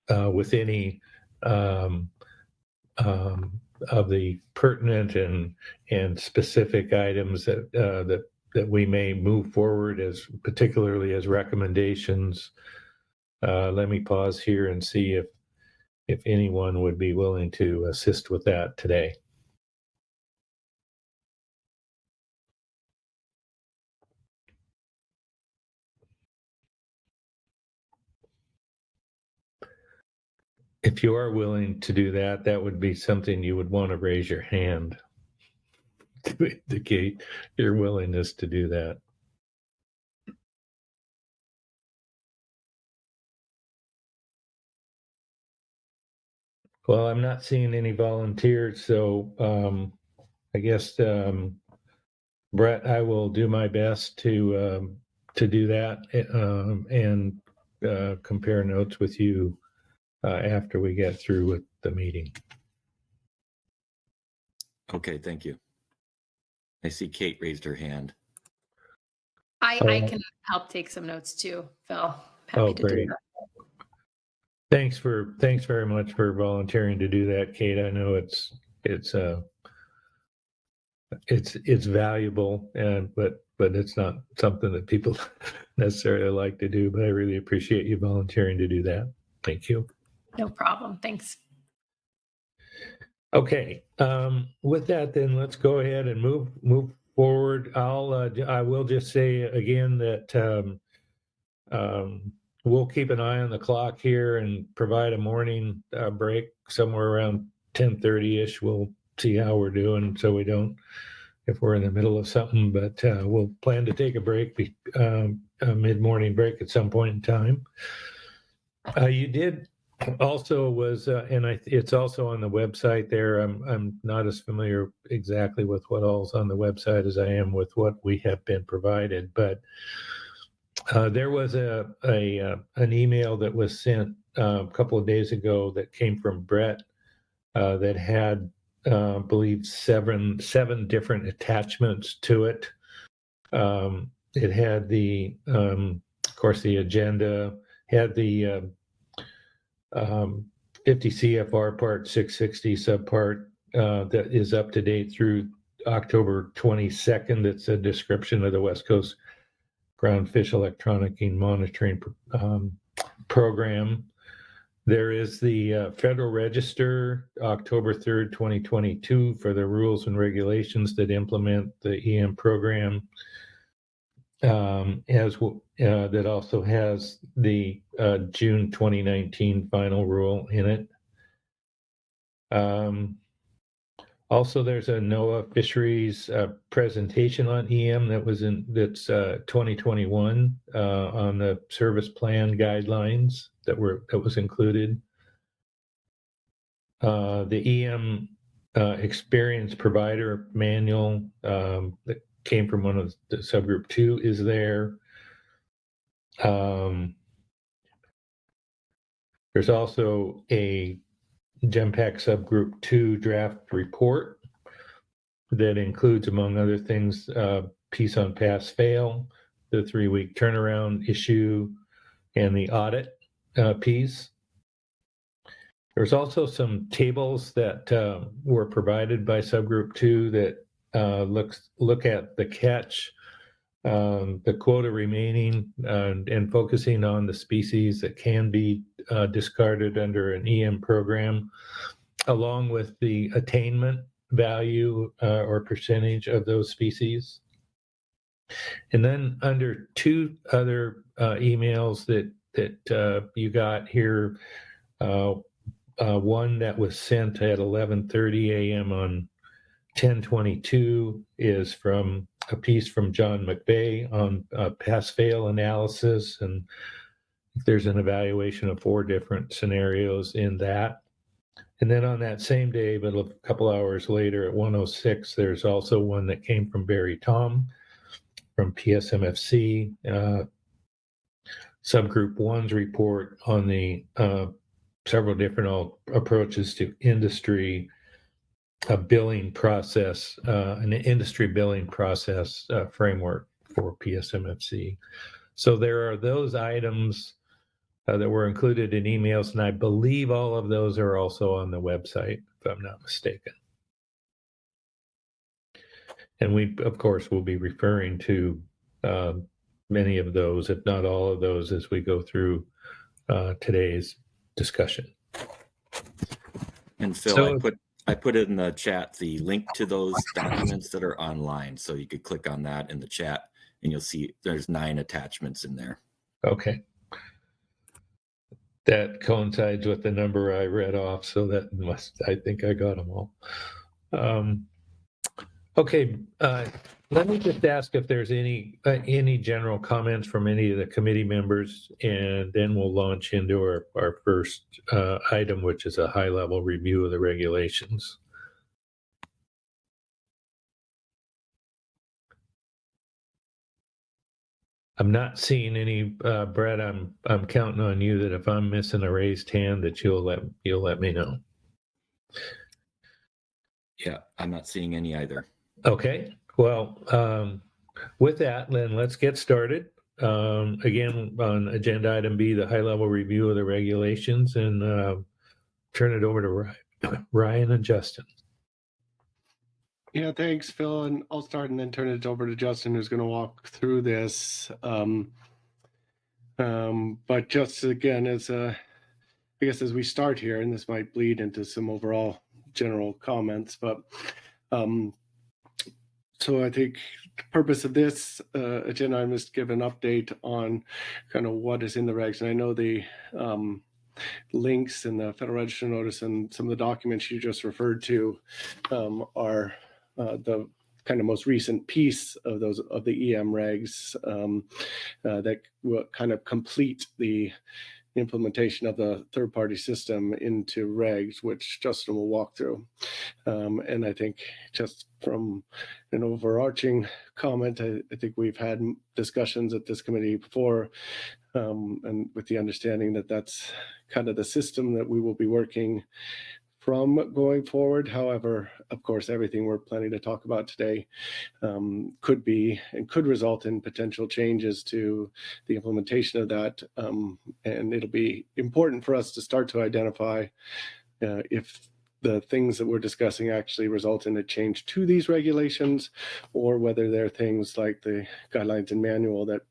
with any of the pertinent and specific items that we may move forward as particularly as recommendations. Let me pause here and see if anyone would be willing to assist with that today. If you are willing to do that, that would be something you would want to raise your hand to indicate your willingness to do that. Well, I'm not seeing any volunteers, so I guess Brett, I will do my best to do that and compare notes with you after we get through with the meeting. Okay, thank you. I see Kate raised her hand. I can help take some notes too, Phil. Happy to do that. Thanks very much for volunteering to do that, Kate. I know it's valuable, but it's not something that people necessarily like to do. But I really appreciate you volunteering to do that. Thank you. No problem. Thanks. Okay. With that, then let's go ahead and move forward. I will just say again that we'll keep an eye on the clock here and provide a morning break somewhere around 10:30-ish. We'll see how we're doing, so we don't, if we're in the middle of something, but we'll plan to take a break, a mid-morning break at some point in time. You did also it's also on the website there. I'm not as familiar exactly with what all's on the website as I am with what we have been provided, but there was an email that was sent a couple of days ago that came from Brett that had, I believe, seven different attachments to it. It had of course, the agenda, had the 50 CFR Part 660 subpart that is up to date through October 22nd. It's a description of the West Coast Ground Fish Electronic Monitoring Program. There is the Federal Register, October 3rd, 2022, for the rules and regulations that implement the EM program. That also has the June 2019 final rule in it. Also, there's a NOAA Fisheries presentation on EM that's 2021 on the service plan guidelines that was included. The EM experience provider manual that came from one of the subgroup 2 is there. There's also a GEMPAC subgroup 2 draft report that includes, among other things, piece on pass fail, the 3-week turnaround issue, and the audit piece. There's also some tables that were provided by subgroup 2 that look at the catch, the quota remaining, and focusing on the species that can be discarded under an EM program, along with the attainment value or percentage of those species. And then under 2 other emails that you got here, one that was sent at 11:30 a.m. on 10/22 is from a piece from John McVeigh on pass-fail analysis, and there's an evaluation of 4 different scenarios in that. And then on that same day, but a couple hours later at 1:06, there's also one that came from Barry Tom from PSMFC, subgroup 1's report on the several different approaches to industry billing process, an industry billing process framework for PSMFC. So there are those items that were included in emails, and I believe all of those are also on the website, if I'm not mistaken. And we, of course, will be referring to many of those, if not all of those, as we go through today's discussion. And Phil, So, I put in the chat the link to those documents that are online, so you could click on that in the chat, and you'll see there's 9 attachments in there. okay. That coincides with the number I read off, so that I think I got them all. Okay, let me just ask if there's any general comments from any of the committee members, and then we'll launch into our first item, which is a high-level review of the regulations. I'm not seeing any, Brett. I'm counting on you that if I'm missing a raised hand, that you'll let me know. Yeah, I'm not seeing any either. Okay. Well, with that, then let's get started. Again, on agenda item B, the high-level review of the regulations, and turn it over to Ryan and Justin. Yeah, thanks, Phil. And I'll start and then turn it over to Justin, who's going to walk through this. But just again, I guess as we start here, and this might bleed into some overall general comments, but so I think the purpose of this agenda item is to give an update on kind of what is in the regs. And I know the links in the Federal Register notice and some of the documents you just referred to are the kind of most recent piece of the EM regs that will kind of complete the implementation of the third-party system into regs, which Justin will walk through. And I think just from an overarching comment, I think we've had discussions at this committee before, and with the understanding that that's kind of the system that we will be working from going forward. However, of course, everything we're planning to talk about today could be and could result in potential changes to the implementation of that. And it'll be important for us to start to identify if the things that we're discussing actually result in a change to these regulations, or whether they're things like the guidelines and manual that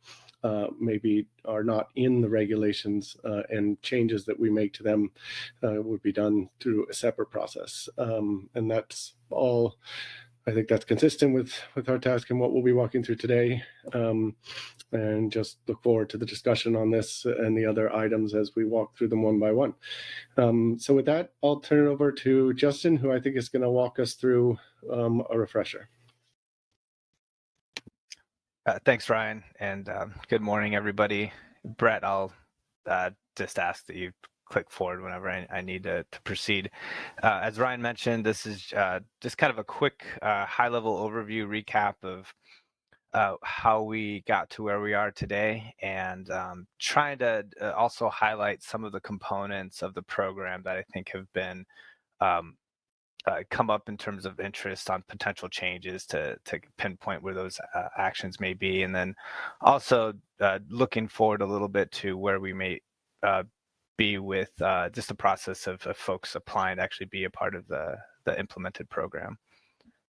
maybe are not in the regulations, and changes that we make to them would be done through a separate process. And that's all, I think that's consistent with our task and what we'll be walking through today. And just look forward to the discussion on this and the other items as we walk through them one by one. So with that, I'll turn it over to Justin, who I think is going to walk us through a refresher. Thanks, Ryan, and good morning, everybody. Brett, I'll just ask that you click forward whenever I need to proceed. As Ryan mentioned, this is just kind of a quick high-level overview recap of how we got to where we are today, and trying to also highlight some of the components of the program that I think have been come up in terms of interest on potential changes to pinpoint where those actions may be, and then also looking forward a little bit to where we may be with just the process of folks applying to actually be a part of the implemented program.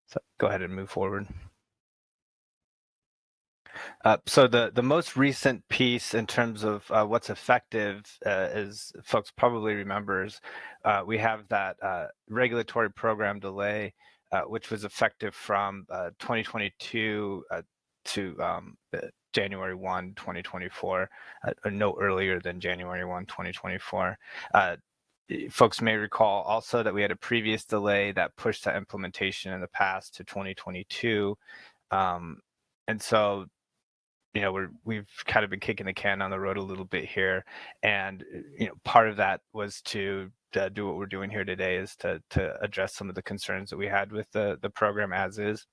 So go ahead and move forward. So the most recent piece in terms of what's effective, as folks probably remembers, we have that regulatory program delay, which was effective from 2022 to January 1, 2024, or no earlier than January 1, 2024. Folks may recall also that we had a previous delay that pushed the implementation in the past to 2022. And so we've kind of been kicking the can down the road a little bit here, and part of that was to do what we're doing here today, is to address some of the concerns that we had with the program as is.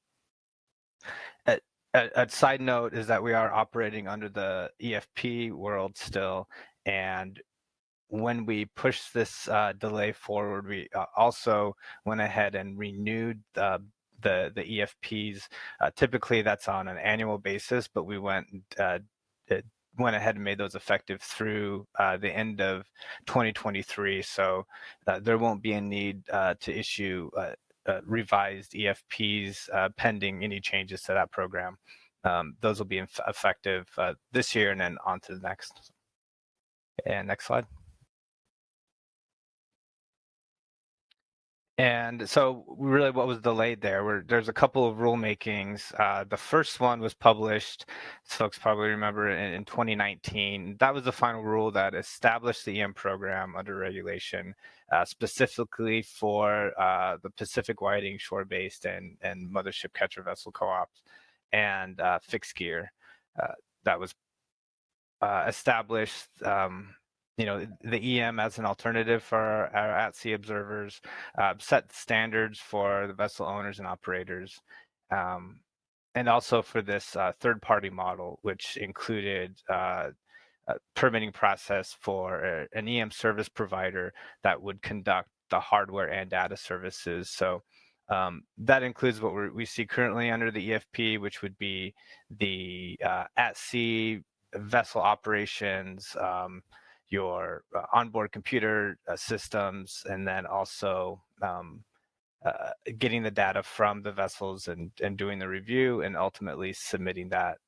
A side note is that we are operating under the EFP world still, and when we pushed this delay forward, we also went ahead and renewed the EFPs. Typically that's on an annual basis, but we went went ahead and made those effective through the end of 2023. So there won't be a need to issue revised EFPs pending any changes to that program. Those will be effective this year and then on to the next. And next slide. And so really what was delayed there there's a couple of rulemakings. The first one was published, as folks probably remember, in 2019. That was the final rule that established the EM program under regulation, specifically for the Pacific Whiting shore-based and mothership catcher vessel co-ops and fixed gear. That was established the EM as an alternative for our at-sea observers, set standards for the vessel owners and operators, and also for this third-party model, which included a permitting process for an EM service provider that would conduct the hardware and data services. So that includes what we see currently under the EFP, which would be the at-sea vessel operations, your onboard computer systems, and then also getting the data from the vessels and doing the review and ultimately submitting that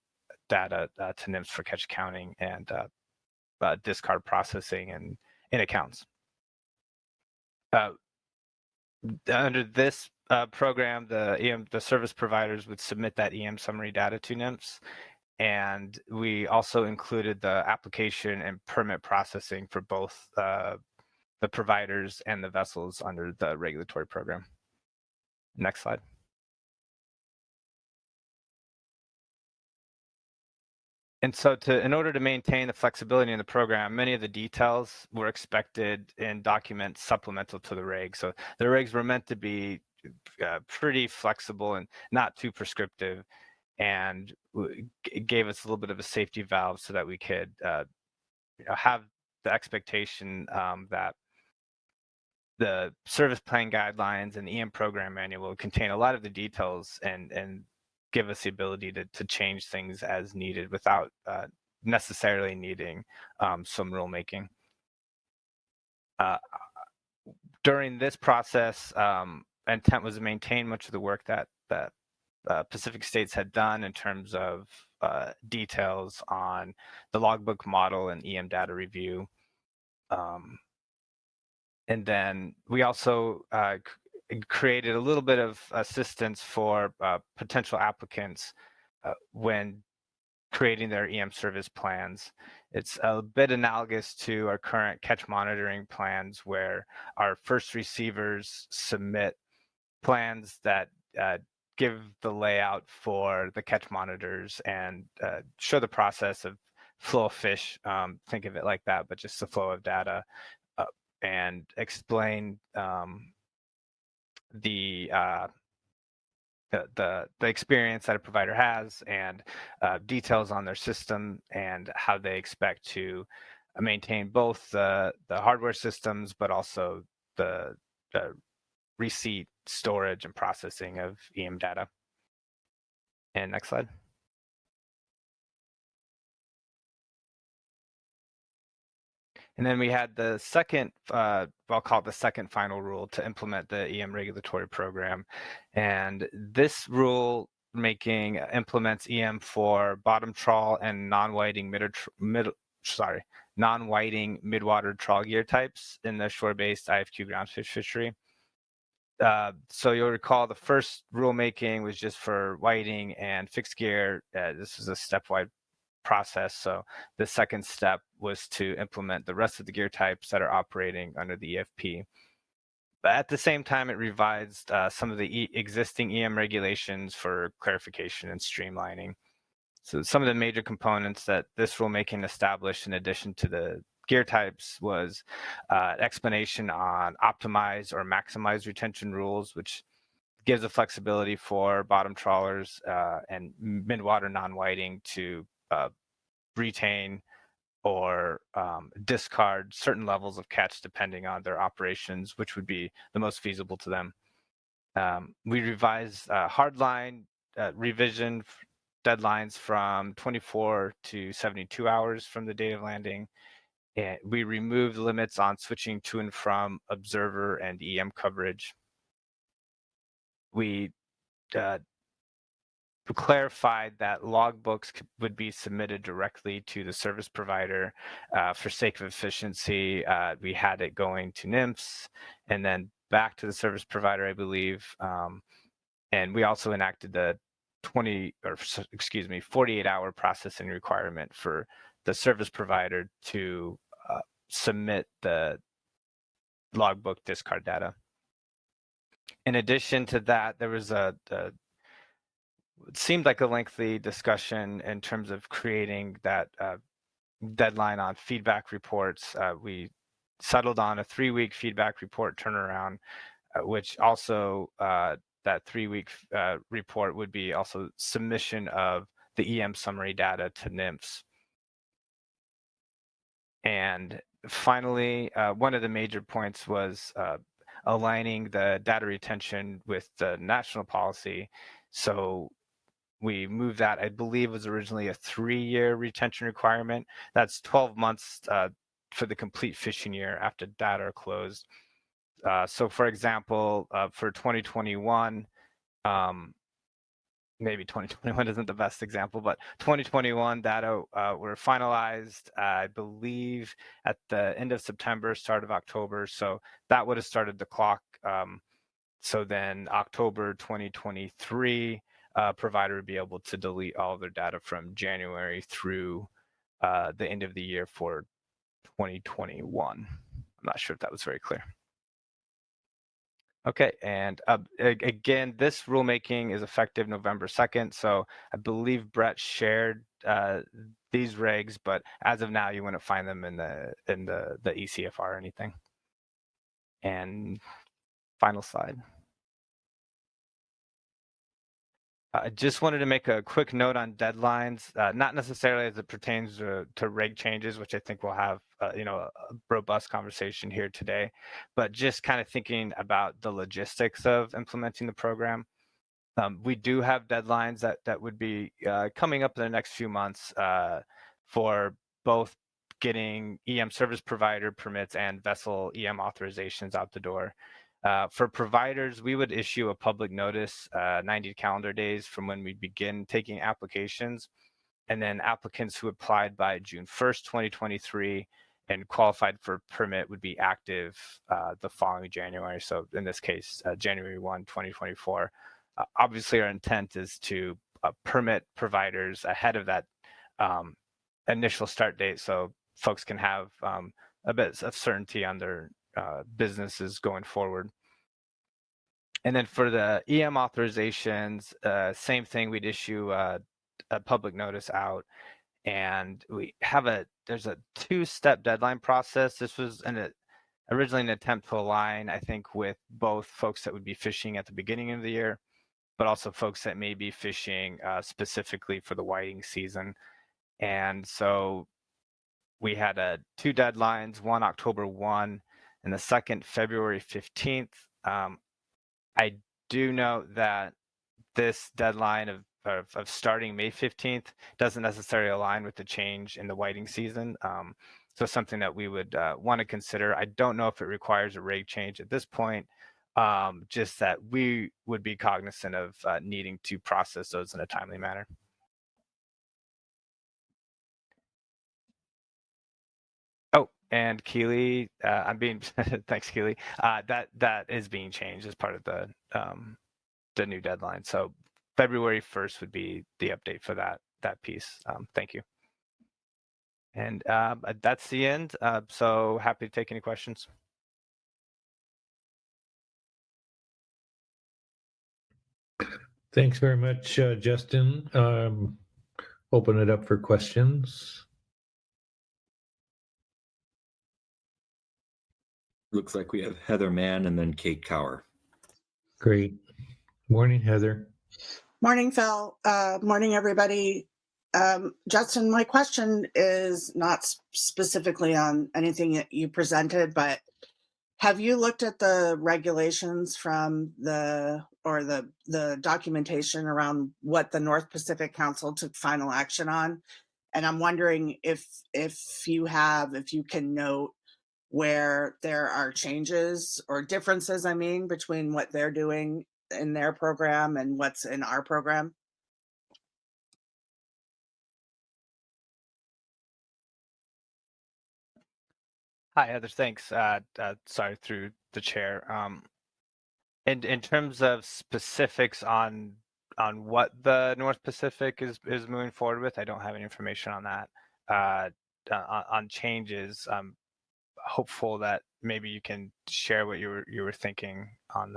data to NIMS for catch accounting and discard processing and in accounts. Under this program, the service providers would submit that EM summary data to NIMS. And we also included the application and permit processing for both the providers and the vessels under the regulatory program. Next slide. And so in order to maintain the flexibility in the program, many of the details were expected in documents supplemental to the regs. So the regs were meant to be pretty flexible and not too prescriptive, and it gave us a little bit of a safety valve so that we could have the expectation that the service plan guidelines and the EM program manual will contain a lot of the details and give us the ability to change things as needed without necessarily needing some rulemaking. During this process, intent was to maintain much of the work that Pacific States had done in terms of details on the logbook model and EM data review. And then we also created a little bit of assistance for potential applicants when creating their EM service plans. It's a bit analogous to our current catch monitoring plans, where our first receivers submit plans that give the layout for the catch monitors and show the process of flow of fish. Think of it like that, but just the flow of data, and explain the experience that a provider has and details on their system and how they expect to maintain both the hardware systems, but also the receipt, storage, and processing of EM data. And next slide. And then we had the second, I'll call it the second final rule to implement the EM regulatory program. And this rule making implements EM for bottom trawl and non-whiting non-whiting midwater trawl gear types in the shore-based IFQ groundfish fishery. So you'll recall the first rulemaking was just for whiting and fixed gear. This was a stepwise process. So the second step was to implement the rest of the gear types that are operating under the EFP. But at the same time, it revised some of the existing EM regulations for clarification and streamlining. So some of the major components that this rulemaking established in addition to the gear types was explanation on optimize or maximize retention rules, which gives a flexibility for bottom trawlers and midwater non-whiting to retain or discard certain levels of catch depending on their operations, which would be the most feasible to them. We revised hardline revision deadlines from 24 to 72 hours from the date of landing. And we removed limits on switching to and from observer and EM coverage. We clarified that logbooks would be submitted directly to the service provider. For sake of efficiency, we had it going to NIMS and then back to the service provider, I believe. And we also enacted the 48-hour processing requirement for the service provider to submit the logbook discard data. In addition to that, there was it seemed like a lengthy discussion in terms of creating that deadline on feedback reports. We settled on a 3-week feedback report turnaround, which also that 3-week report would be also submission of the EM summary data to NIMS. And finally, one of the major points was aligning the data retention with the national policy. So we moved that, I believe was originally a 3-year retention requirement. That's 12 months for the complete fishing year after data are closed. So for example, for 2021, maybe 2021 isn't the best example, but 2021 data were finalized, I believe, at the end of September, start of October. So that would have started the clock. So then October 2023, provider would be able to delete all of their data from January through the end of the year for 2021. I'm not sure if that was very clear. Okay, and again, this rulemaking is effective November 2nd. So I believe Brett shared these regs, but as of now, you wouldn't find them in the ECFR or anything. And final slide. I just wanted to make a quick note on deadlines, not necessarily as it pertains to reg changes, which I think we'll have a robust conversation here today, but just kind of thinking about the logistics of implementing the program. We do have deadlines that would be coming up in the next few months for both getting EM service provider permits and vessel EM authorizations out the door. For providers, we would issue a public notice 90 calendar days from when we begin taking applications. And then applicants who applied by June 1st, 2023 and qualified for permit would be active the following January. So in this case, January 1, 2024. Obviously, our intent is to permit providers ahead of that initial start date so folks can have a bit of certainty on their businesses going forward. And then for the EM authorizations, same thing, we'd issue a public notice out, and there's a 2-step deadline process. This was originally an attempt to align, I think, with both folks that would be fishing at the beginning of the year, but also folks that may be fishing specifically for the whiting season. And so we had 2 deadlines, one October 1 and the second February 15th. I do note that this deadline of starting May 15th doesn't necessarily align with the change in the whiting season. So something that we would want to consider. I don't know if it requires a reg change at this point, just that we would be cognizant of needing to process those in a timely manner. Oh, and Keely, thanks, Keely. That is being changed as part of the new deadline. So February 1st would be the update for that piece. Thank you. And that's the end. So happy to take any questions. Thanks very much, Justin. Open it up for questions. Looks like we have Heather Mann and then Kate Cower. Great. Morning, Heather. Morning, Phil. Morning, everybody. Justin, my question is not specifically on anything that you presented, but have you looked at the regulations from the or the documentation around what the North Pacific Council took final action on. And I'm wondering if you can note where there are changes or differences, I mean, between what they're doing in their program and what's in our program. Hi, Heather. Thanks. Sorry, through the chair. In terms of specifics on what the North Pacific is moving forward with, I don't have any information on that. On changes, I'm hopeful that maybe you can share what you were thinking on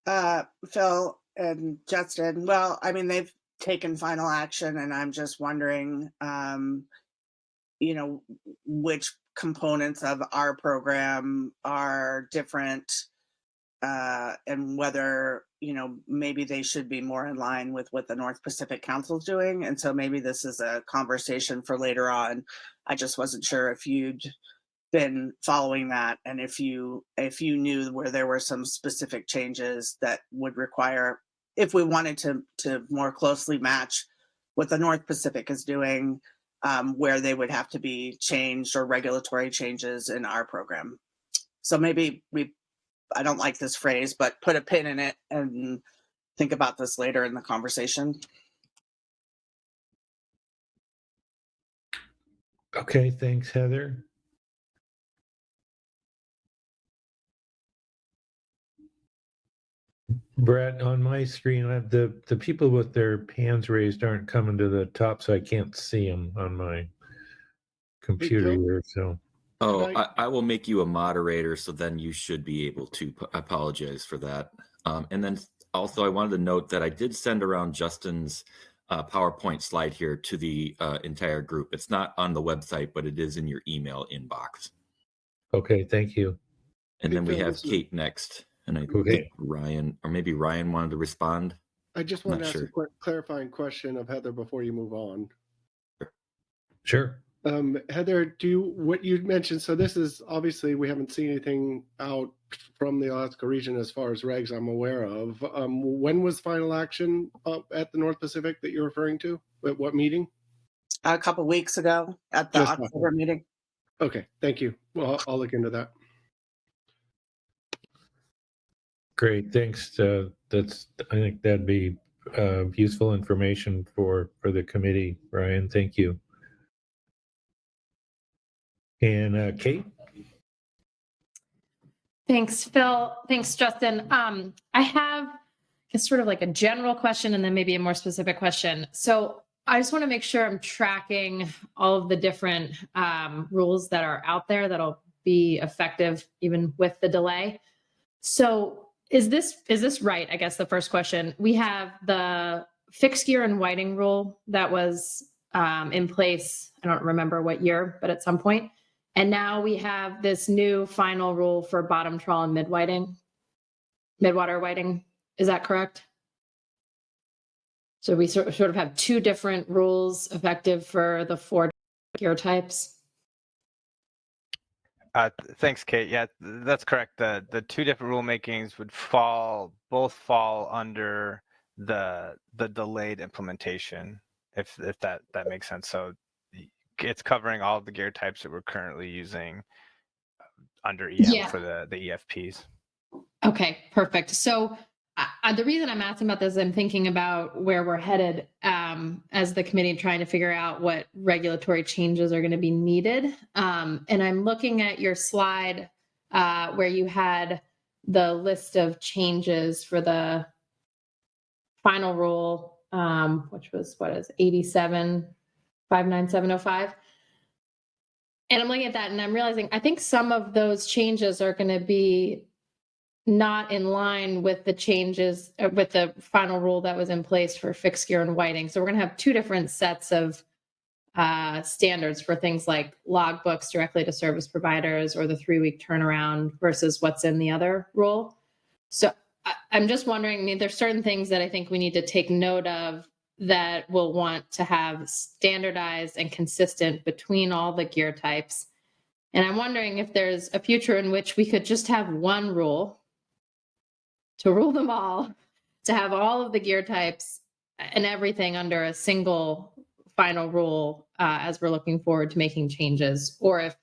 that. Phil and Justin, well, I mean, they've taken final action, and I'm just wondering, which components of our program are different, and whether, maybe they should be more in line with what the North Pacific Council is doing. And so maybe this is a conversation for later on. I just wasn't sure if you'd been following that, and if you knew where there were some specific changes that would require, if we wanted to more closely match what the North Pacific is doing, where they would have to be changed or regulatory changes in our program. So maybe I don't like this phrase, but put a pin in it and think about this later in the conversation. Okay, thanks, Heather. Brett, on my screen, I have the people with their hands raised aren't coming to the top, so I can't see them on my computer here. So, I will make you a moderator, so then you should be able to. Apologize for that. And then also, I wanted to note that I did send around Justin's PowerPoint slide here to the entire group. It's not on the website, but it is in your email inbox. okay, thank you. And then we have Kate next. And I think Ryan, or maybe Ryan wanted to respond. I just want to ask a quick clarifying question of Heather before you move on. Sure. Heather, what you mentioned, so this is obviously, we haven't seen anything out from the Alaska region as far as regs I'm aware of. When was final action at the North Pacific that you're referring to? At what meeting? A couple weeks ago at the October meeting. Okay, thank you. Well, I'll look into that. Great, thanks. I think that'd be useful information for the committee, Ryan. Thank you. And Kate? Thanks, Phil. Thanks, Justin. I have sort of like a general question and then maybe a more specific question. So I just want to make sure I'm tracking all of the different rules that are out there that'll be effective even with the delay. So is this right? I guess the first question. We have the fixed gear and whiting rule that was in place. I don't remember what year, but at some point. And now we have this new final rule for bottom trawl and midwater whiting. Is that correct? So we sort of have two different rules effective for the 4 gear types. Thanks, Kate. Yeah, that's correct. The two different rulemakings would both fall under the delayed implementation, if that makes sense. So it's covering all the gear types that we're currently using under EM for the EFPs. Okay, perfect. So the reason I'm asking about this, I'm thinking about where we're headed as the committee, trying to figure out what regulatory changes are going to be needed. And I'm looking at your slide where you had the list of changes for the final rule, which was 87-59705. And I'm looking at that and I'm realizing I think some of those changes are going to be not in line with the changes with the final rule that was in place for fixed gear and whiting. So we're going to have two different sets of standards for things like logbooks directly to service providers or the 3-week turnaround versus what's in the other rule. So I'm just wondering, I mean, there's certain things that I think we need to take note of that we'll want to have standardized and consistent between all the gear types. And I'm wondering if there's a future in which we could just have one rule to rule them all, to have all of the gear types and everything under a single final rule as we're looking forward to making changes, or if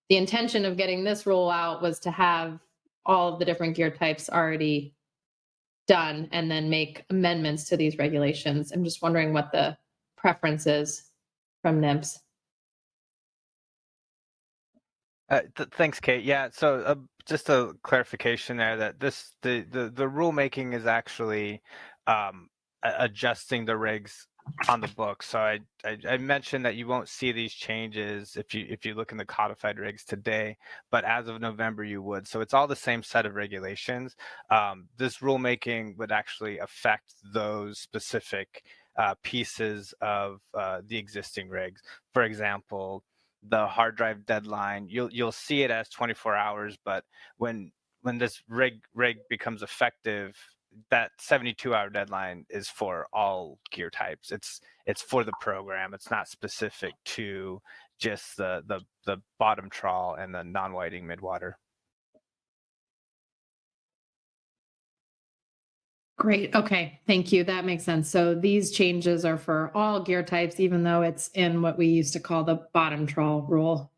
the intention of getting this rule out was to have all of the different gear types already done and then make amendments to these regulations. I'm just wondering what the preference is from NIMS. Thanks, Kate. Yeah, so just a clarification there that the rulemaking is actually adjusting the regs on the book. So I mentioned that you won't see these changes if you look in the codified regs today, but as of November you would. So it's all the same set of regulations. This rulemaking would actually affect those specific pieces of the existing regs. For example, the hard drive deadline, you'll see it as 24 hours, but when this reg becomes effective, that 72-hour deadline is for all gear types. It's for the program. It's not specific to just the bottom trawl and the non-whiting midwater. Great. Okay. Thank you. That makes sense. So these changes are for all gear types, even though it's in what we used to call the bottom trawl rule.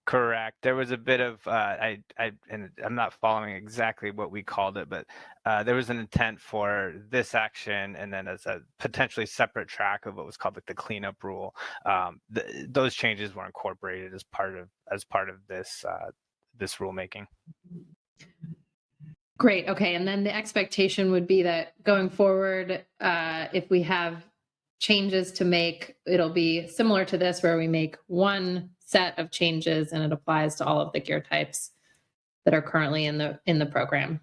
Correct. There was a bit of and I'm not following exactly what we called it, but there was an intent for this action, and then as a potentially separate track of what was called like the cleanup rule. Those changes were incorporated as part of this this rulemaking. Great. Okay. And then the expectation would be that going forward, if we have changes to make, it'll be similar to this, where we make one set of changes and it applies to all of the gear types that are currently in the program.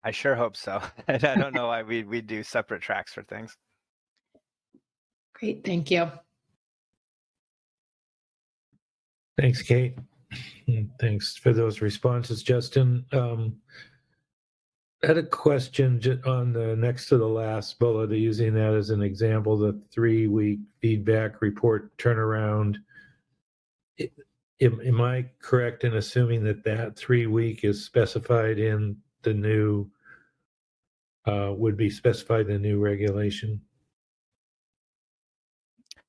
I sure hope so. I don't know why we do separate tracks for things. Great. Thank you. Thanks, Kate. Thanks for those responses, Justin. I had a question on the next to the last bullet, using that as an example, the 3-week feedback report turnaround. Am I correct in assuming that 3-week is specified in the new, would be specified in the new regulation?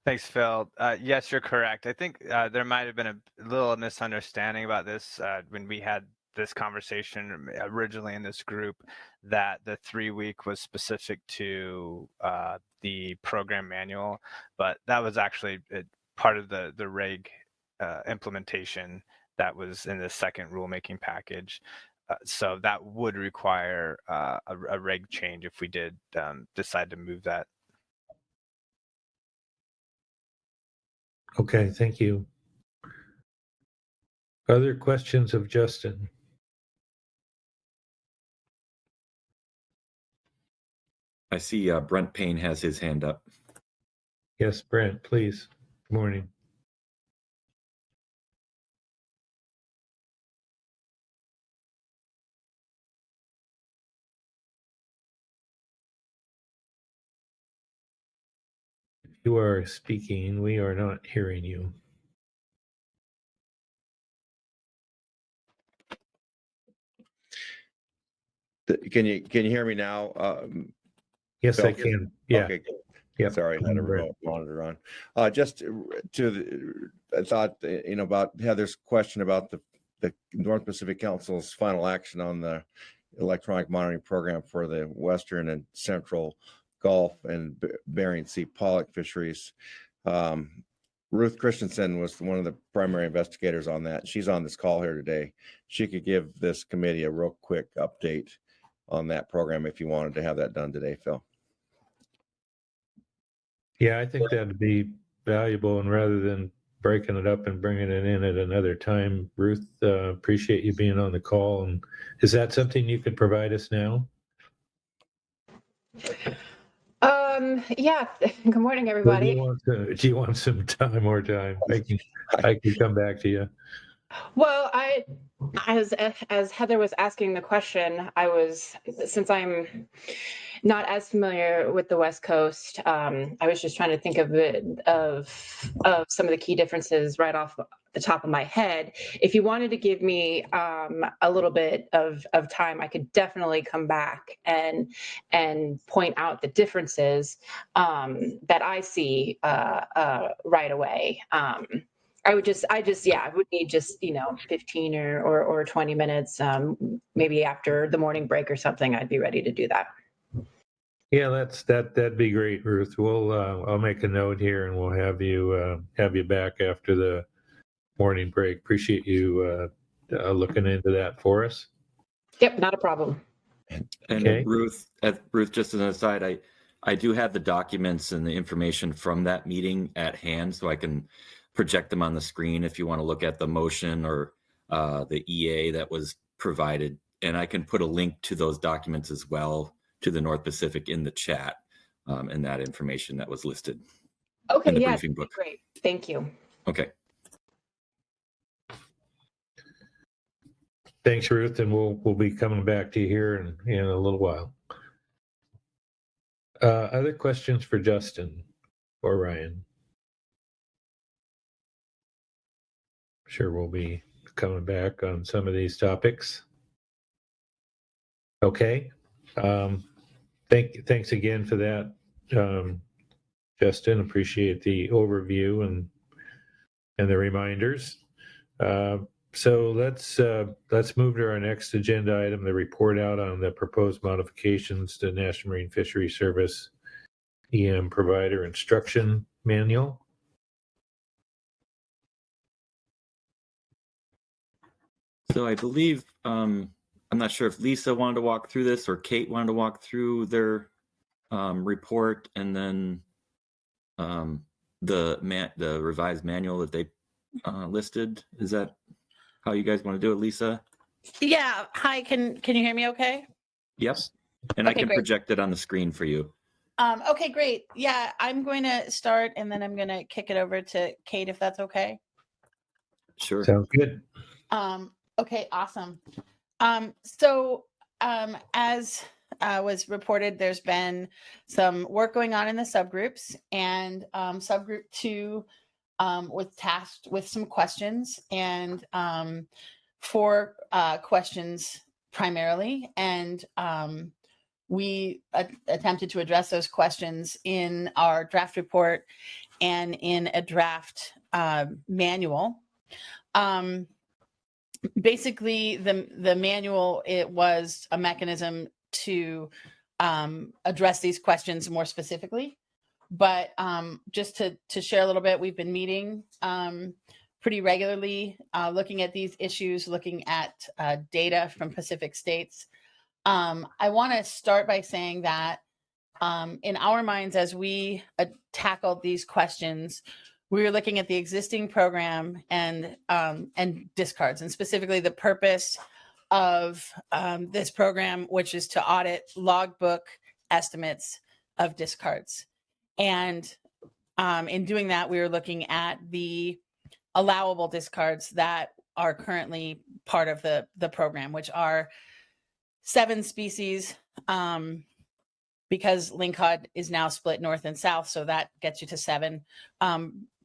Thanks, Phil. Yes, you're correct. I think there might have been a little misunderstanding about this when we had this conversation originally in this group, that the 3-week was specific to the program manual, but that was actually part of the reg implementation that was in the second rulemaking package. So that would require a reg change if we did decide to move that. Okay, thank you. Other questions of Justin? I see Brent Payne has his hand up. Yes, Brent, please. Good morning. If you are speaking, we are not hearing you. Can you hear me now? Yes, Phil? I can. Yeah. Okay, good. Yep. Sorry, I had a remote monitor on. Just I thought, about Heather's question about the North Pacific Council's final action on the electronic monitoring program for the Western and Central Gulf and Bering Sea pollock fisheries. Ruth Christensen was one of the primary investigators on that. She's on this call here today. She could give this committee a real quick update on that program if you wanted to have that done today, Phil. Yeah, I think that'd be valuable, and rather than breaking it up and bringing it in at another time, Ruth, appreciate you being on the call. And is that something you could provide us now? Yeah. Good morning, everybody. Do you want some more time? I can come back to you. Well, as Heather was asking the question, since I'm not as familiar with the West Coast, I was just trying to think of some of the key differences right off the top of my head. If you wanted to give me a little bit of time, I could definitely come back and point out the differences that I see right away. I would need just, 15 or 20 minutes, maybe after the morning break or something, I'd be ready to do that. Yeah, that'd be great, Ruth. I'll make a note here and we'll have you back after the morning break. Appreciate you looking into that for us. Yep, not a problem. And Okay. Ruth, just as an aside, I do have the documents and the information from that meeting at hand, so I can project them on the screen if you want to look at the motion or the EA that was provided. And I can put a link to those documents as well to the North Pacific in the chat, and that information that was listed Okay, in the yeah, briefing book. great. Thank you. Okay. Thanks, Ruth, and we'll be coming back to you here in a little while. Other questions for Justin or Ryan? Sure, we'll be coming back on some of these topics. Okay. Thanks again for that, Justin. Appreciate the overview and the reminders. So let's move to our next agenda item, the report out on the proposed modifications to National Marine Fisheries Service EM Provider Instruction Manual. So I believe, I'm not sure if Lisa wanted to walk through this or Kate wanted to walk through their report, and then the revised manual that they listed. Is that how you guys want to do it, Lisa? Yeah. Hi, can you hear me okay? Yep. And Okay, I can great. project it on the screen for you. Okay, great. Yeah, I'm going to start and then I'm going to kick it over to Kate if that's okay. Sure. Sounds good. Okay, awesome. As was reported, there's been some work going on in the subgroups, and subgroup 2 was tasked with some questions, and 4 questions primarily, and we attempted to address those questions in our draft report and in a draft manual. Basically, the manual, it was a mechanism to address these questions more specifically. But just to share a little bit, we've been meeting pretty regularly, looking at these issues, looking at data from Pacific states. I want to start by saying that in our minds, as we tackled these questions, we were looking at the existing program and discards, and specifically the purpose of this program, which is to audit logbook estimates of discards. And in doing that, we were looking at the allowable discards that are currently part of the program, which are 7 species, because lingcod is now split north and south, so that gets you to 7.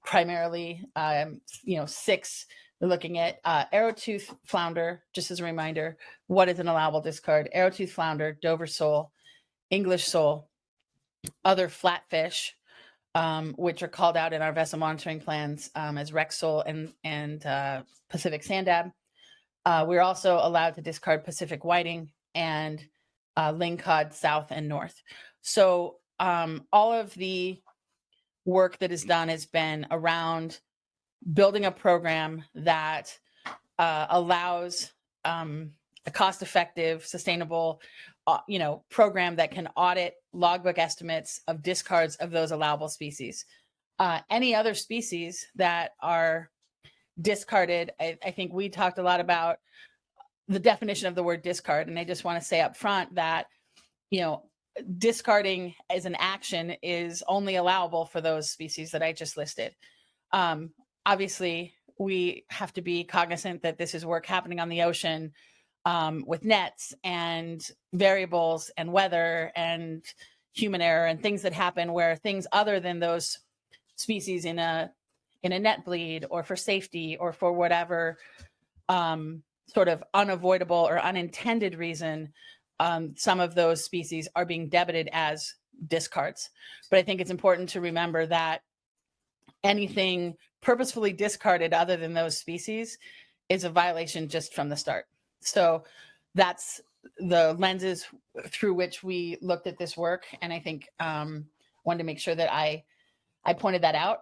Primarily, 6. We're looking at arrowtooth flounder. Just as a reminder, what is an allowable discard? Arrowtooth flounder, Dover sole, English sole, other flatfish, which are called out in our vessel monitoring plans as Rex sole and Pacific sand dab. We're also allowed to discard Pacific whiting and lingcod south and north. So all of the work that is done has been around building a program that allows a cost-effective, sustainable, program that can audit logbook estimates of discards of those allowable species. Any other species that are discarded, I think we talked a lot about the definition of the word discard, and I just want to say up front that, discarding as an action is only allowable for those species that I just listed. Obviously, we have to be cognizant that this is work happening on the ocean, with nets and variables and weather and human error and things that happen where things other than those species in a net bleed or for safety or for whatever sort of unavoidable or unintended reason, some of those species are being debited as discards. But I think it's important to remember that anything purposefully discarded other than those species is a violation just from the start. So that's the lenses through which we looked at this work. And I think wanted to make sure that I pointed that out.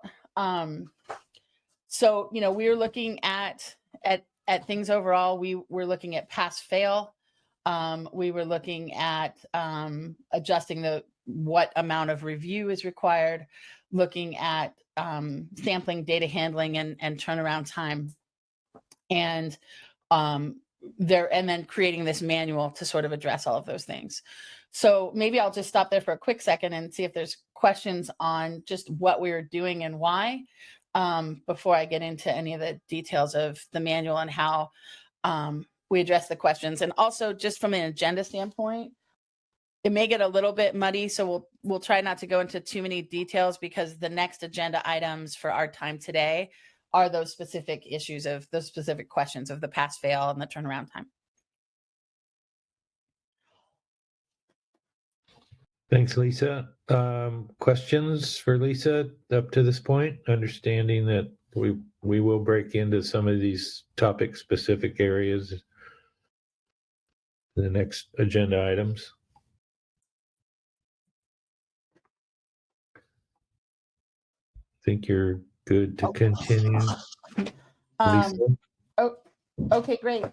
So, you know, we were looking at things overall. We were looking at pass fail. We were looking at adjusting what amount of review is required, looking at sampling, data handling, and turnaround time, and then creating this manual to sort of address all of those things. So maybe I'll just stop there for a quick second and see if there's questions on just what we were doing and why, before I get into any of the details of the manual and how we address the questions. And also just from an agenda standpoint, it may get a little bit muddy, so we'll try not to go into too many details, because the next agenda items for our time today are those specific issues of those specific questions of the pass fail and the turnaround time. Thanks, Lisa. Questions for Lisa up to this point, understanding that we will break into some of these topic specific areas in the next agenda items. Think you're good to continue, Lisa? Okay, great.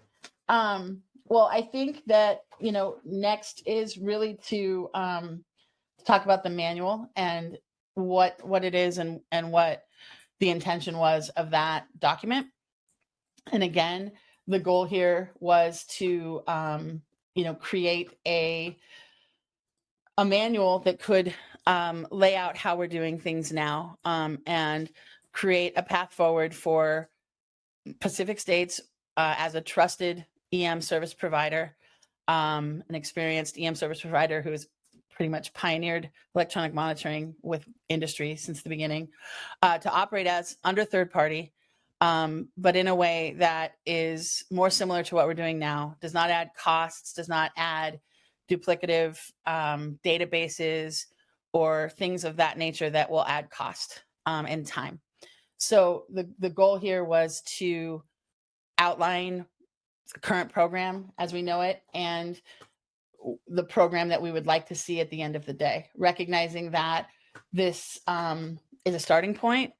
Well, I think that, you know, next is really to talk about the manual and what it is and what the intention was of that document. And again, the goal here was to, you know, create a manual that could lay out how we're doing things now, and create a path forward for Pacific States as a trusted EM service provider, an experienced EM service provider who has pretty much pioneered electronic monitoring with industry since the beginning, to operate as under third party, but in a way that is more similar to what we're doing now, does not add costs, does not add duplicative databases or things of that nature that will add cost and time. So the goal here was to outline the current program as we know it and the program that we would like to see at the end of the day, recognizing that this is a starting point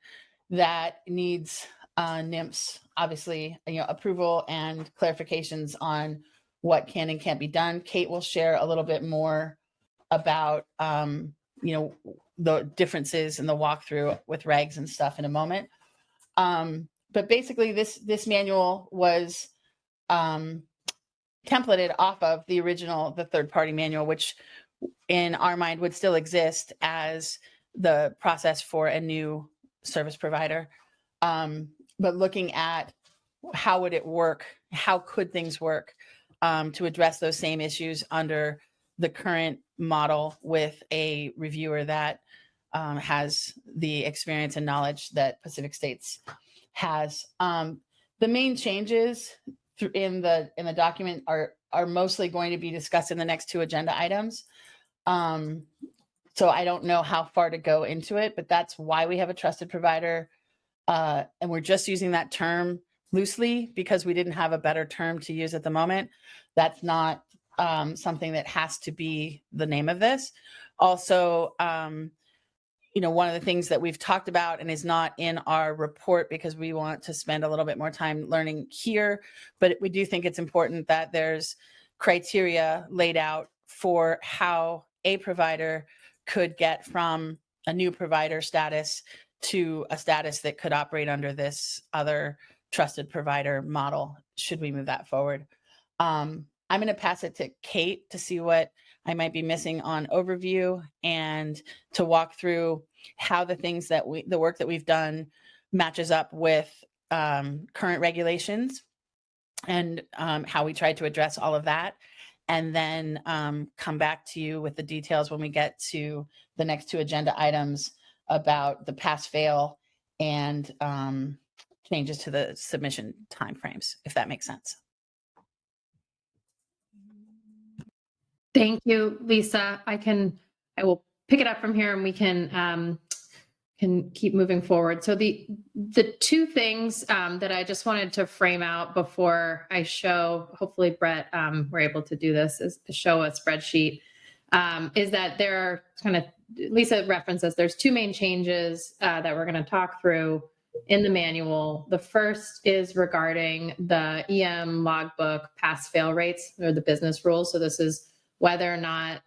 that needs NIMS, obviously, you know, approval and clarifications on what can and can't be done. Kate will share a little bit more about, you know, the differences in the walkthrough with regs and stuff in a moment. But basically this manual was templated off of the original, the third-party manual, which in our mind would still exist as the process for a new service provider. But looking at how would it work, how could things work to address those same issues under the current model with a reviewer that has the experience and knowledge that Pacific States has. The main changes in the document are mostly going to be discussed in the next two agenda items. So I don't know how far to go into it, but that's why we have a trusted provider. And we're just using that term loosely because we didn't have a better term to use at the moment. That's not something that has to be the name of this. Also, you know, one of the things that we've talked about and is not in our report because we want to spend a little bit more time learning here, but we do think it's important that there's criteria laid out for how a provider could get from a new provider status to a status that could operate under this other trusted provider model, should we move that forward. I'm going to pass it to Kate to see what I might be missing on overview and to walk through how the things that the work that we've done matches up with current regulations and how we tried to address all of that, and then come back to you with the details when we get to the next two agenda items about the pass-fail and changes to the submission timeframes, if that makes sense. Thank you, Lisa. I will pick it up from here and we can keep moving forward. So the two things that I just wanted to frame out before I show, hopefully Brett, we're able to do this, is to show a spreadsheet, is that there are kind of, Lisa references, there's two main changes that we're going to talk through in the manual. The first is regarding the EM logbook pass-fail rates, or the business rules. So this is whether or not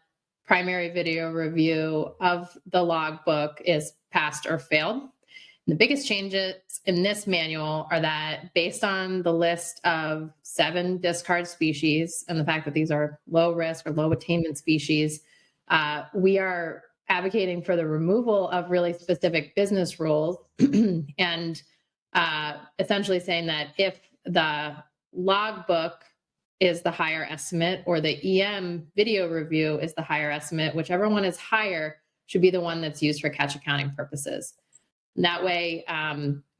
primary video review of the logbook is passed or failed. And the biggest changes in this manual are that, based on the list of 7 discard species and the fact that these are low risk or low attainment species, we are advocating for the removal of really specific business rules and essentially saying that if the logbook is the higher estimate or the EM video review is the higher estimate, whichever one is higher should be the one that's used for catch accounting purposes. And that way,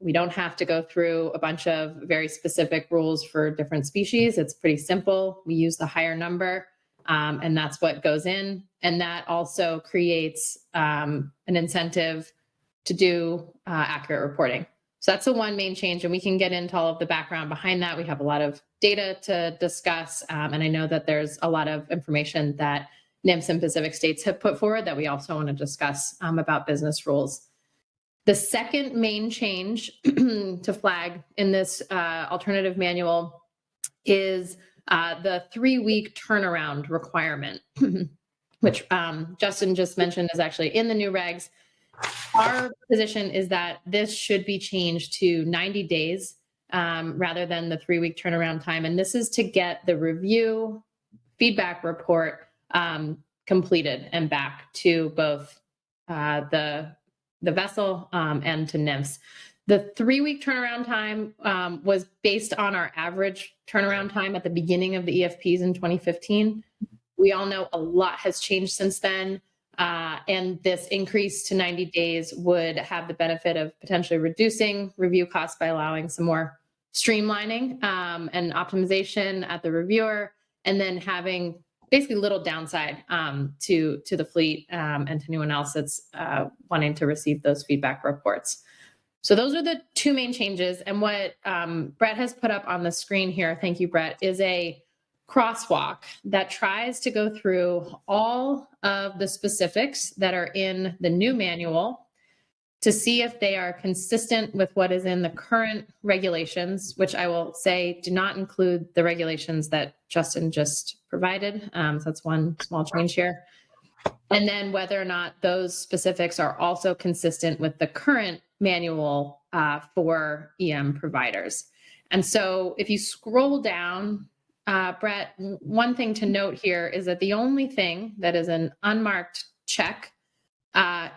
we don't have to go through a bunch of very specific rules for different species. It's pretty simple. We use the higher number, and that's what goes in. And that also creates an incentive to do accurate reporting. So that's the one main change, and we can get into all of the background behind that. We have a lot of data to discuss, and I know that there's a lot of information that NIMS and Pacific States have put forward that we also want to discuss about business rules. The second main change to flag in this alternative manual is the 3-week turnaround requirement, which Justin just mentioned is actually in the new regs. Our position is that this should be changed to 90 days rather than the 3-week turnaround time. And this is to get the review feedback report completed and back to both the vessel and to NIMS. The 3-week turnaround time was based on our average turnaround time at the beginning of the EFPs in 2015. We all know a lot has changed since then. And this increase to 90 days would have the benefit of potentially reducing review costs by allowing some more streamlining and optimization at the reviewer, and then having basically little downside to the fleet and to anyone else that's wanting to receive those feedback reports. So those are the two main changes. And what Brett has put up on the screen here, thank you, Brett, is a crosswalk that tries to go through all of the specifics that are in the new manual to see if they are consistent with what is in the current regulations, which I will say do not include the regulations that Justin just provided. So that's one small change here. And then whether or not those specifics are also consistent with the current manual for EM providers. And so if you scroll down, Brett, one thing to note here is that the only thing that is an unmarked check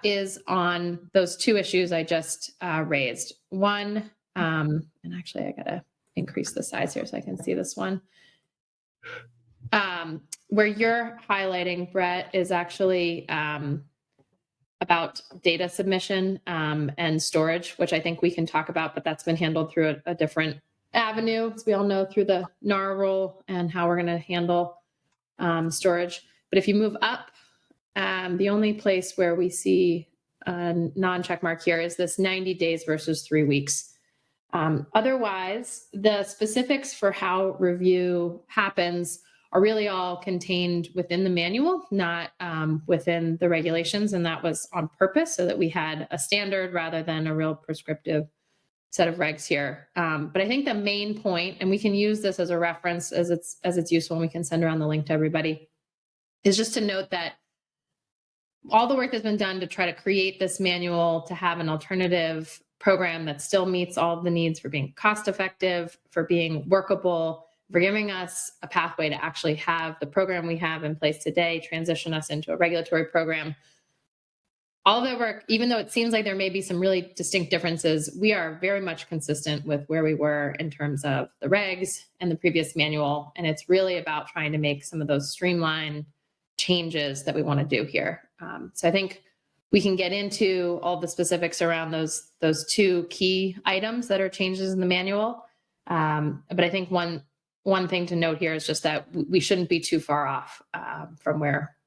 is on those two issues I just raised. One, and actually I gotta increase the size here so I can see this one. Where you're highlighting, Brett, is actually about data submission and storage, which I think we can talk about, but that's been handled through a different avenue, as we all know, through the NAR rule and how we're going to handle storage. But if you move up, the only place where we see a non-check mark here is this 90 days versus 3 weeks. Otherwise, the specifics for how review happens are really all contained within the manual, not within the regulations. And that was on purpose so that we had a standard rather than a real prescriptive set of regs here. But I think the main point, and we can use this as a reference as it's useful, and we can send around the link to everybody, is just to note that all the work that's been done to try to create this manual to have an alternative program that still meets all of the needs for being cost effective, for being workable, for giving us a pathway to actually have the program we have in place today transition us into a regulatory program. all of that work, even though it seems like there may be some really distinct differences, we are very much consistent with where we were in terms of the regs and the previous manual. And it's really about trying to make some of those streamlined changes that we want to do here. So I think we can get into all the specifics around those two key items that are changes in the manual. But I think one thing to note here is just that we shouldn't be too far off from where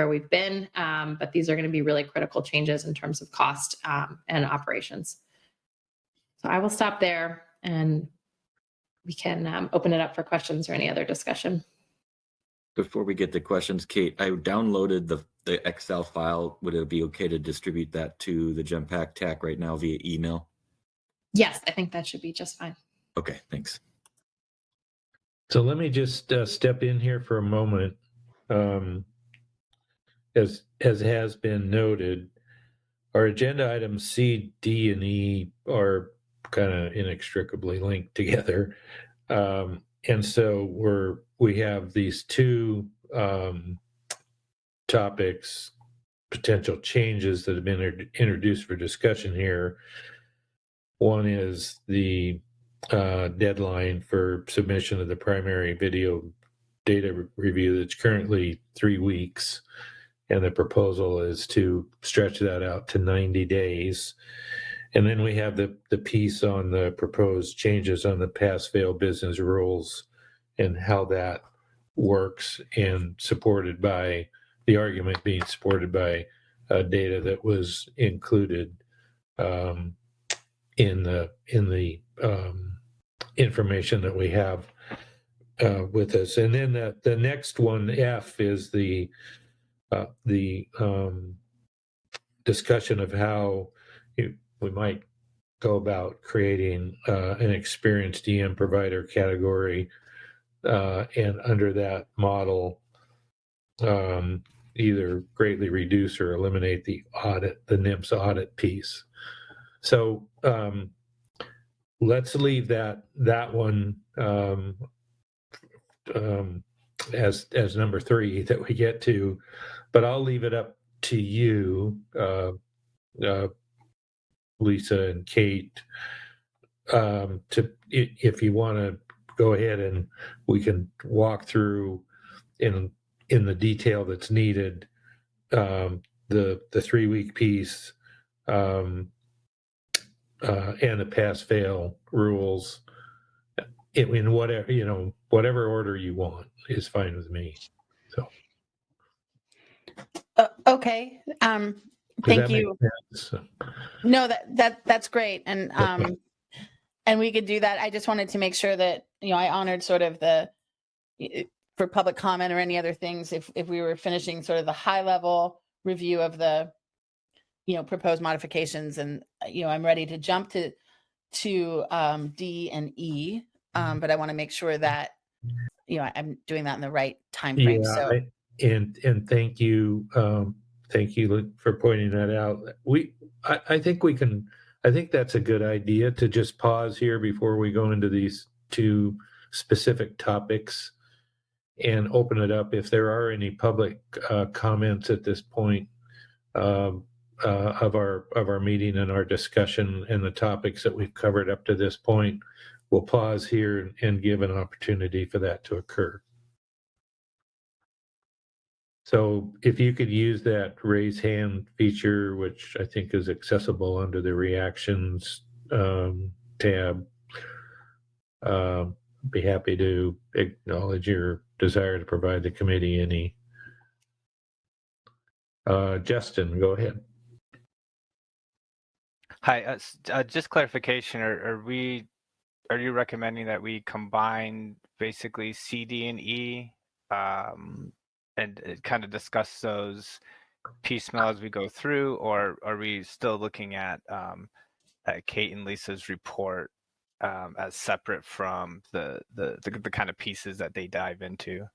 we've been, but these are going to be really critical changes in terms of cost and operations. So I will stop there, and we can open it up for questions or any other discussion. Before we get to questions, Kate, I downloaded the Excel file. Would it be okay to distribute that to the GEMPAC TAC right now via email? Yes, I think that should be just fine. Okay, thanks. So let me just step in here for a moment. As has been noted, our agenda items C, D, and E are kind of inextricably linked together. And so we have these two topics, potential changes that have been introduced for discussion here. One is the deadline for submission of the primary video data review that's currently 3 weeks. And the proposal is to stretch that out to 90 days. And then we have the piece on the proposed changes on the pass-fail business rules and how that works, and supported by the argument being supported by data that was included in the information that we have with us. And then the next one, F, is the discussion of how we might go about creating an experienced DM provider category, and under that model, either greatly reduce or eliminate the NIMS audit piece. So let's leave that one as number 3 that we get to, but I'll leave it up to you, Lisa and Kate, if you want to go ahead and we can walk through in the detail that's needed, the 3-week piece, and the pass-fail rules in whatever order you want is fine with me. So Okay. Thank you. No, that's great. And and we could do that. I just wanted to make sure that, I honored sort of for public comment or any other things, if we were finishing sort of the high level review of the, proposed modifications, and, I'm ready to jump to D and E. But I want to make sure that, I'm doing that in the right time frame. Yeah, So and thank you for pointing that out. I think that's a good idea to just pause here before we go into these two specific topics and open it up. If there are any public comments at this point of our meeting and our discussion and the topics that we've covered up to this point, we'll pause here and give an opportunity for that to occur. So if you could use that raise hand feature, which I think is accessible under the reactions tab, be happy to acknowledge your desire to provide the committee any. Justin, go ahead. Hi, just clarification. Are you recommending that we combine basically C, D, and E, and kind of discuss those piecemeal as we go through, or are we still looking at Kate and Lisa's report as separate from the kind of pieces that they dive into?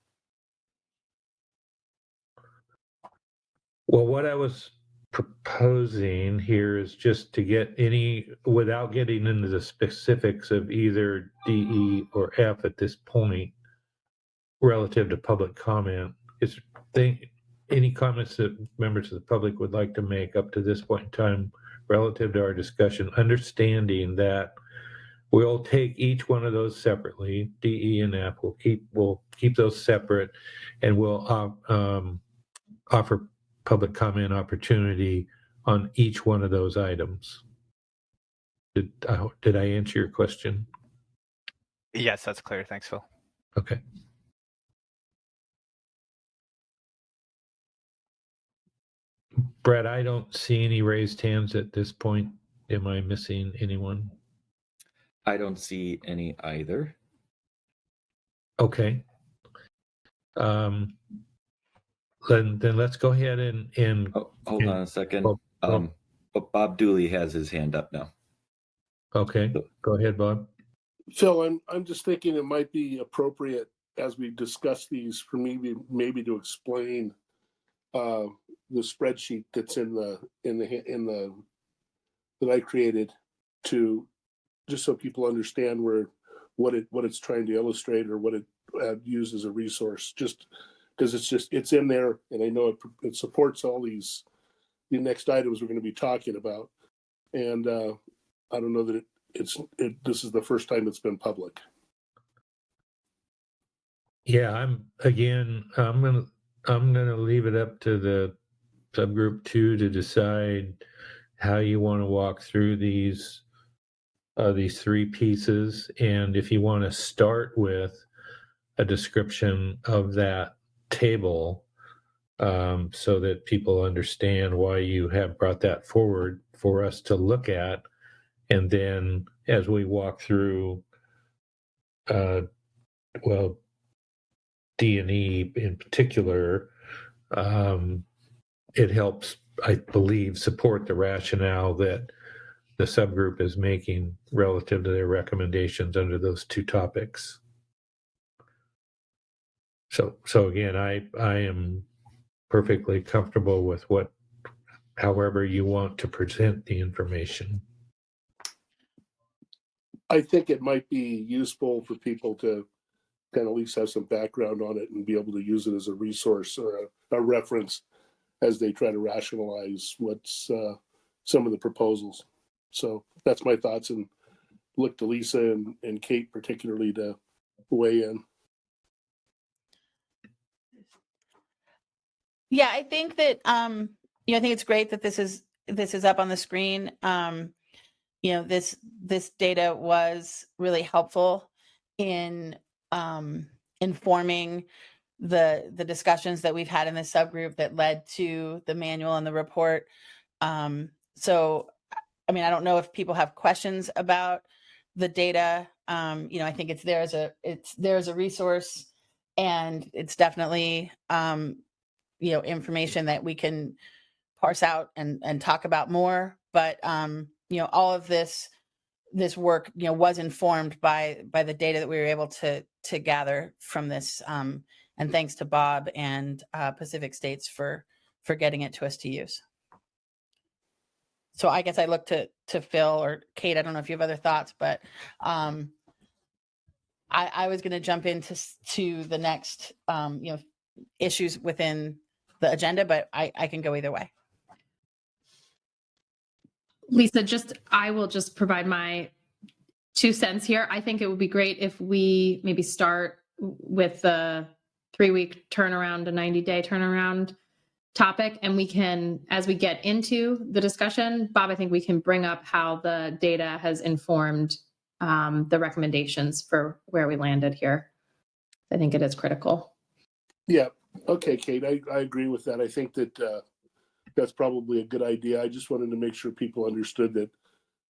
Well, what I was proposing here is just to get without getting into the specifics of either D, E, or F at this point relative to public comment, any comments that members of the public would like to make up to this point in time relative to our discussion, understanding that we'll take each one of those separately, D, E, and F. We'll keep those separate, and we'll offer public comment opportunity on each one of those items. Did I answer your question? Yes, that's clear. Thanks, Phil. Okay. Brett, I don't see any raised hands at this point. Am I missing anyone? I don't see any either. Okay. Then let's go ahead and Oh, hold on a second. oh. But Bob Dooley has his hand up now. Okay, go ahead, Bob. Phil, I'm just thinking it might be appropriate as we discuss these for me maybe to explain the spreadsheet that's in the that I created, to just so people understand what it's trying to illustrate or what it used as a resource. Just because it's in there, and I know it supports all the next items we're going to be talking about, and I don't know that this is the first time it's been public. Yeah, I'm gonna leave it up to the subgroup 2 to decide how you want to walk through these 3 pieces, and if you want to start with a description of that table, so that people understand why you have brought that forward for us to look at. And then as we walk through, D and E in particular, it helps, I believe, support the rationale that the subgroup is making relative to their recommendations under those 2 topics. So again, I am perfectly comfortable with however you want to present the information. I think it might be useful for people to kind of at least have some background on it and be able to use it as a resource or a reference as they try to rationalize what's some of the proposals. So that's my thoughts, and look to Lisa and Kate particularly to weigh in. Yeah, I think that I think it's great that this is up on the screen. This data was really helpful in informing the discussions that we've had in this subgroup that led to the manual and the report. So, I mean, I don't know if people have questions about the data. I think it's there as a resource, and it's definitely information that we can parse out and talk about more. But all of this work was informed by the data that we were able to gather from this. And thanks to Bob and Pacific States for getting it to us to use. So I guess I look to Phil or Kate. I don't know if you have other thoughts, but I was going to jump into the next issues within the agenda, but I can go either way. Lisa, I will just provide my 2 cents here. I think it would be great if we maybe start with the 3-week turnaround, a 90-day turnaround topic, and we can, as we get into the discussion, Bob, I think we can bring up how the data has informed the recommendations for where we landed here. I think it is critical. Yeah. Okay, Kate, I agree with that. I think that that's probably a good idea. I just wanted to make sure people understood that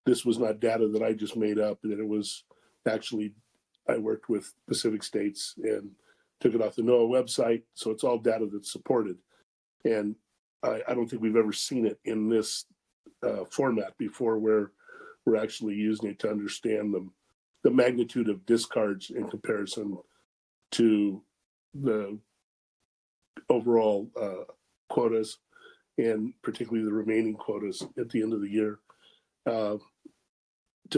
this was not data that I just made up, and that it was actually, I worked with Pacific States and took it off the NOAA website. So it's all data that's supported. And I don't think we've ever seen it in this format before, where we're actually using it to understand the magnitude of discards in comparison to the overall quotas, and particularly the remaining quotas at the end of the year, to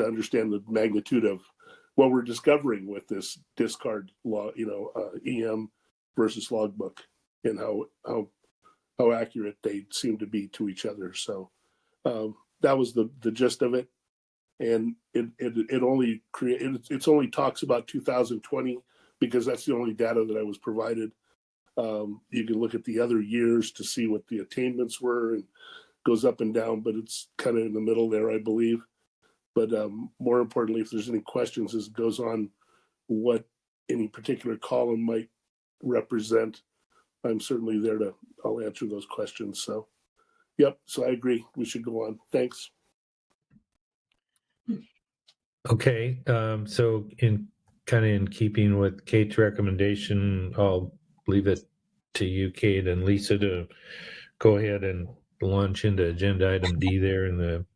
understand the magnitude of what we're discovering with this discard law, EM versus logbook, and how how accurate they seem to be to each other. So that was the gist of it. And it only it's only talks about 2020 because that's the only data that I was provided. You can look at the other years to see what the attainments were, and goes up and down, but it's kind of in the middle there, I believe. But more importantly, if there's any questions as it goes on, what any particular column might represent, I'm certainly there I'll answer those questions. So, yep. So I agree. We should go on. Thanks. Okay, so in keeping with Kate's recommendation, I'll leave it to you, Kate, and Lisa to go ahead and launch into agenda item D there in the.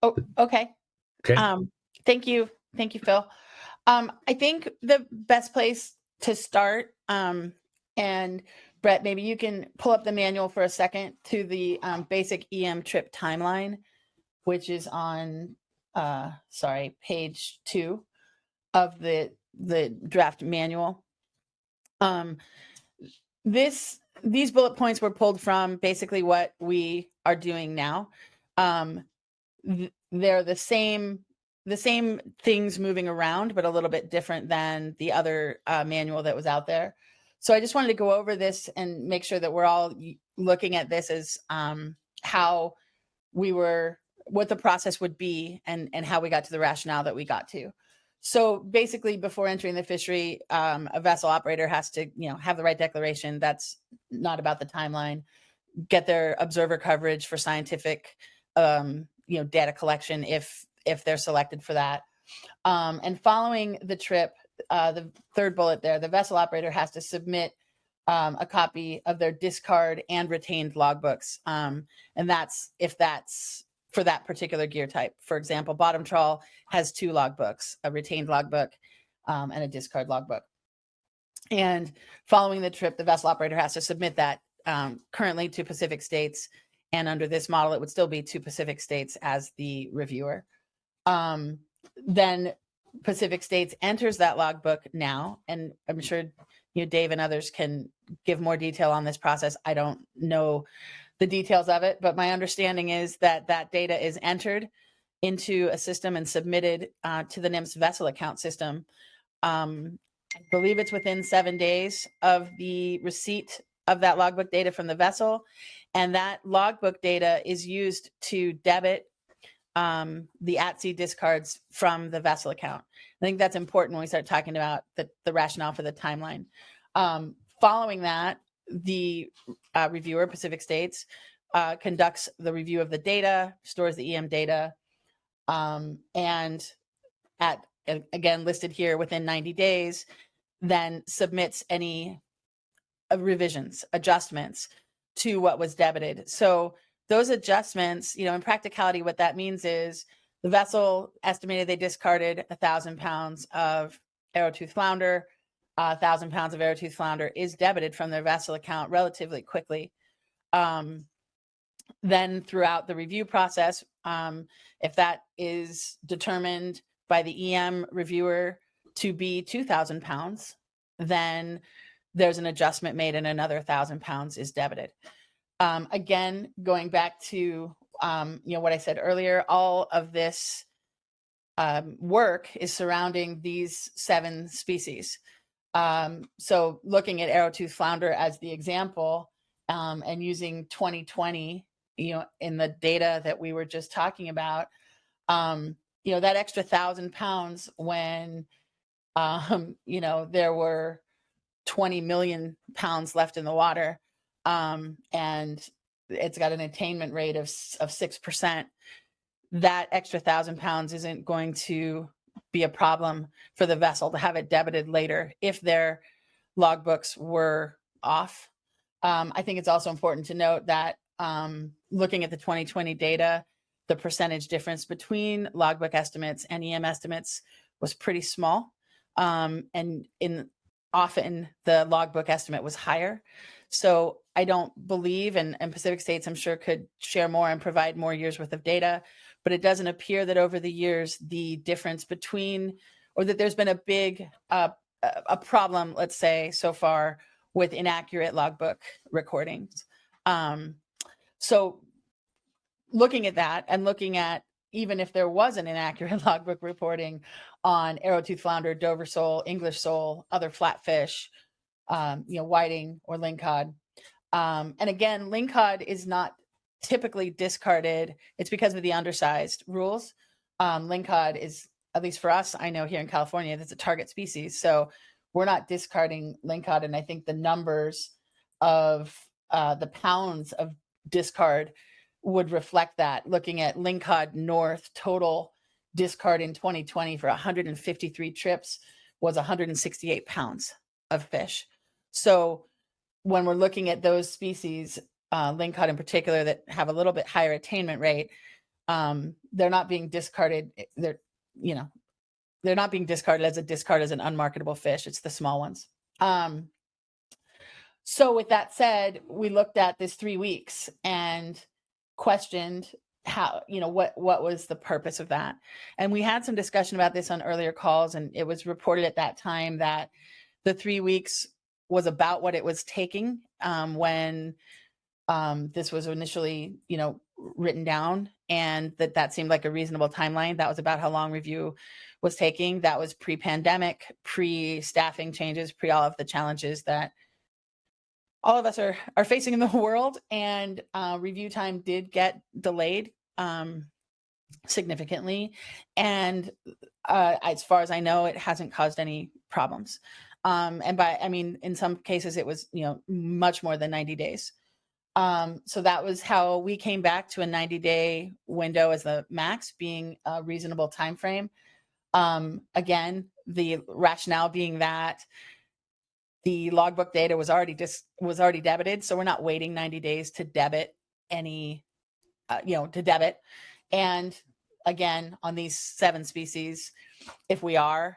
Oh, okay. Okay. Thank you, Phil. I think the best place to start, and Brett, maybe you can pull up the manual for a second to the basic EM trip timeline, which is on page 2 of the draft manual. These bullet points were pulled from basically what we are doing now. They're the same things moving around, but a little bit different than the other manual that was out there. So I just wanted to go over this and make sure that we're all looking at this as what the process would be and how we got to the rationale that we got to. So basically, before entering the fishery, a vessel operator has to, have the right declaration. That's not about the timeline. Get their observer coverage for scientific, data collection if they're selected for that. And following the trip, the third bullet there, the vessel operator has to submit a copy of their discard and retained logbooks. And that's for that particular gear type. For example, bottom trawl has 2 logbooks, a retained logbook and a discard logbook. And following the trip, the vessel operator has to submit that currently to Pacific States. And under this model, it would still be to Pacific States as the reviewer. Then Pacific States enters that logbook now, and I'm sure Dave and others can give more detail on this process. I don't know the details of it, but my understanding is that data is entered into a system and submitted to the NIMS vessel account system. I believe it's within 7 days of the receipt of that logbook data from the vessel, and that logbook data is used to debit the at-sea discards from the vessel account. I think that's important when we start talking about the rationale for the timeline. Following that, the reviewer, Pacific States, conducts the review of the data, stores the EM data, and again, listed here within 90 days, then submits any revisions, adjustments to what was debited. So those adjustments, in practicality, what that means is the vessel estimated they discarded 1,000 pounds of arrowtooth flounder. 1,000 pounds of arrowtooth flounder is debited from their vessel account relatively quickly. Then throughout the review process, if that is determined by the EM reviewer to be 2,000 pounds, then there's an adjustment made and another 1,000 pounds is debited. Again, going back to what I said earlier, all of this work is surrounding these 7 species. So looking at arrowtooth flounder as the example, and using 2020, in the data that we were just talking about, that extra 1,000 pounds when, there were 20 million pounds left in the water, and it's got an attainment rate of 6%. That extra 1,000 pounds isn't going to be a problem for the vessel to have it debited later if their logbooks were off. I think it's also important to note that looking at the 2020 data, the percentage difference between logbook estimates and EM estimates was pretty small. And often the logbook estimate was higher. So I don't believe, and Pacific States I'm sure could share more and provide more years worth of data, but it doesn't appear that over the years, the difference between, or that there's been a big, a problem, let's say so far, with inaccurate logbook recordings. So looking at that and looking at even if there was an inaccurate logbook reporting on arrowtooth flounder, Dover sole, English sole, other flatfish, whiting or lingcod. And again, lingcod is not typically discarded. It's because of the undersized rules. Lingcod is, at least for us, I know here in California, that's a target species. So we're not discarding lingcod. And I think the numbers of the pounds of discard would reflect that. Looking at lingcod north, total discard in 2020 for 153 trips was 168 pounds of fish. So when we're looking at those species, lingcod in particular, that have a little bit higher attainment rate, they're not being discarded. They're not being discarded as a discard as an unmarketable fish. It's the small ones. So with that said, we looked at this 3 weeks and questioned how, what was the purpose of that. And we had some discussion about this on earlier calls, and it was reported at that time that the 3 weeks was about what it was taking when this was initially, written down, and that seemed like a reasonable timeline. That was about how long review was taking. That was pre-pandemic, pre-staffing changes, pre all of the challenges that all of us are facing in the world, and review time did get delayed significantly. And as far as I know, it hasn't caused any problems. And in some cases it was, much more than 90 days. So that was how we came back to a 90-day window as the max being a reasonable time frame. Again, the rationale being that the logbook data was already debited, so we're not waiting 90 days to debit any, to debit. And again, on these 7 species, if we are,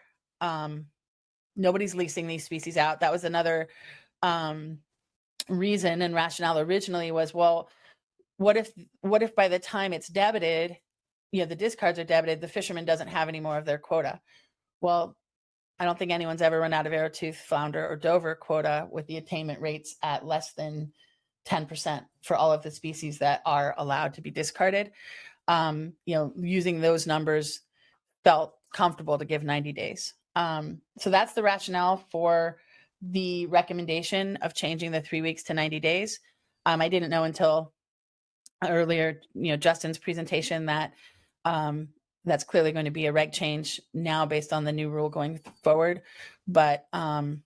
nobody's leasing these species out. That was another reason and rationale originally was, well, what if by the time it's debited, the discards are debited, the fisherman doesn't have any more of their quota? Well, I don't think anyone's ever run out of arrowtooth, flounder, or Dover quota with the attainment rates at less than 10% for all of the species that are allowed to be discarded. Using those numbers felt comfortable to give 90 days. So that's the rationale for the recommendation of changing the 3 weeks to 90 days. I didn't know until earlier, Justin's presentation that that's clearly going to be a reg change now based on the new rule going forward. But I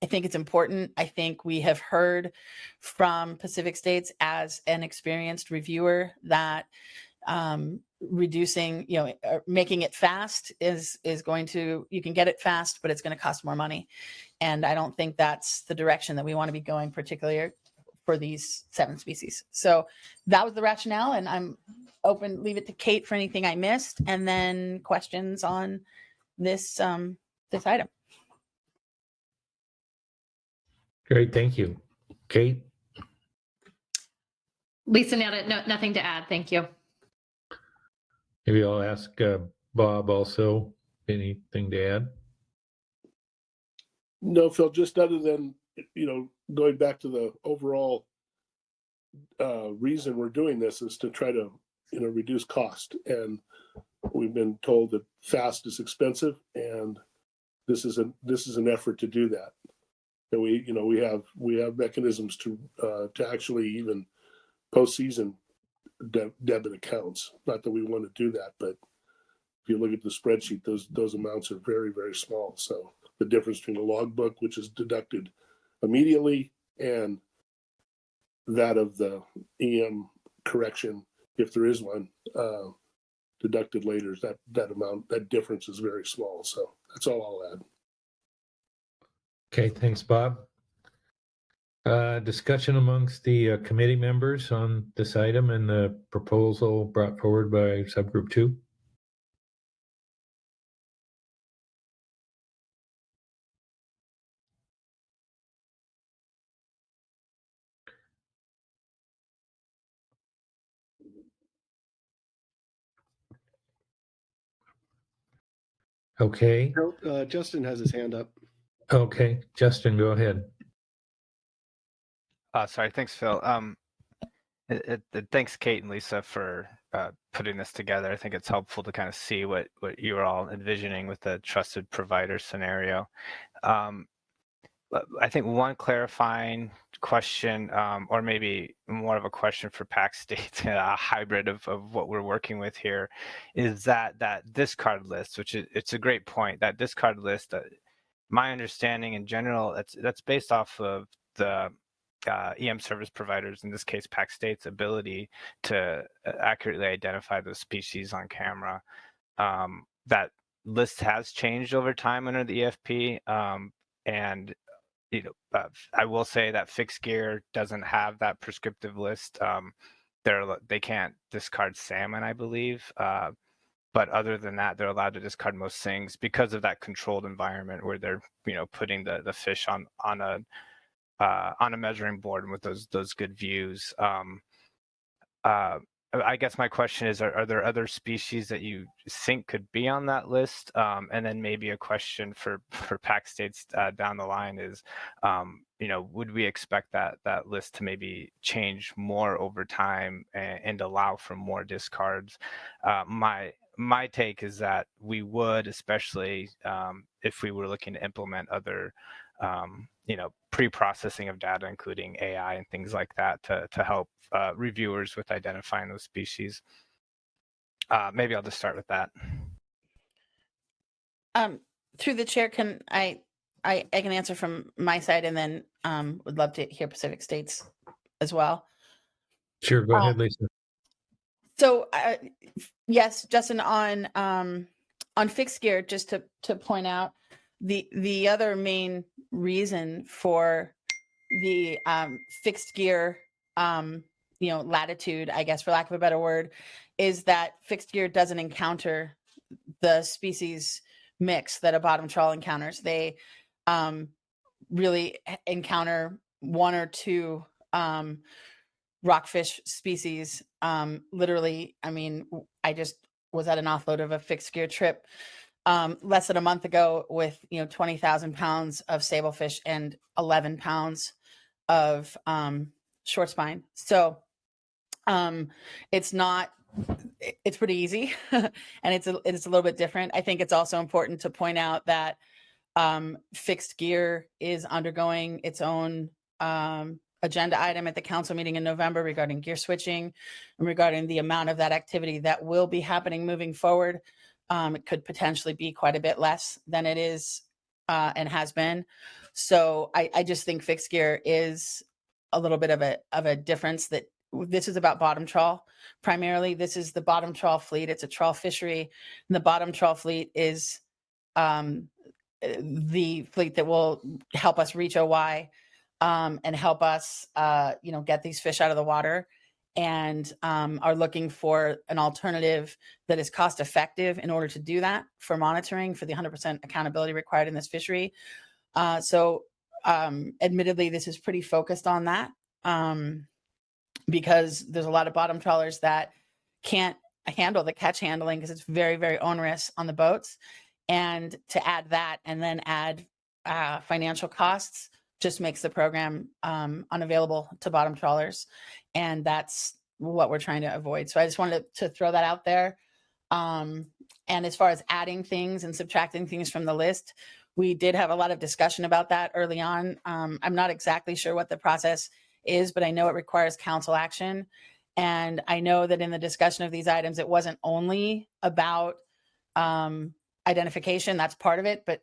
think it's important. I think we have heard from Pacific States as an experienced reviewer that reducing, making it fast is going to, you can get it fast, but it's going to cost more money. And I don't think that's the direction that we want to be going, particularly for these 7 species. So that was the rationale, and I'm open, leave it to Kate for anything I missed, and then questions on this this item. Great, thank you. Kate? Lisa, nothing to add. Thank you. Maybe I'll ask Bob also, anything to add? No, Phil, just other than, going back to the overall reason we're doing this is to try to, reduce cost. And we've been told that fast is expensive, and this is an effort to do that. And we have mechanisms to actually even postseason debit accounts. Not that we want to do that, but if you look at the spreadsheet, those amounts are very, very small. So the difference between the logbook, which is deducted immediately, and that of the EM correction, if there is one, deducted later, that difference is very small. So that's all I'll add. Okay, thanks, Bob. Discussion amongst the committee members on this item and the proposal brought forward by subgroup 2. Okay. Justin has his hand up. Okay, Justin, go ahead. Sorry, thanks, Phil. Thanks, Kate and Lisa, for putting this together. I think it's helpful to kind of see what you were all envisioning with the trusted provider scenario. I think one clarifying question, or maybe more of a question for PAC states, a hybrid of what we're working with here, is that discard list, which it's a great point. That discard list, my understanding in general, that's based off of the EM service providers, in this case PAC states, ability to accurately identify those species on camera. That list has changed over time under the EFP, and I will say that fixed gear doesn't have that prescriptive list. They can't discard salmon, I believe. But other than that, they're allowed to discard most things because of that controlled environment where they're, putting the fish on a measuring board and with those good views. I guess my question is, are there other species that you think could be on that list? And then maybe a question for PAC states down the line is, would we expect that list to maybe change more over time and allow for more discards? My take is that we would, especially if we were looking to implement other pre-processing of data, including AI and things like that, to help reviewers with identifying those species. Maybe I'll just start with that. Through the chair, can I can answer from my side, and then would love to hear Pacific States as well. Sure, go ahead, Lisa. So yes, Justin, on fixed gear, just to point out, the other main reason for the fixed gear latitude, I guess, for lack of a better word, is that fixed gear doesn't encounter the species mix that a bottom trawl encounters. They really encounter one or two rockfish species. Literally, I mean, I just was at an offload of a fixed gear trip less than a month ago with 20,000 pounds of sablefish and 11 pounds of short spine. So it's pretty easy and it's a little bit different. I think it's also important to point out that fixed gear is undergoing its own agenda item at the council meeting in November regarding gear switching and regarding the amount of that activity that will be happening moving forward. It could potentially be quite a bit less than it is and has been. So I just think fixed gear is a little bit of a difference. That this is about bottom trawl primarily. This is the bottom trawl fleet. It's a trawl fishery, and the bottom trawl fleet is the fleet that will help us reach OY and help us get these fish out of the water, and are looking for an alternative that is cost effective in order to do that, for monitoring, for the 100% accountability required in this fishery. So admittedly, this is pretty focused on that because there's a lot of bottom trawlers that can't handle the catch handling because it's very, very onerous on the boats. And to add that and then add financial costs just makes the program unavailable to bottom trawlers. And that's what we're trying to avoid. So I just wanted to throw that out there. And as far as adding things and subtracting things from the list, we did have a lot of discussion about that early on. I'm not exactly sure what the process is, but I know it requires council action. And I know that in the discussion of these items, it wasn't only about identification. That's part of it. But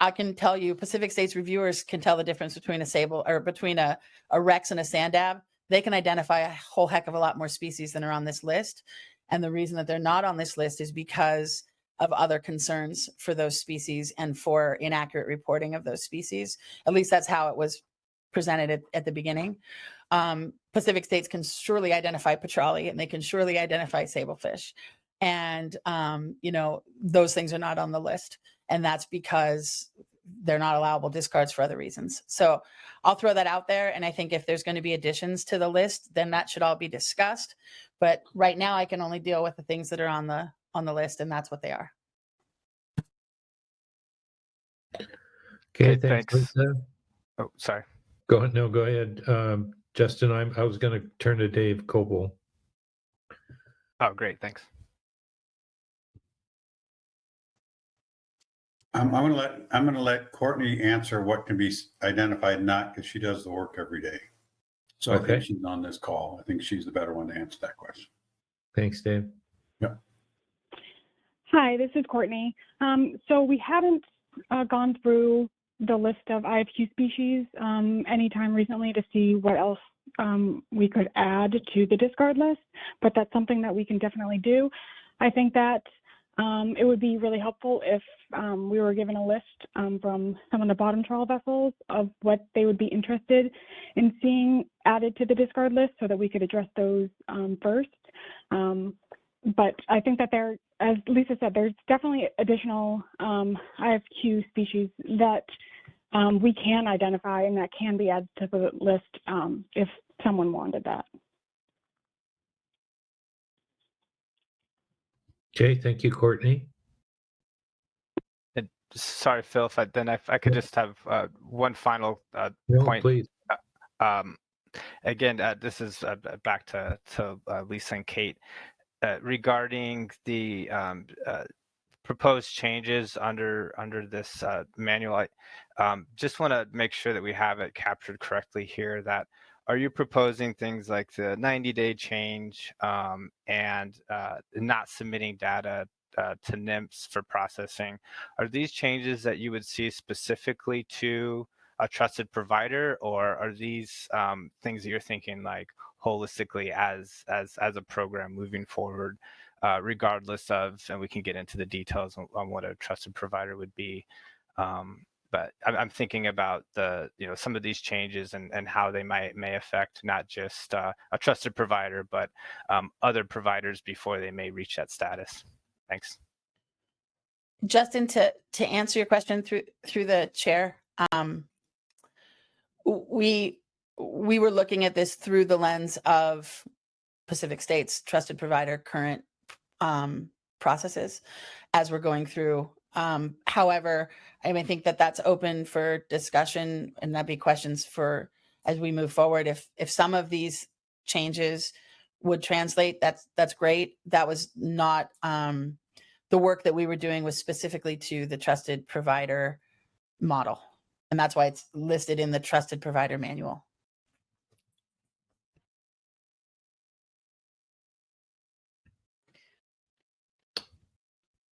I can tell you, Pacific States reviewers can tell the difference between a sable or between a Rex and a sand dab. They can identify a whole heck of a lot more species than are on this list. And the reason that they're not on this list is because of other concerns for those species and for inaccurate reporting of those species. At least that's how it was presented at the beginning. Pacific States can surely identify petrale and they can surely identify sablefish. And, those things are not on the list. And that's because they're not allowable discards for other reasons. So I'll throw that out there. And I think if there's going to be additions to the list, then that should all be discussed. But right now I can only deal with the things that are on the list, and that's what they are. Okay, Okay, thanks. thanks. Lisa. Oh, sorry. Go ahead. No, go ahead. Justin, I was going to turn to Dave Coble. Oh, great. Thanks. I'm going to let Courtney answer what can be identified not, because she does the work every day. So I Okay. think she's on this call. I think she's the better one to answer that question. Thanks, Dave. Yeah. Hi, this is Courtney. So we haven't gone through the list of IFQ species anytime recently to see what else we could add to the discard list, but that's something that we can definitely do. I think that it would be really helpful if we were given a list from some of the bottom trawl vessels of what they would be interested in seeing added to the discard list so that we could address those first. But I think that there, as Lisa said, there's definitely additional IFQ species that we can identify and that can be added to the list if someone wanted that. Okay, thank you, Courtney. And sorry, Phil, if I could just have one final No, point. please. Again, this is back to Lisa and Kate regarding the proposed changes under this manual. I just want to make sure that we have it captured correctly here. That are you proposing things like the 90-day change and not submitting data to NIMS for processing? Are these changes that you would see specifically to a trusted provider, or are these things that you're thinking like holistically as a program moving forward, regardless of, and we can get into the details on what a trusted provider would be. But I'm thinking about some of these changes and how they may affect not just a trusted provider, but other providers before they may reach that status. Thanks. Justin, to answer your question through the chair, we were looking at this through the lens of Pacific States trusted provider current processes as we're going through. However, I mean, I think that that's open for discussion, and that'd be questions for as we move forward. If some of these changes would translate, that's great. That was not the work that we were doing was specifically to the trusted provider model, and that's why it's listed in the trusted provider manual.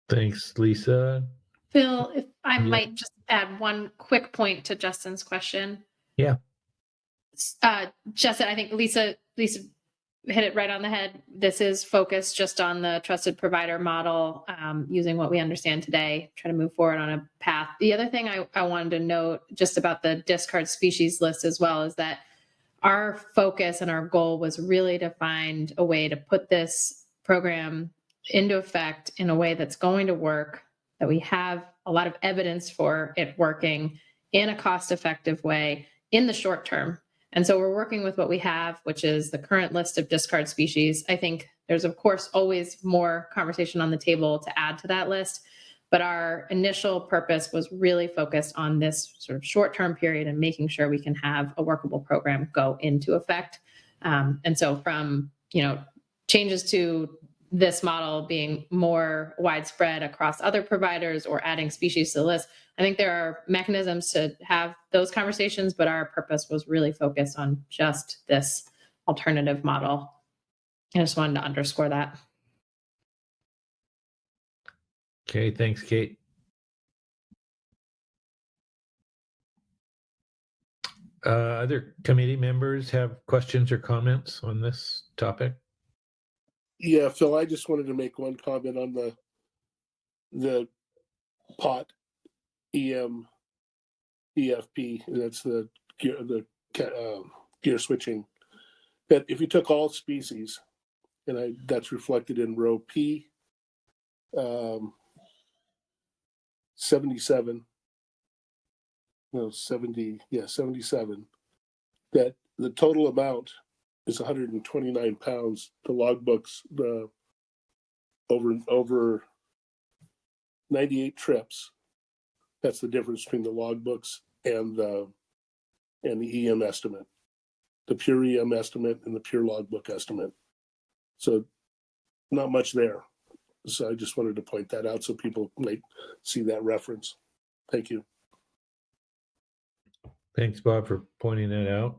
Thanks, Lisa. Phil, if I Yeah. might just add one quick point to Justin's question. Yeah. Justin, I think Lisa hit it right on the head. This is focused just on the trusted provider model, using what we understand today, try to move forward on a path. The other thing I wanted to note just about the discard species list as well is that our focus and our goal was really to find a way to put this program into effect in a way that's going to work, that we have a lot of evidence for it working in a cost-effective way in the short term. And so we're working with what we have, which is the current list of discard species. I think there's, of course, always more conversation on the table to add to that list. But our initial purpose was really focused on this sort of short-term period and making sure we can have a workable program go into effect. And so from, changes to this model being more widespread across other providers or adding species to the list, I think there are mechanisms to have those conversations, but our purpose was really focused on just this alternative model. I just wanted to underscore that. Okay, thanks, Kate. Other committee members have questions or comments on this topic? Yeah, Phil, I just wanted to make one comment on the POT EM EFP. That's the gear switching. That if you took all species, and that's reflected in row P 77. No, 70. Yeah, 77. That the total amount is 129 pounds. The logbooks, over 98 trips. That's the difference between the logbooks and the and the EM estimate, the pure EM estimate and the pure logbook estimate. So not much there. So I just wanted to point that out so people might see that reference. Thank you. Thanks, Bob, for pointing that out.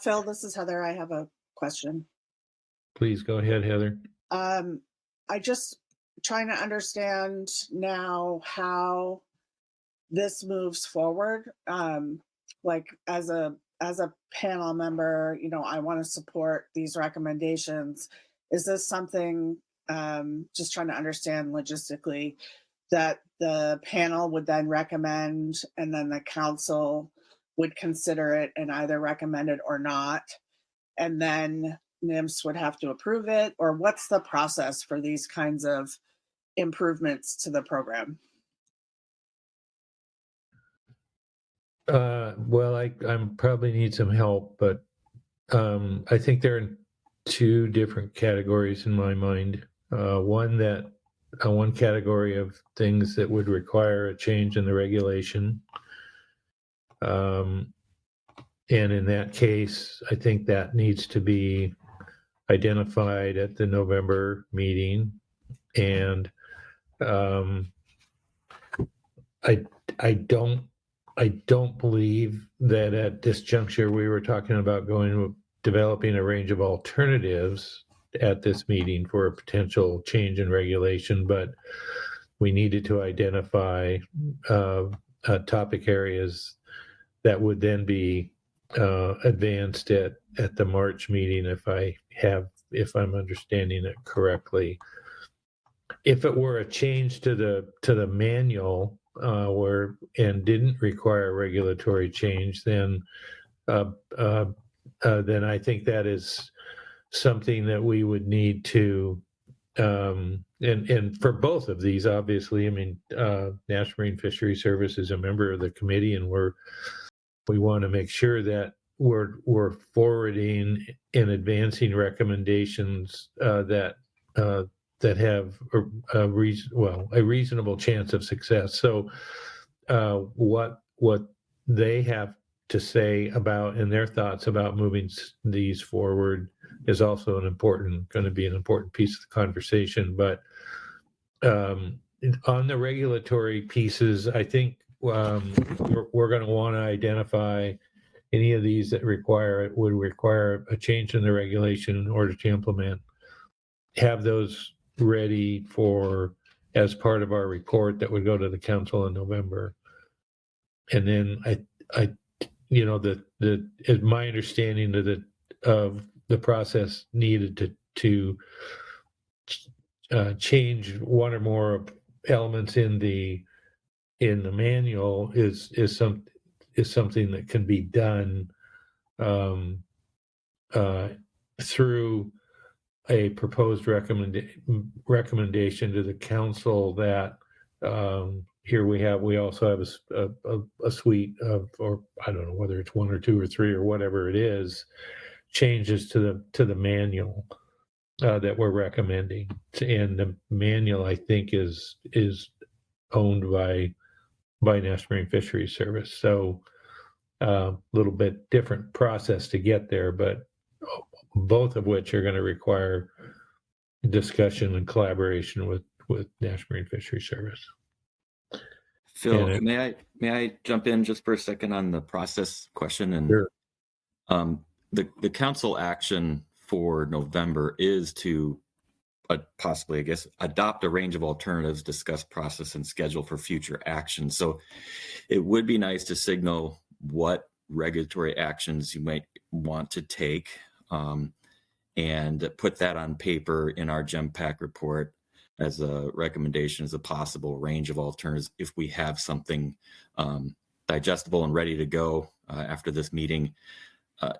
Phil, this is Heather. I have a question. Please go ahead, Heather. I just trying to understand now how this moves forward. Like as a panel member, you know, I want to support these recommendations. Is this something, just trying to understand logistically, that the panel would then recommend and then the council would consider it and either recommend it or not, and then NIMS would have to approve it? Or what's the process for these kinds of improvements to the program? Well, I probably need some help, but I think there are two different categories in my mind. One category of things that would require a change in the regulation. And in that case, I think that needs to be identified at the November meeting. And I don't believe that at this juncture we were talking about developing a range of alternatives at this meeting for a potential change in regulation, but we needed to identify topic areas that would then be advanced at the March meeting, if I'm understanding it correctly. If it were a change to the manual and didn't require regulatory change, then I think that is something that we would need to, and for both of these, obviously, I mean, National Marine Fisheries Service is a member of the committee, and we want to make sure that we're forwarding and advancing recommendations that have a reasonable chance of success. So what they have to say about and their thoughts about moving these forward is also going to be an important piece of the conversation. But on the regulatory pieces, I think we're going to want to identify any of these that would require a change in the regulation in order to implement. Have those ready as part of our report that would go to the council in November. And then is my understanding of the process needed to change one or more elements in the manual is something that can be done through a proposed recommendation to the council that we also have a suite of, or I don't know whether it's one or two or three or whatever it is, changes to the manual that we're recommending. And the manual, I think, is owned by National Marine Fisheries Service. So a little bit different process to get there, but both of which are going to require discussion and collaboration with National Marine Fisheries Service. Phil, may I jump in just for a second on the process question? And sure. The council action for November is to possibly, I guess, adopt a range of alternatives, discuss process and schedule for future action. So it would be nice to signal what regulatory actions you might want to take, and put that on paper in our GEMPAC report as a recommendation, as a possible range of alternatives if we have something digestible and ready to go after this meeting,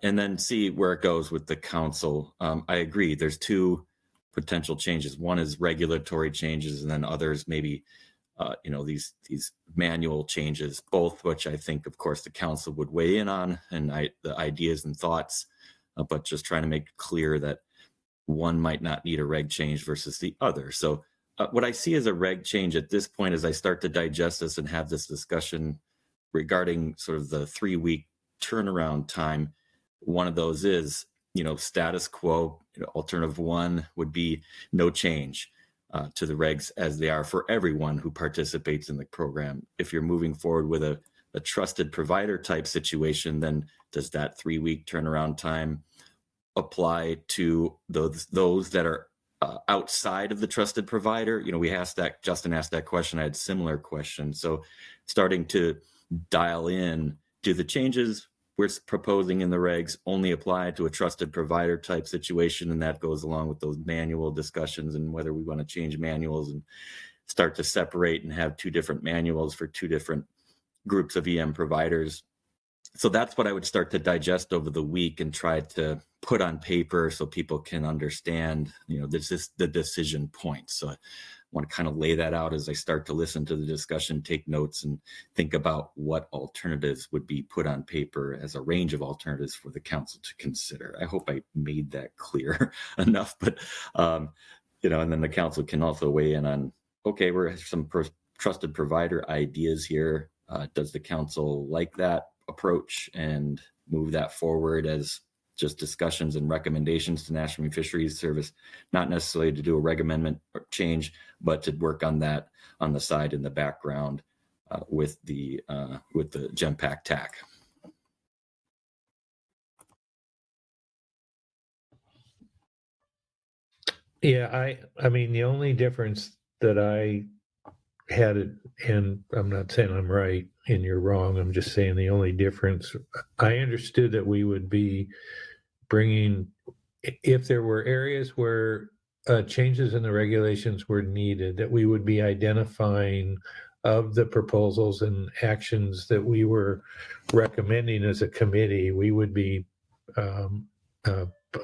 and then see where it goes with the council. I agree, there's two potential changes. One is regulatory changes, and then others maybe these manual changes, both which I think, of course, the council would weigh in on, and the ideas and thoughts, but just trying to make it clear that one might not need a reg change versus the other. So what I see as a reg change at this point, as I start to digest this and have this discussion regarding sort of the 3-week turnaround time, one of those is, status quo. Alternative one would be no change to the regs as they are for everyone who participates in the program. If you're moving forward with a trusted provider type situation, then does that 3-week turnaround time apply to those that are outside of the trusted provider? We asked that, Justin asked that question. I had similar questions. So starting to dial in, do the changes we're proposing in the regs only apply to a trusted provider type situation? And that goes along with those manual discussions and whether we want to change manuals and start to separate and have 2 different manuals for 2 different groups of EM providers. So that's what I would start to digest over the week and try to put on paper so people can understand, this is the decision point. So I want to kind of lay that out as I start to listen to the discussion, take notes, and think about what alternatives would be put on paper as a range of alternatives for the council to consider. I hope I made that clear enough, but, and then the council can also weigh in on, okay, we're some trusted provider ideas here. Does the council like that approach and move that forward as just discussions and recommendations to National Marine Fisheries Service, not necessarily to do a reg amendment or change, but to work on that on the side in the background with the GEMPAC TAC. Yeah, I mean, the only difference that I had, and I'm not saying I'm right and you're wrong, I'm just saying the only difference, I understood that we would be bringing, if there were areas where changes in the regulations were needed, that we would be identifying of the proposals and actions that we were recommending as a committee. We would be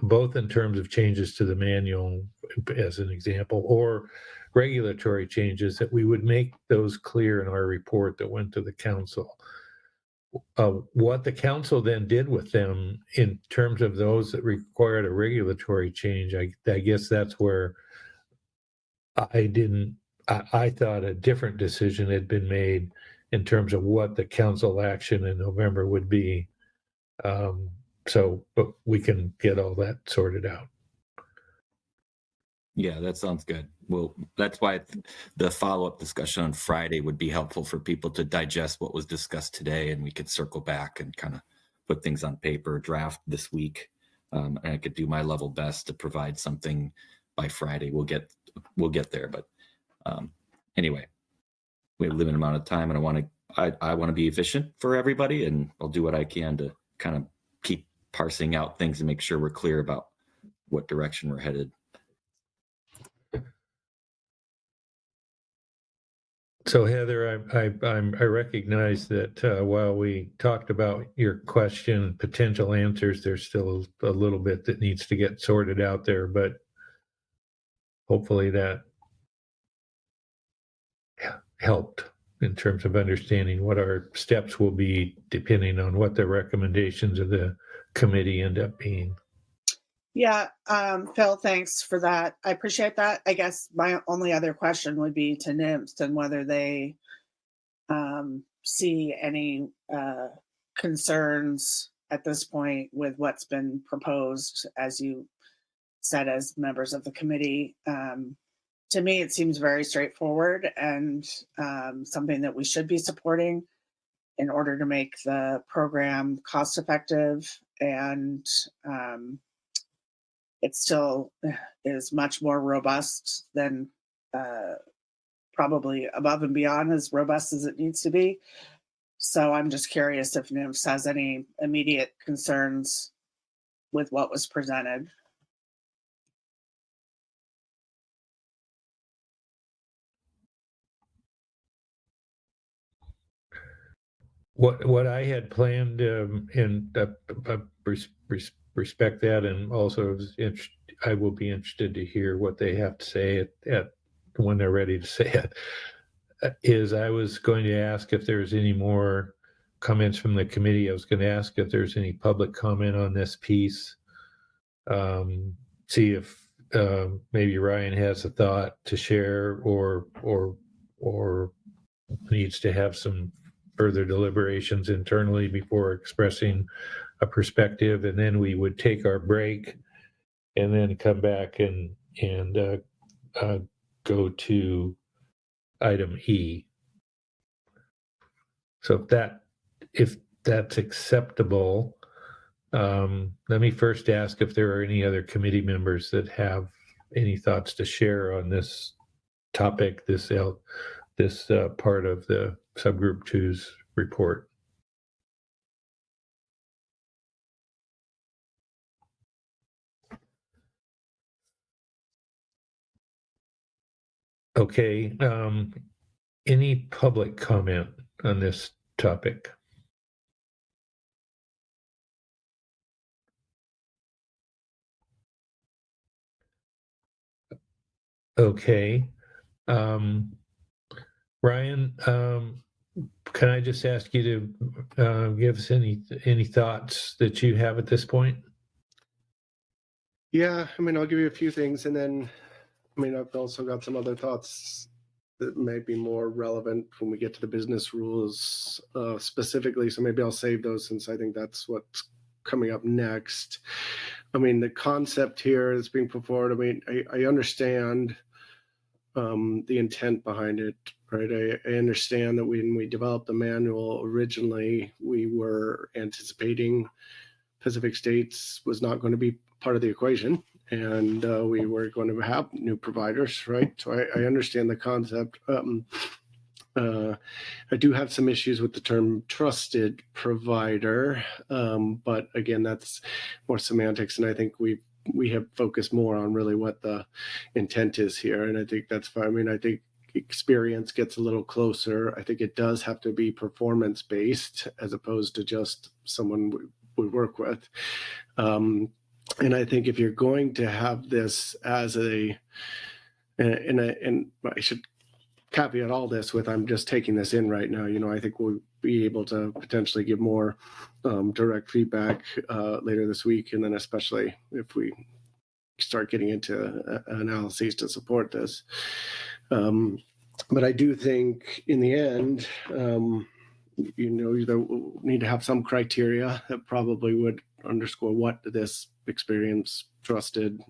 both in terms of changes to the manual, as an example, or regulatory changes, that we would make those clear in our report that went to the council. What the council then did with them in terms of those that required a regulatory change, I guess that's where I thought a different decision had been made in terms of what the council action in November would be. But we can get all that sorted out. Yeah, that sounds good. Well, that's why the follow-up discussion on Friday would be helpful for people to digest what was discussed today, and we could circle back and kind of put things on paper, draft this week. And I could do my level best to provide something by Friday. We'll get there. But anyway, we have a limited amount of time, and I want to be efficient for everybody, and I'll do what I can to kind of keep parsing out things and make sure we're clear about what direction we're headed. So Heather, I recognize that while we talked about your question, potential answers, there's still a little bit that needs to get sorted out there, but hopefully that helped in terms of understanding what our steps will be depending on what the recommendations of the committee end up being. Yeah, Phil, thanks for that. I appreciate that. I guess my only other question would be to NIMS and whether they see any concerns at this point with what's been proposed, as you said, as members of the committee. To me, it seems very straightforward and something that we should be supporting in order to make the program cost effective, and it still is much more robust than probably above and beyond as robust as it needs to be. So I'm just curious if NIMS has any immediate concerns with what was presented. What I had planned, and respect that, and also I will be interested to hear what they have to say at when they're ready to say it, is I was going to ask if there's any more comments from the committee. I was going to ask if there's any public comment on this piece. See if maybe Ryan has a thought to share or needs to have some further deliberations internally before expressing a perspective, and then we would take our break and then come back and go to item E. So if that's acceptable, let me first ask if there are any other committee members that have any thoughts to share on this topic, this part of the subgroup 2's report. Okay, any public comment on this topic? Okay. Ryan, can I just ask you to give us any thoughts that you have at this point? Yeah, I mean, I'll give you a few things, and then, I mean, I've also got some other thoughts that may be more relevant when we get to the business rules specifically. So maybe I'll save those since I think that's what's coming up next. I mean, the concept here that's being put forward, I mean, I understand the intent behind it, right? I understand that when we developed the manual originally, we were anticipating Pacific States was not going to be part of the equation, and we were going to have new providers, right? So I understand the concept. I do have some issues with the term trusted provider, but again, that's more semantics, and I think we have focused more on really what the intent is here, and I think that's fine. I mean, I think experience gets a little closer. I think it does have to be performance based as opposed to just someone we work with. And I think if you're going to have this as and I should caveat all this with, I'm just taking this in right now. You know, I think we'll be able to potentially give more direct feedback later this week, and then especially if we start getting into analyses to support this. But I do think in the end, you know, you need to have some criteria that probably would underscore what this experienced, trusted,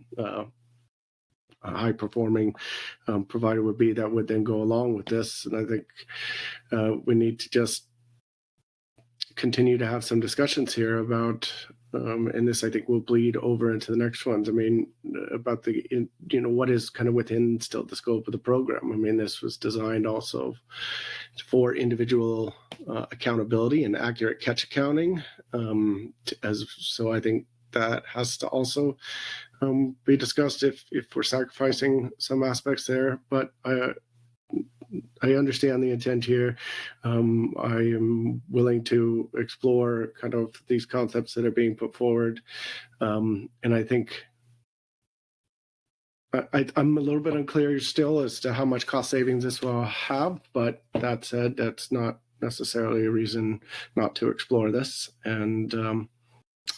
high-performing provider would be that would then go along with this. And I think we need to just continue to have some discussions here about, and this I think will bleed over into the next ones. I mean, about the, you know, what is kind of within still the scope of the program. I mean, this was designed also for individual accountability and accurate catch accounting. So I think that has to also be discussed if we're sacrificing some aspects there. But I understand the intent here. I am willing to explore kind of these concepts that are being put forward. And I think I'm a little bit unclear still as to how much cost savings this will have. But that said, that's not necessarily a reason not to explore this. And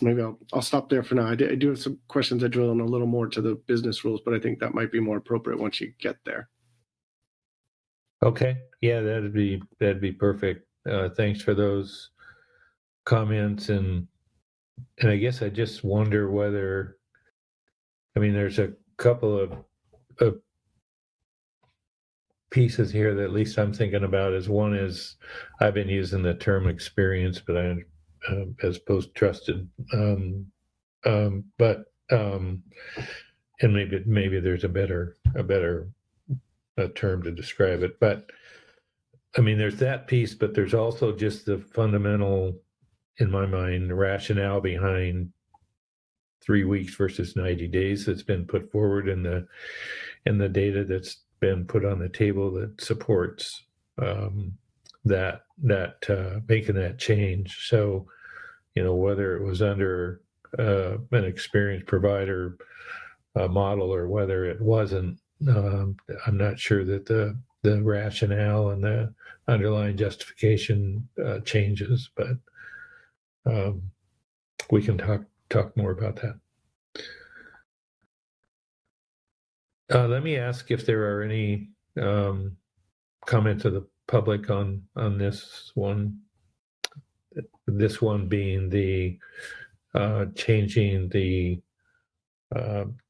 maybe I'll stop there for now. I do have some questions that drill in a little more to the business rules, but I think that might be more appropriate once you get there. Okay, yeah, that'd be perfect. Thanks for those comments, and I guess I just wonder whether, I mean, there's a couple of pieces here that at least I'm thinking about. Is one is I've been using the term experience, but as opposed to trusted, but and maybe there's a better term to describe it. But I mean, there's that piece, but there's also just the fundamental, in my mind, the rationale behind 3 weeks versus 90 days that's been put forward in the data that's been put on the table that supports that making that change. So, you know, whether it was under an experienced provider model or whether it wasn't, I'm not sure that the rationale and the underlying justification changes, but we can talk more about that. Let me ask if there are any comments of the public on this one. This one being the changing the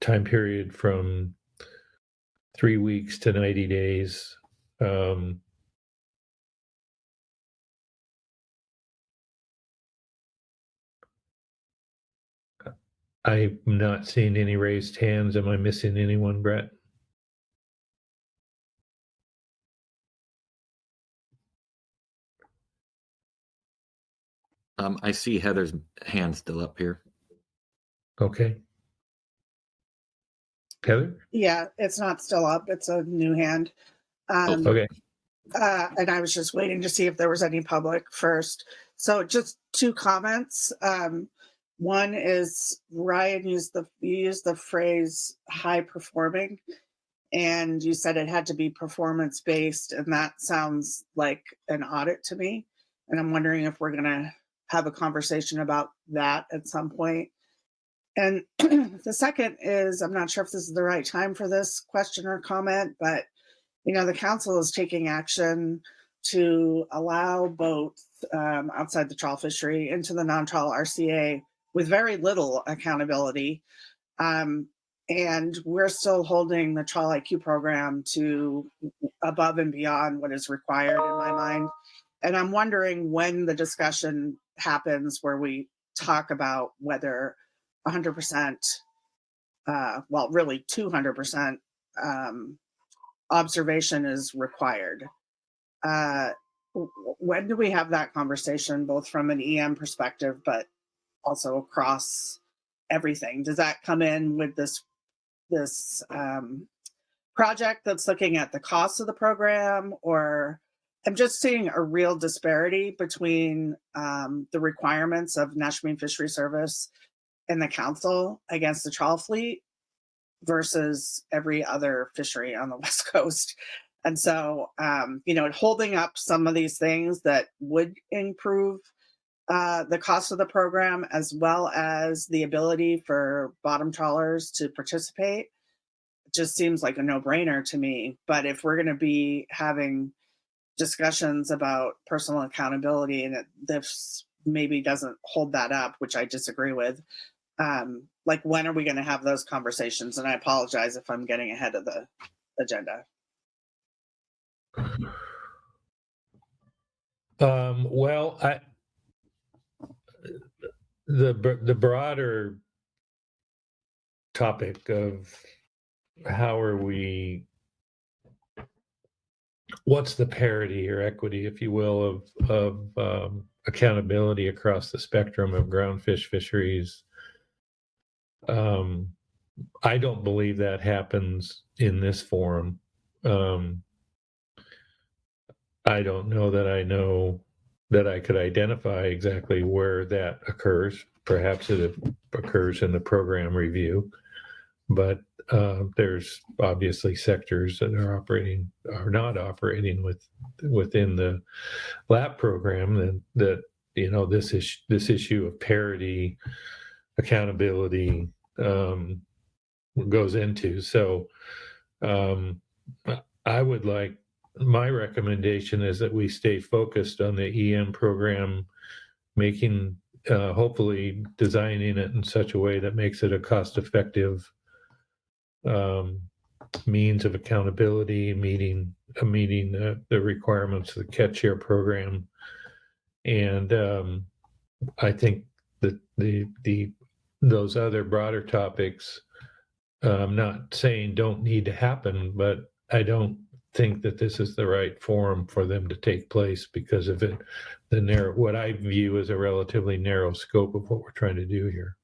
time period from 3 weeks to 90 days. I've not seen any raised hands. Am I missing anyone, Brett? I see Heather's hand still up here. Okay. Heather? Yeah, it's not still up. It's a new hand. Okay. And I was just waiting to see if there was any public first. So just 2 comments. One is Ryan used the phrase high performing, and you said it had to be performance based, and that sounds like an audit to me. And I'm wondering if we're going to have a conversation about that at some point. And the second is, I'm not sure if this is the right time for this question or comment, but the council is taking action to allow boats outside the trawl fishery into the non-trawl RCA with very little accountability. And we're still holding the Trawl IQ program to above and beyond what is required in my mind. And I'm wondering when the discussion happens where we talk about whether 100%, well, really 200% observation is required. When do we have that conversation, both from an EM perspective, but also across everything? Does that come in with this project that's looking at the cost of the program, or I'm just seeing a real disparity between the requirements of National Marine Fisheries Service and the council against the trawl fleet versus every other fishery on the West Coast. And so, holding up some of these things that would improve the cost of the program, as well as the ability for bottom trawlers to participate, just seems like a no-brainer to me. But if we're going to be having discussions about personal accountability and this maybe doesn't hold that up, which I disagree with, when are we going to have those conversations? And I apologize if I'm getting ahead of the agenda. Well, the broader topic of what's the parity or equity, if you will, of accountability across the spectrum of groundfish fisheries. I don't believe that happens in this forum. I don't know that I could identify exactly where that occurs. Perhaps it occurs in the program review, but there's obviously sectors that are not operating within the LAP program that this issue of parity, accountability goes into. So my recommendation is that we stay focused on the EM program, hopefully designing it in such a way that makes it a cost-effective means of accountability, meeting the requirements of the catch share program. And I think that those other broader topics, I'm not saying don't need to happen, but I don't think that this is the right forum for them to take place because of what I view as a relatively narrow scope of what we're trying to do here.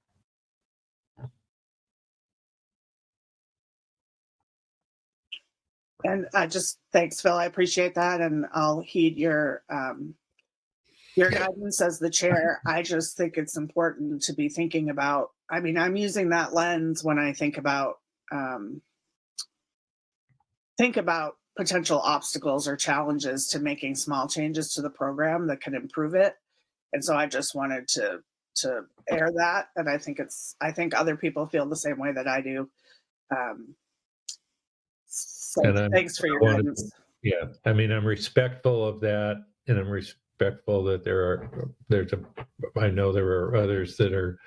And thanks, Phil. I appreciate that, and I'll heed your guidance as the chair. I just think it's important to be thinking about. I mean, I'm using that lens when I think about potential obstacles or challenges to making small changes to the program that can improve it. And so I just wanted to air that, and I think other people feel the same way that I do. So thanks for your guidance. Yeah, I mean, I'm respectful of that, and I'm respectful that I know there are others that are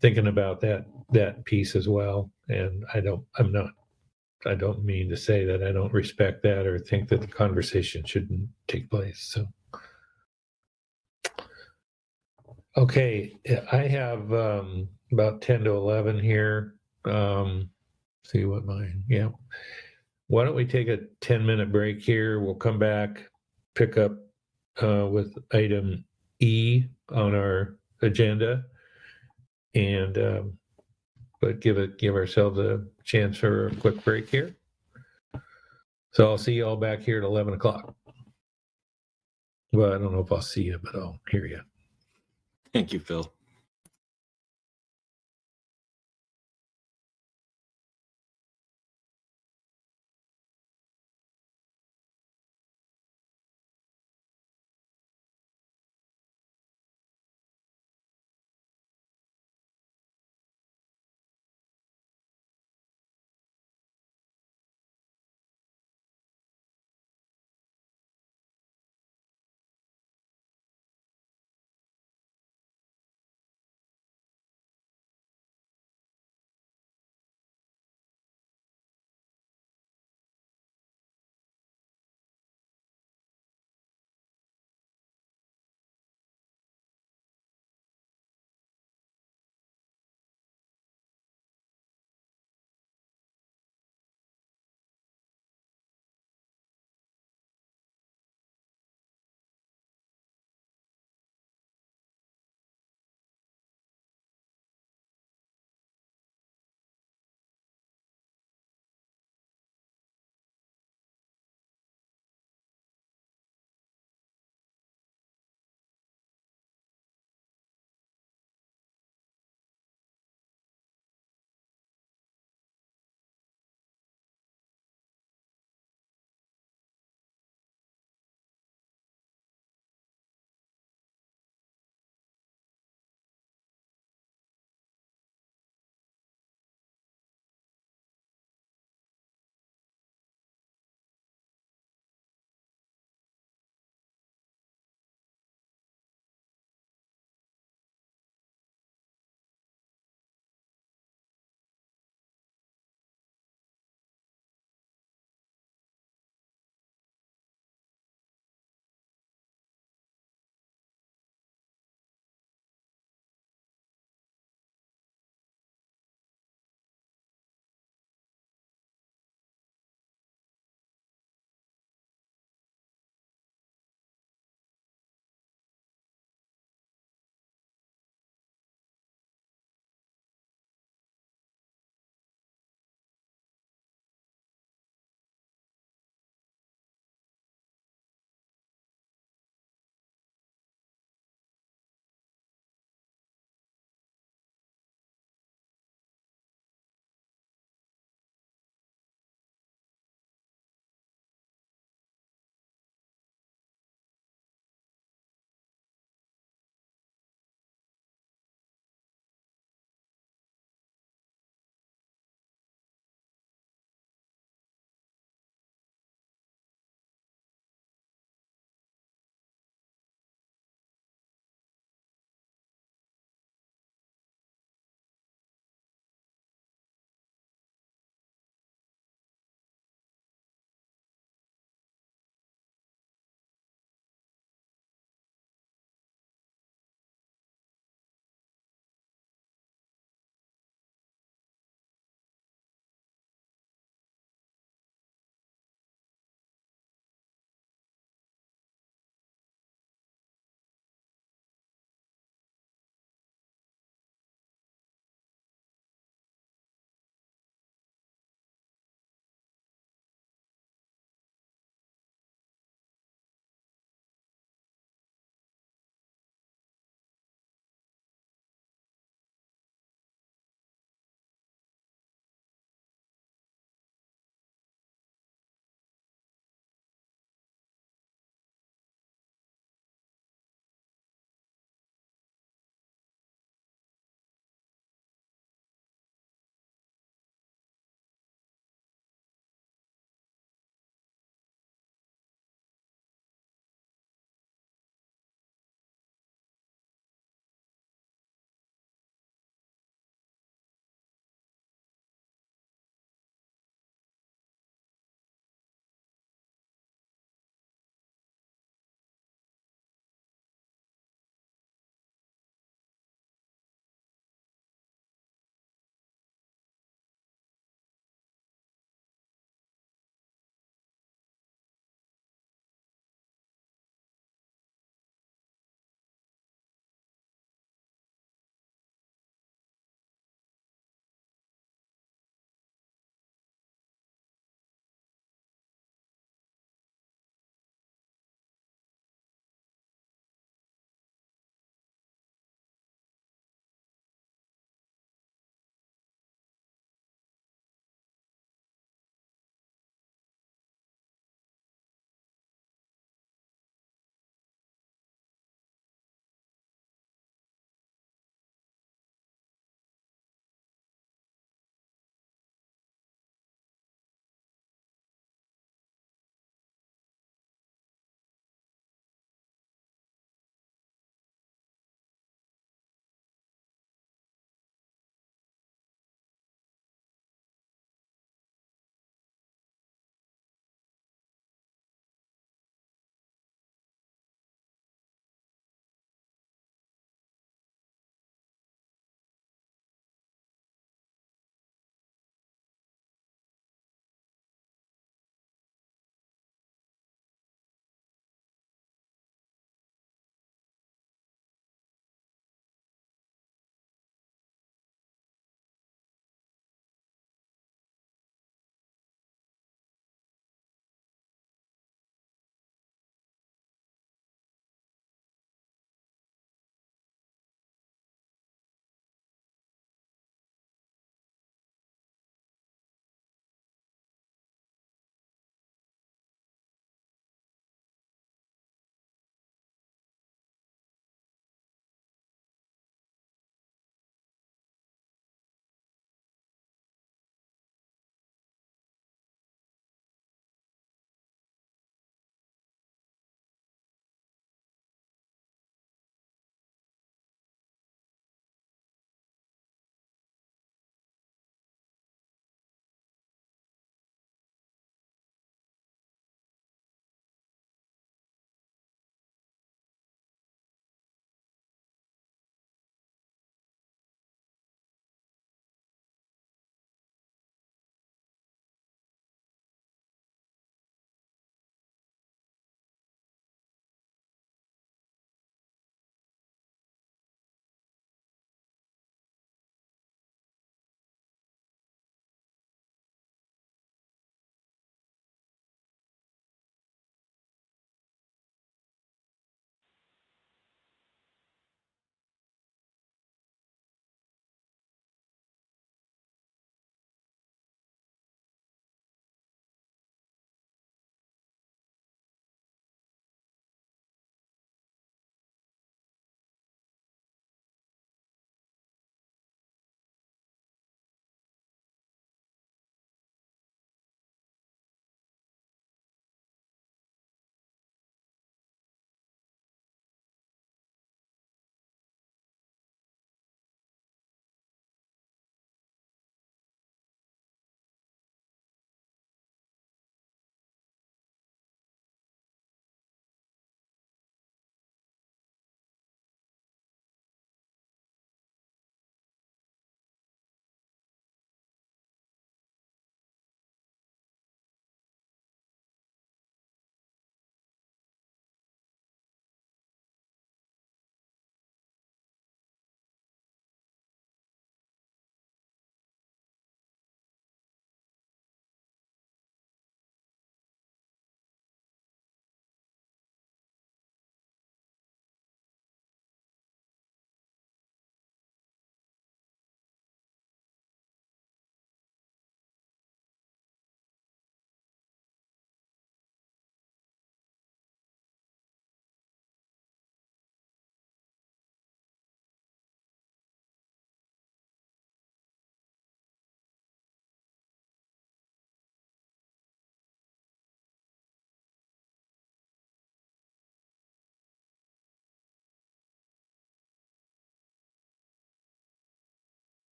thinking about that piece as well. And I don't mean to say that I don't respect that or think that the conversation shouldn't take place. So, okay, I have about 10 to 11 here. See what mine, yeah. Why don't we take a 10-minute break here? We'll come back, pick up with item E on our agenda, and but give ourselves a chance for a quick break here. So I'll see you all back here at 11 o'clock. Well, I don't know if I'll see you, but I'll hear you. Thank you, Phil.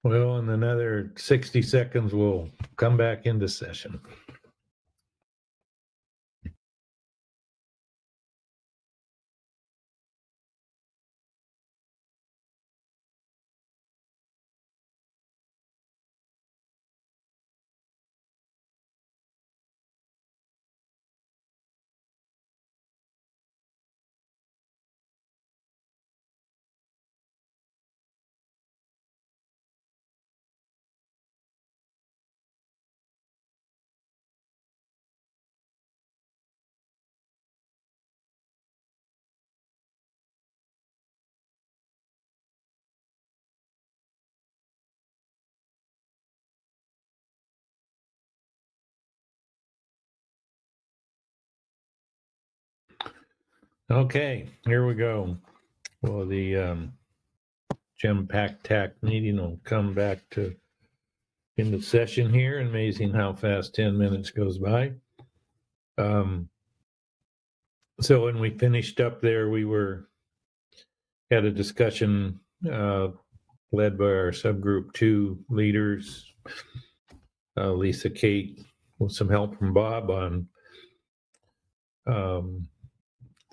Well, in another 60 seconds, we'll come back into session. Okay, here we go. Well, the GEMPAC TAC meeting will come back to into session here. Amazing how fast 10 minutes goes by. So when we finished up there, we had a discussion led by our subgroup 2 leaders, Lisa, Kate, with some help from Bob on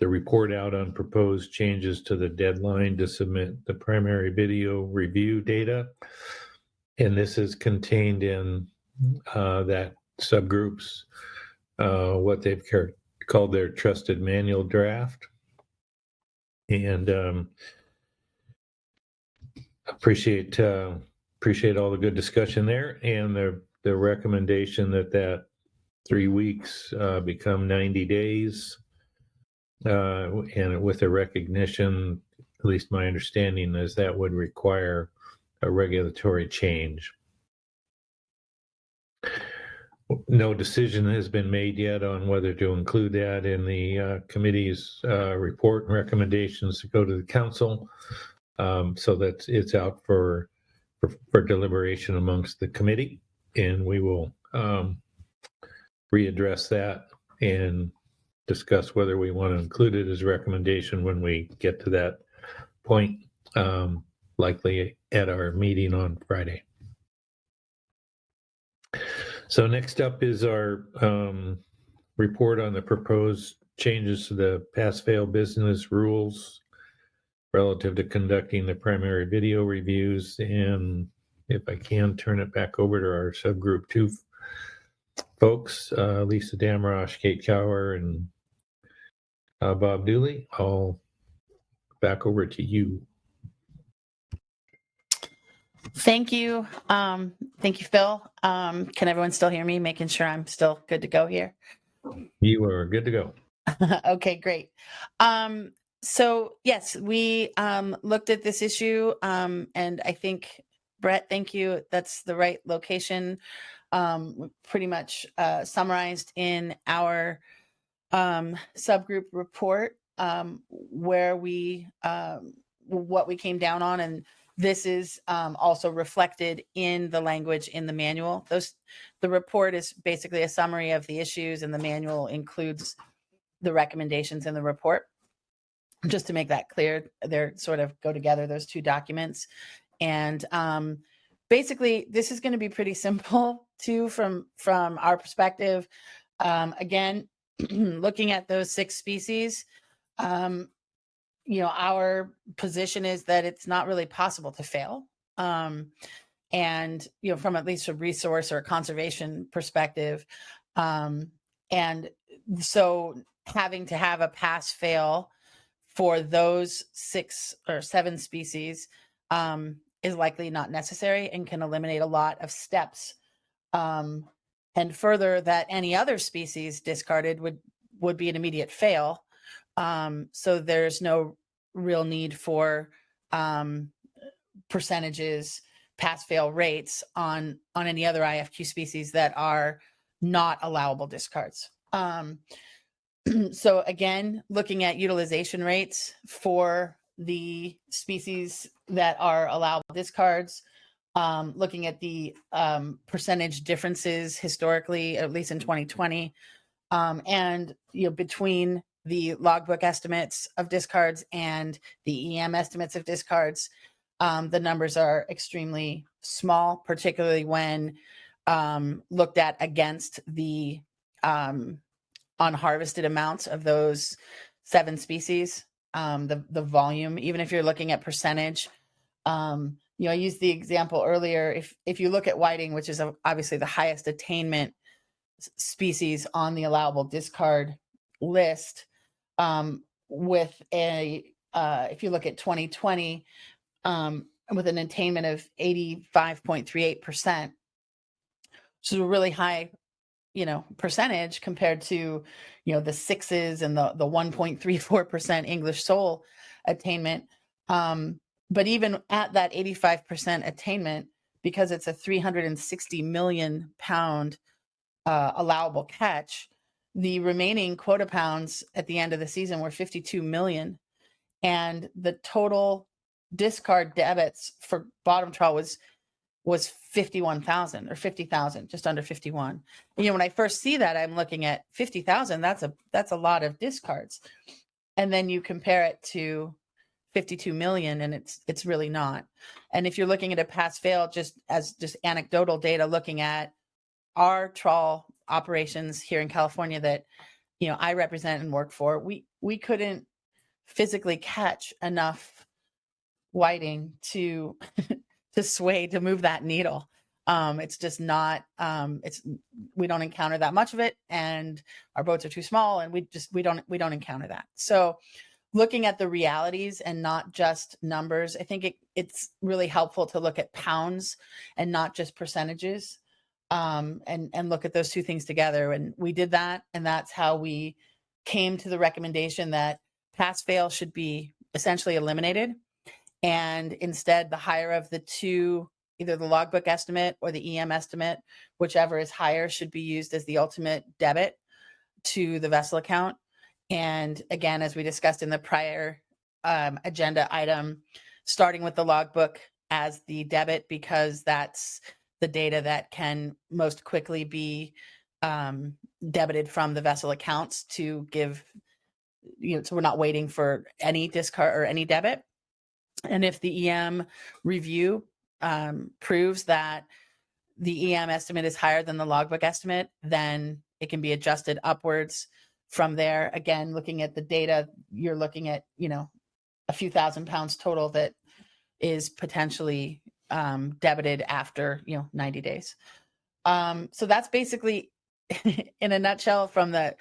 the report out on proposed changes to the deadline to submit the primary video review data. And this is contained in that subgroups, what they've called their trusted manual draft. And appreciate all the good discussion there, and the recommendation that 3 weeks become 90 days, and with a recognition, at least my understanding is that would require a regulatory change. No decision has been made yet on whether to include that in the committee's report and recommendations to go to the council. So that it's out for deliberation amongst the committee, and we will readdress that and discuss whether we want to include it as a recommendation when we get to that point, likely at our meeting on Friday. So next up is our report on the proposed changes to the pass-fail business rules relative to conducting the primary video reviews. And if I can turn it back over to our subgroup 2 folks, Lisa Damrosch, Kate Cower, and Bob Dooley, I'll back over to you. Thank you. Thank you, Phil. Can everyone still hear me? Making sure I'm still good to go here. You are good to go. Okay, great. So yes, we looked at this issue, and I think, Brett, thank you. That's the right location. Pretty much summarized in our subgroup report, where we what we came down on, and this is also reflected in the language in the manual. The report is basically a summary of the issues, and the manual includes the recommendations in the report. Just to make that clear, they're sort of go together, those 2 documents. And basically, this is going to be pretty simple too from our perspective. Again, looking at those 6 species, our position is that it's not really possible to fail. And, from at least a resource or a conservation perspective. And so having to have a pass fail for those 6 or 7 species is likely not necessary and can eliminate a lot of steps. And further, that any other species discarded would be an immediate fail. So there's no real need for percentages, pass-fail rates on any other IFQ species that are not allowable discards. So again, looking at utilization rates for the species that are allowable discards, looking at the percentage differences historically, at least in 2020, and between the logbook estimates of discards and the EM estimates of discards, the numbers are extremely small, particularly when looked at against the unharvested amounts of those 7 species. The volume, even if you're looking at percentage, I used the example earlier. If you look at whiting, which is obviously the highest attainment species on the allowable discard list, with if you look at 2020, with an attainment of 85.38%, which is a really high, percentage compared to, the 6s and the 1.34% English sole attainment. But even at that 85% attainment, because it's a 360 million pound allowable catch, the remaining quota pounds at the end of the season were 52 million. And the total discard debits for bottom trawl was 51,000 or 50,000, just under 51. When I first see that, I'm looking at 50,000. That's a lot of discards. And then you compare it to 52 million, and it's really not. And if you're looking at a pass fail, just anecdotal data, looking at our trawl operations here in California that I represent and work for, we couldn't physically catch enough whiting to sway, to move that needle. It's just not, we don't encounter that much of it, and our boats are too small, and we don't encounter that. So looking at the realities and not just numbers, I think it's really helpful to look at pounds and not just percentages, and look at those two things together. And we did that, and that's how we came to the recommendation that pass fail should be essentially eliminated. And instead, the higher of the two, either the logbook estimate or the EM estimate, whichever is higher, should be used as the ultimate debit to the vessel account. And again, as we discussed in the prior agenda item, starting with the logbook as the debit, because that's the data that can most quickly be debited from the vessel accounts to give, so we're not waiting for any discard or any debit. And if the EM review proves that the EM estimate is higher than the logbook estimate, then it can be adjusted upwards from there. Again, looking at the data, you're looking at, a few thousand pounds total that is potentially debited after, 90 days. So that's basically in a nutshell from the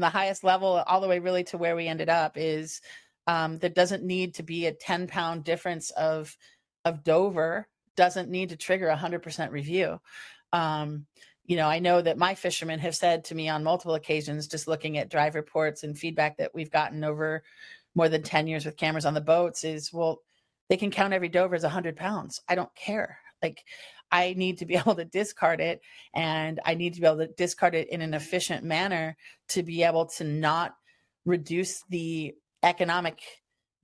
highest level all the way really to where we ended up is there doesn't need to be a 10-pound difference of Dover, doesn't need to trigger 100% review. I know that my fishermen have said to me on multiple occasions, just looking at drive reports and feedback that we've gotten over more than 10 years with cameras on the boats is, well, they can count every Dover as 100 pounds. I don't care. Like, I need to be able to discard it, and I need to be able to discard it in an efficient manner to be able to not reduce the economic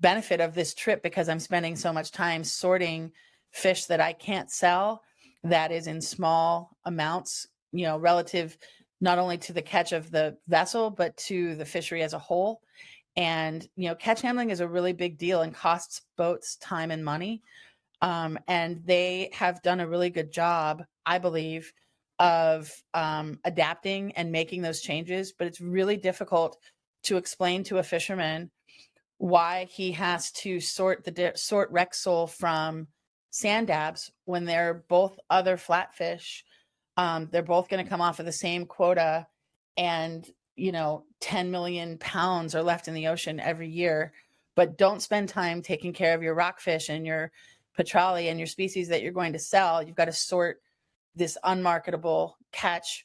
benefit of this trip, because I'm spending so much time sorting fish that I can't sell, that is in small amounts, relative not only to the catch of the vessel, but to the fishery as a whole. And, catch handling is a really big deal and costs boats time and money. And they have done a really good job, I believe, of adapting and making those changes. But it's really difficult to explain to a fisherman why he has to sort wreck sole from sand dabs when they're both other flatfish. They're both going to come off of the same quota, and 10 million pounds are left in the ocean every year. But don't spend time taking care of your rockfish and your petrale and your species that you're going to sell. You've got to sort this unmarketable catch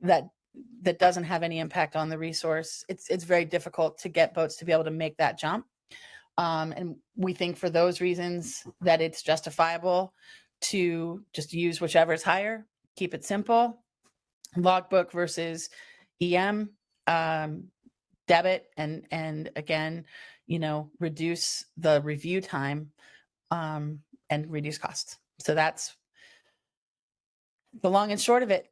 that doesn't have any impact on the resource. It's very difficult to get boats to be able to make that jump. And we think for those reasons that it's justifiable to just use whichever is higher, keep it simple, logbook versus EM, debit, and again, reduce the review time, and reduce costs. So that's the long and short of it.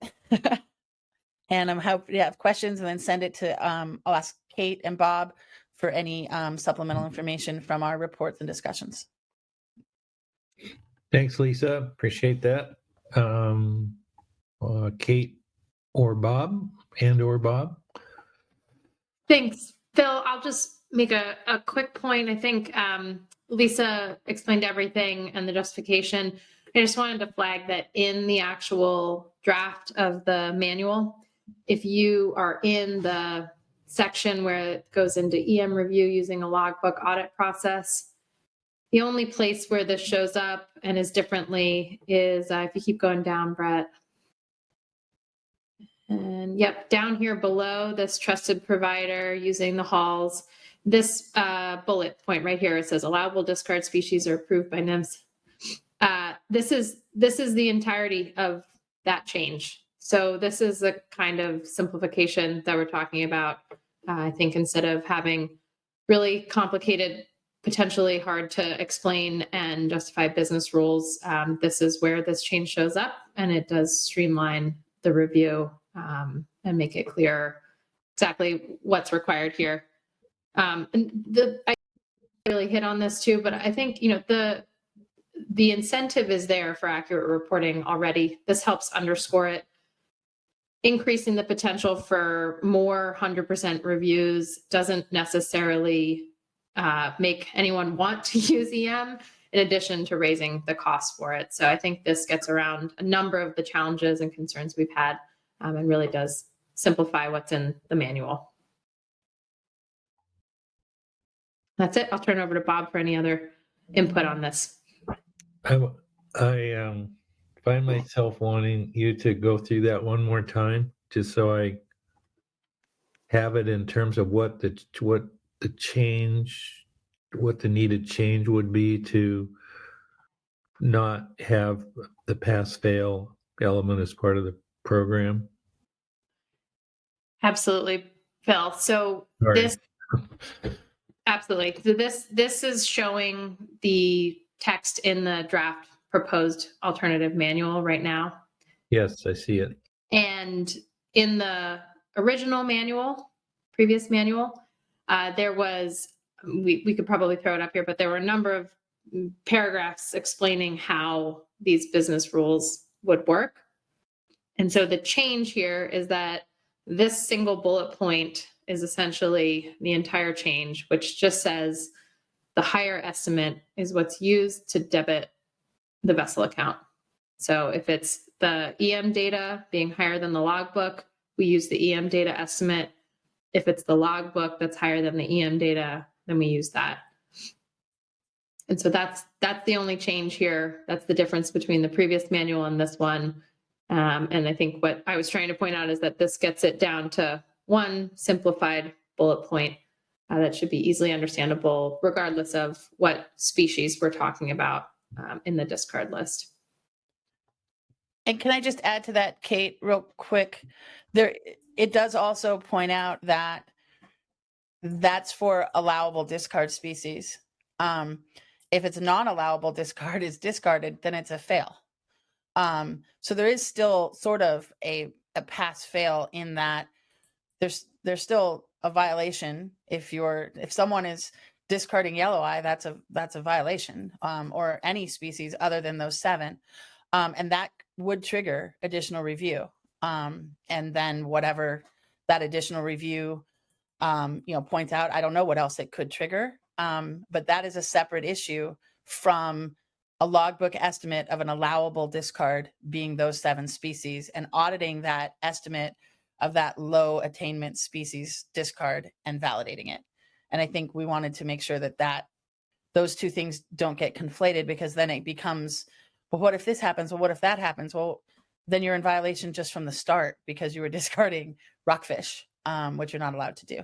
And I'm happy to have questions, and then send it to, I'll ask Kate and Bob for any supplemental information from our reports and discussions. Thanks, Lisa. Appreciate that. Kate or Bob or Bob? Thanks, Phil. I'll just make a quick point. I think Lisa explained everything and the justification. I just wanted to flag that in the actual draft of the manual, if you are in the section where it goes into EM review using a logbook audit process, the only place where this shows up and is differently is if you keep going down, Brett. And yep, down here below this trusted provider using the halls, this bullet point right here, it says allowable discard species are approved by NIMS. This is the entirety of that change. So this is the kind of simplification that we're talking about. I think instead of having really complicated, potentially hard to explain and justify business rules, this is where this change shows up, and it does streamline the review and make it clear exactly what's required here. And I really hit on this too, but I think, the incentive is there for accurate reporting already. This helps underscore it. Increasing the potential for more 100% reviews doesn't necessarily make anyone want to use EM, in addition to raising the cost for it. So I think this gets around a number of the challenges and concerns we've had, and really does simplify what's in the manual. That's it. I'll turn it over to Bob for any other input on this. I find myself wanting you to go through that one more time, just so I have it in terms of what the needed change would be to not have the pass-fail element as part of the program. Absolutely, Phil. So Sorry. Absolutely. So this is showing the text in the draft proposed alternative manual right now. Yes, I see it. And in the original manual, previous manual, there was, we could probably throw it up here, but there were a number of paragraphs explaining how these business rules would work. And so the change here is that this single bullet point is essentially the entire change, which just says the higher estimate is what's used to debit the vessel account. So if it's the EM data being higher than the logbook, we use the EM data estimate. If it's the logbook that's higher than the EM data, then we use that. And so that's the only change here. That's the difference between the previous manual and this one. And I think what I was trying to point out is that this gets it down to one simplified bullet point that should be easily understandable, regardless of what species we're talking about in the discard list. And can I just add to that, Kate, real quick? It does also point out that that's for allowable discard species. If it's non-allowable discard is discarded, then it's a fail. So there is still sort of a pass-fail in that there's still a violation. If someone is discarding yellow eye, that's a violation, or any species other than those 7, and that would trigger additional review. And then whatever that additional review, points out, I don't know what else it could trigger, but that is a separate issue from a logbook estimate of an allowable discard being those 7 species, and auditing that estimate of that low attainment species discard and validating it. And I think we wanted to make sure that those two things don't get conflated, because then it becomes, well, what if this happens? Well, what if that happens? Well, then you're in violation just from the start because you were discarding rockfish, which you're not allowed to do.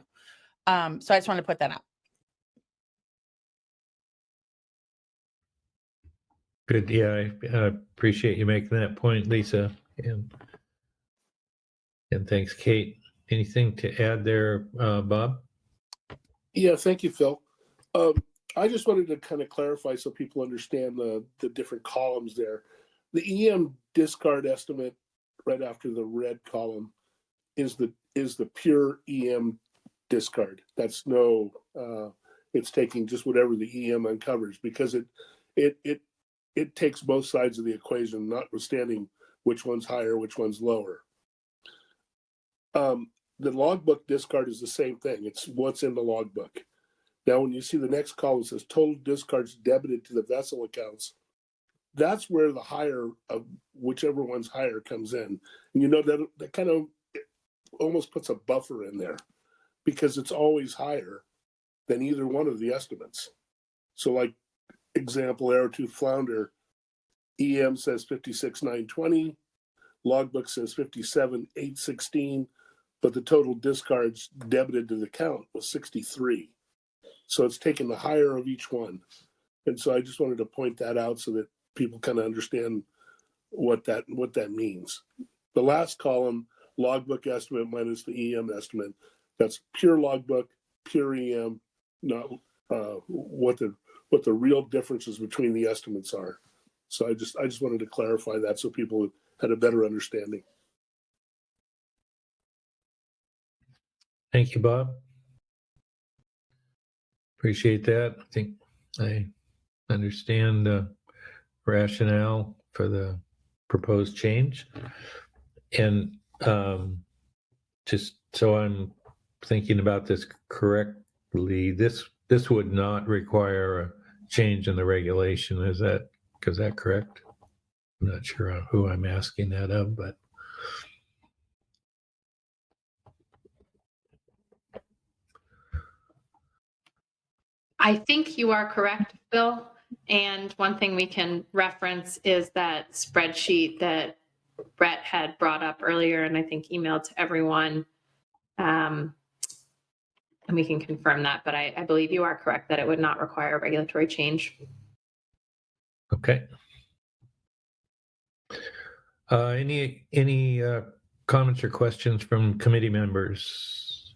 So I just wanted to put that out. Good. Yeah, I appreciate you making that point, Lisa. And thanks, Kate. Anything to add there, Bob? Yeah, thank you, Phil. I just wanted to kind of clarify so people understand the different columns there. The EM discard estimate right after the red column is the pure EM discard. That's it's taking just whatever the EM uncovers, because it it takes both sides of the equation, notwithstanding which one's higher, which one's lower. The logbook discard is the same thing. It's what's in the logbook. Now, when you see the next column, it says total discards debited to the vessel accounts. That's where the higher of whichever one's higher comes in. And you know, that kind of almost puts a buffer in there because it's always higher than either one of the estimates. So like example, Arrowtooth Flounder, EM says 56,920, logbook says 57,816, but the total discards debited to the account was 63. So it's taken the higher of each one. And so I just wanted to point that out so that people kind of understand what that means. The last column, logbook estimate minus the EM estimate, that's pure logbook, pure EM, not what the real differences between the estimates are. So I just wanted to clarify that so people had a better understanding. Thank you, Bob. Appreciate that. I think I understand the rationale for the proposed change. And just so I'm thinking about this correctly, this would not require a change in the regulation. Is that correct? I'm not sure who I'm asking that of, but I think you are correct, Bill. And one thing we can reference is that spreadsheet that Brett had brought up earlier and I think emailed to everyone. And we can confirm that, but I believe you are correct that it would not require a regulatory change. okay. Any comments or questions from committee members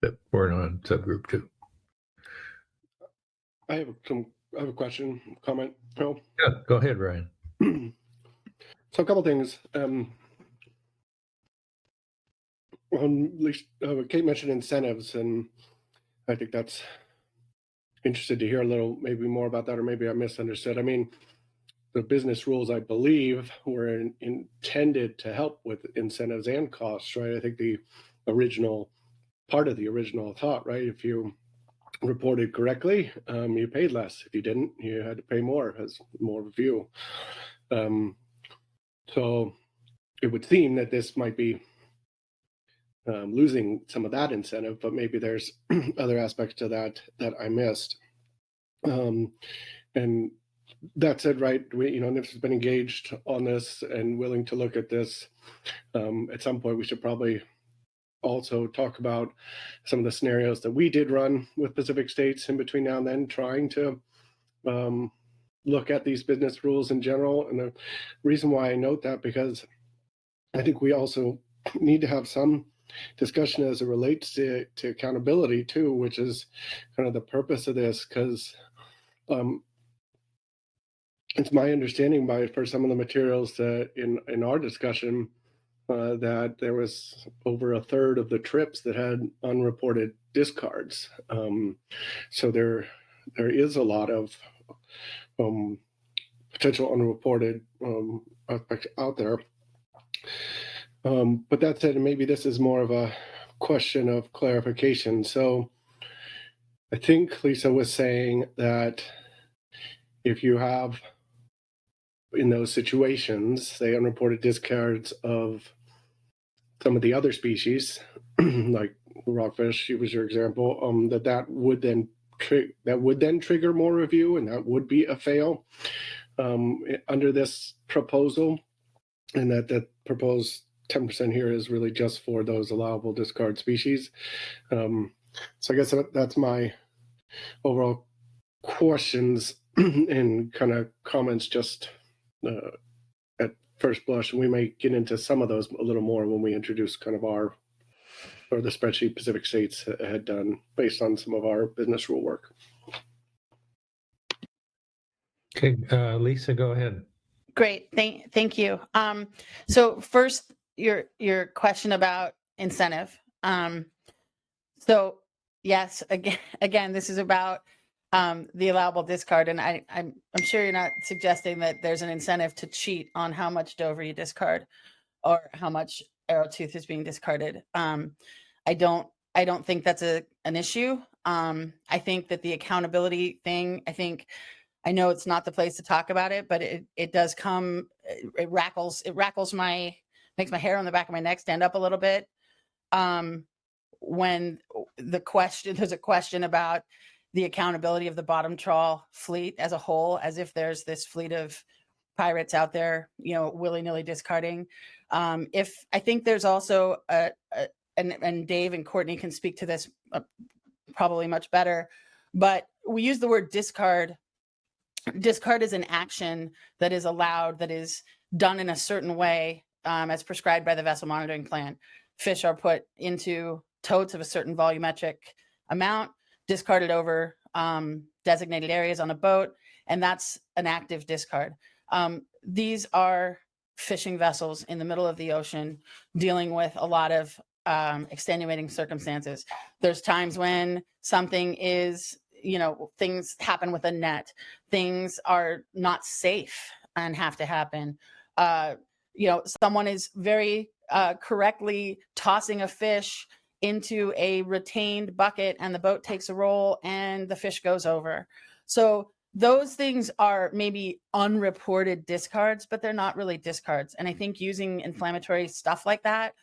that weren't on subgroup 2? I have a question, comment, Phil. Yeah, go ahead, Ryan. So a couple things. At least Kate mentioned incentives, and I think that's interested to hear a little, maybe more about that, or maybe I misunderstood. I mean, the business rules, I believe, were intended to help with incentives and costs, right? I think the original part of the original thought, right? If you reported correctly, you paid less. If you didn't, you had to pay more as more review. So it would seem that this might be losing some of that incentive, but maybe there's other aspects to that I missed. And that said, right, NIPS has been engaged on this and willing to look at this. At some point, we should probably also talk about some of the scenarios that we did run with Pacific States in between now and then, trying to look at these business rules in general. And the reason why I note that, because I think we also need to have some discussion as it relates to accountability too, which is kind of the purpose of this, because it's my understanding for some of the materials that in our discussion that there was over a third of the trips that had unreported discards. So there is a lot of potential unreported aspects out there. But that said, maybe this is more of a question of clarification. So I think Lisa was saying that if you have, in those situations, say unreported discards of some of the other species, like rockfish, was your example, that would then trigger more review, and that would be a fail under this proposal, and that proposed 10% here is really just for those allowable discard species. So I guess that's my overall questions and kind of comments just at first blush. And we may get into some of those a little more when we introduce kind of the spreadsheet Pacific States had done based on some of our business rule work. Okay, Lisa, go ahead. Great, thank you. So first, your question about incentive. So yes, again, this is about the allowable discard. And I'm sure you're not suggesting that there's an incentive to cheat on how much Dover you discard or how much arrowtooth is being discarded. I don't think that's an issue. I think that the accountability thing, I know it's not the place to talk about it, but it does come, it makes my hair on the back of my neck stand up a little bit. When there's a question about the accountability of the bottom trawl fleet as a whole, as if there's this fleet of pirates out there, willy-nilly discarding. I think there's also and Dave and Courtney can speak to this probably much better, but we use the word discard. Discard is an action that is allowed, that is done in a certain way as prescribed by the vessel monitoring plan. Fish are put into totes of a certain volumetric amount, discarded over designated areas on a boat, and that's an active discard. These are fishing vessels in the middle of the ocean dealing with a lot of extenuating circumstances. There's times when something is, things happen with a net, things are not safe and have to happen. Someone is very correctly tossing a fish into a retained bucket and the boat takes a roll and the fish goes over. So those things are maybe unreported discards, but they're not really discards. And I think using inflammatory stuff like that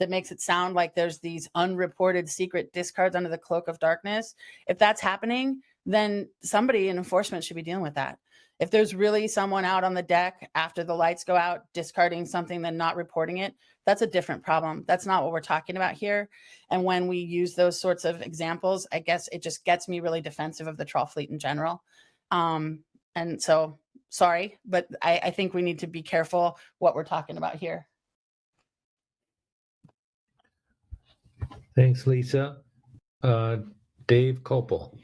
makes it sound like there's these unreported secret discards under the cloak of darkness. If that's happening, then somebody in enforcement should be dealing with that. If there's really someone out on the deck after the lights go out discarding something then not reporting it, that's a different problem. That's not what we're talking about here. And when we use those sorts of examples, I guess it just gets me really defensive of the trawl fleet in general. And so, sorry, but I think we need to be careful what we're talking about here. Thanks, Lisa. Dave Copel.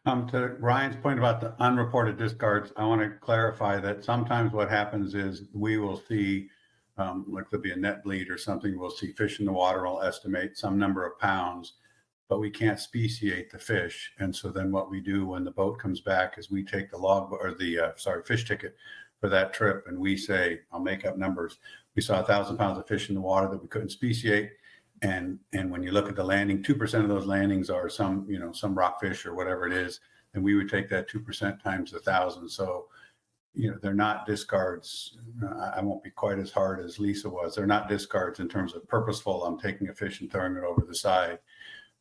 To Ryan's point about the unreported discards, I want to clarify that sometimes what happens is we will see, like there'll be a net bleed or something, we'll see fish in the water, we'll estimate some number of pounds, but we can't speciate the fish. And so then what we do when the boat comes back is we take the log or the fish ticket for that trip, and we say, I'll make up numbers. We saw 1,000 pounds of fish in the water that we couldn't speciate. And when you look at the landing, 2% of those landings are some rockfish or whatever it is, and we would take that 2% times 1,000. So, they're not discards. I won't be quite as hard as Lisa was. They're not discards in terms of purposeful, I'm taking a fish and throwing it over the side,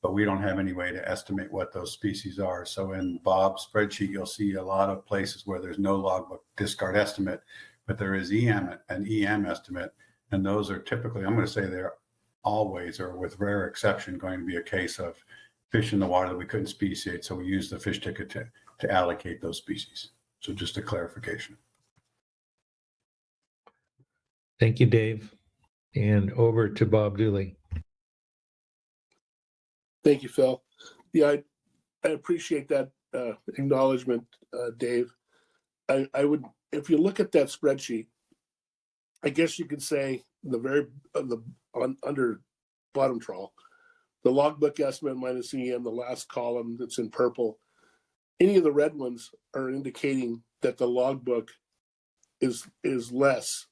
but we don't have any way to estimate what those species are. So in Bob's spreadsheet, you'll see a lot of places where there's no logbook discard estimate, but there is an EM estimate. And those are typically, I'm going to say they're always, or with rare exception, going to be a case of fish in the water that we couldn't speciate. So we use the fish ticket to allocate those species. So just a clarification. Thank you, Dave. And over to Bob Dooley. Thank you, Phil. Yeah, I appreciate that acknowledgement, Dave. I would, if you look at that spreadsheet, I guess you could say under bottom trawl, the logbook estimate minus EM, the last column that's in purple, any of the red ones are indicating that the logbook is less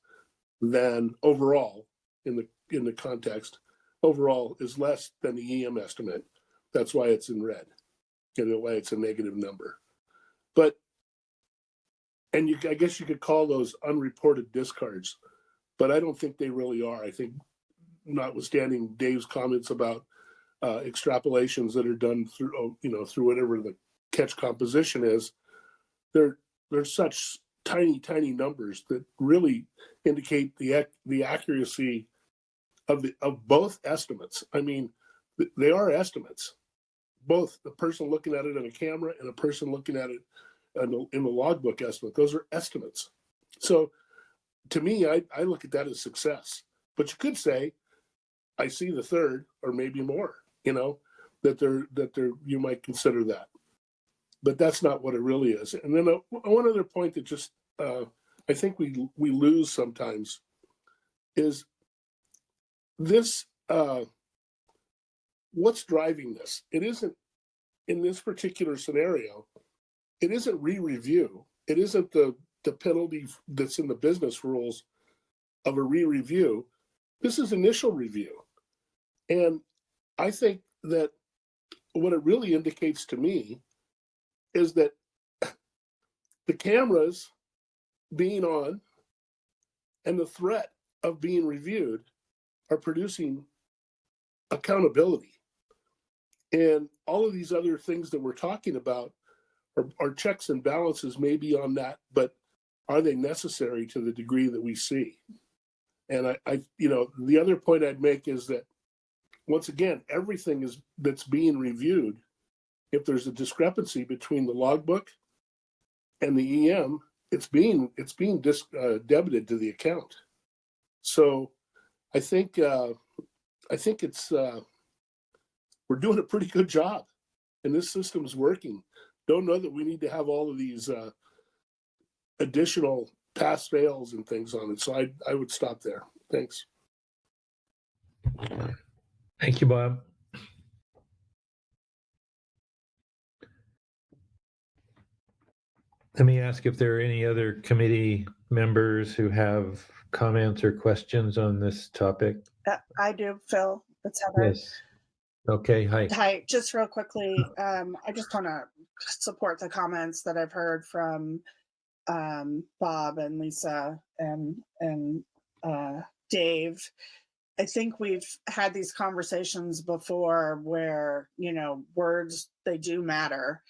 than overall in the context. Overall is less than the EM estimate. That's why it's in red, and why it's a negative number. But, and I guess you could call those unreported discards, but I don't think they really are. I think, notwithstanding Dave's comments about extrapolations that are done through, through whatever the catch composition is, they're such tiny numbers that really indicate the accuracy of both estimates. I mean, they are estimates. Both the person looking at it on a camera and a person looking at it in the logbook estimate. Those are estimates. So to me, I look at that as success. But you could say, I see the third or maybe more, that you might consider that. But that's not what it really is. And then one other point that just I think we lose sometimes is this. What's driving this? It isn't in this particular scenario, it isn't re-review. It isn't the penalty that's in the business rules of a re-review. This is initial review. And I think that what it really indicates to me is that the cameras being on and the threat of being reviewed are producing accountability. And all of these other things that we're talking about are checks and balances maybe on that, but are they necessary to the degree that we see? And I the other point I'd make is that, once again, everything that's being reviewed, if there's a discrepancy between the logbook and the EM, it's being debited to the account. So I think it's we're doing a pretty good job, and this system is working. Don't know that we need to have all of these additional pass fails and things on it. So I would stop there. Thanks. Thank you, Bob. Let me ask if there are any other committee members who have comments or questions on this topic. I do, Phil. It's Heather. Yes. Okay. Hi. Hi. Just real quickly, I just want to support the comments that I've heard from Bob and Lisa and Dave. I think we've had these conversations before where, words, they do matter.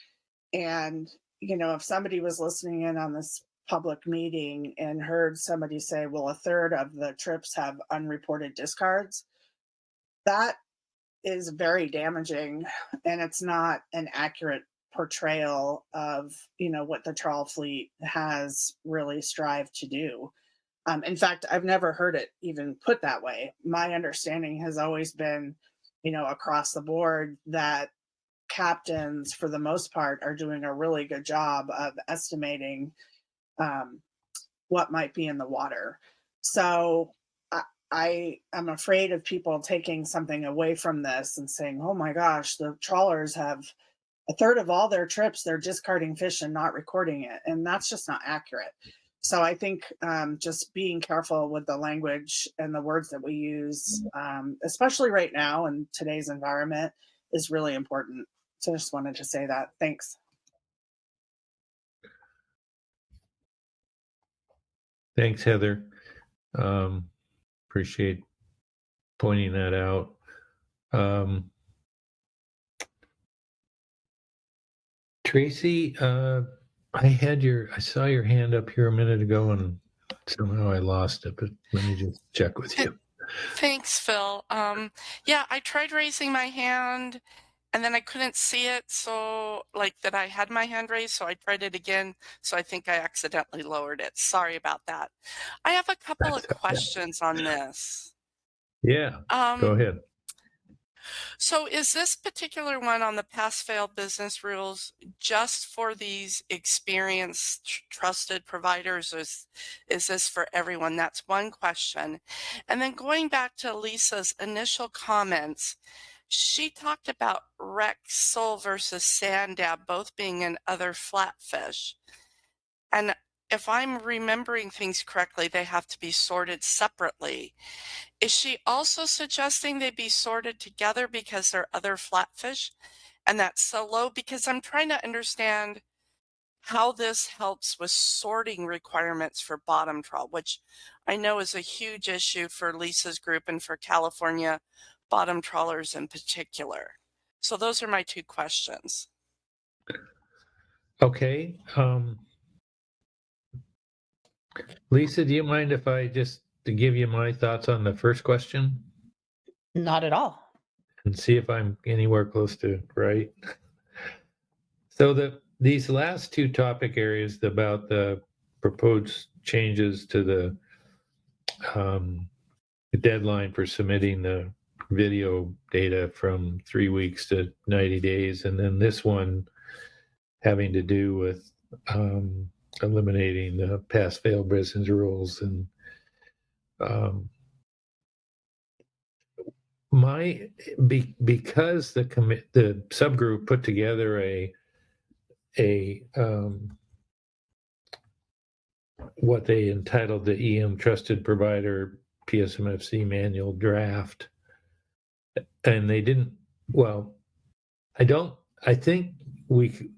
And, if somebody was listening in on this public meeting and heard somebody say, well, a third of the trips have unreported discards, that is very damaging. And it's not an accurate portrayal of, what the trawl fleet has really strived to do. In fact, I've never heard it even put that way. My understanding has always been, across the board, that captains, for the most part, are doing a really good job of estimating what might be in the water. So I am afraid of people taking something away from this and saying, oh my gosh, the trawlers have a third of all their trips, they're discarding fish and not recording it. And that's just not accurate. So I think just being careful with the language and the words that we use, especially right now in today's environment, is really important. So I just wanted to say that. Thanks. Thanks, Heather. Appreciate pointing that out. Tracy, I saw your hand up here a minute ago and somehow I lost it, but let me just check with you. Thanks, Phil. Yeah, I tried raising my hand and then I couldn't see it. So that I had my hand raised. So I tried it again. So I think I accidentally lowered it. Sorry about that. I have a couple of questions on this. Yeah, go ahead. So is this particular one on the pass-fail business rules just for these experienced, trusted providers? Or is this for everyone? That's one question. And then going back to Lisa's initial comments, she talked about wreck sole versus sand dab both being in other flatfish. And if I'm remembering things correctly, they have to be sorted separately. Is she also suggesting they be sorted together because they're other flatfish and that's so low? Because I'm trying to understand how this helps with sorting requirements for bottom trawl, which I know is a huge issue for Lisa's group and for California bottom trawlers in particular. So those are my two questions. Okay. Lisa, do you mind if I just to give you my thoughts on the first question? Not at all. And see if I'm anywhere close to right. So these last two topic areas about the proposed changes to the deadline for submitting the video data from 3 weeks to 90 days, and then this one having to do with eliminating the pass-fail business rules. And because the subgroup put together what they entitled the EM Trusted Provider PSMFC Manual Draft, and they didn't. Well, I think we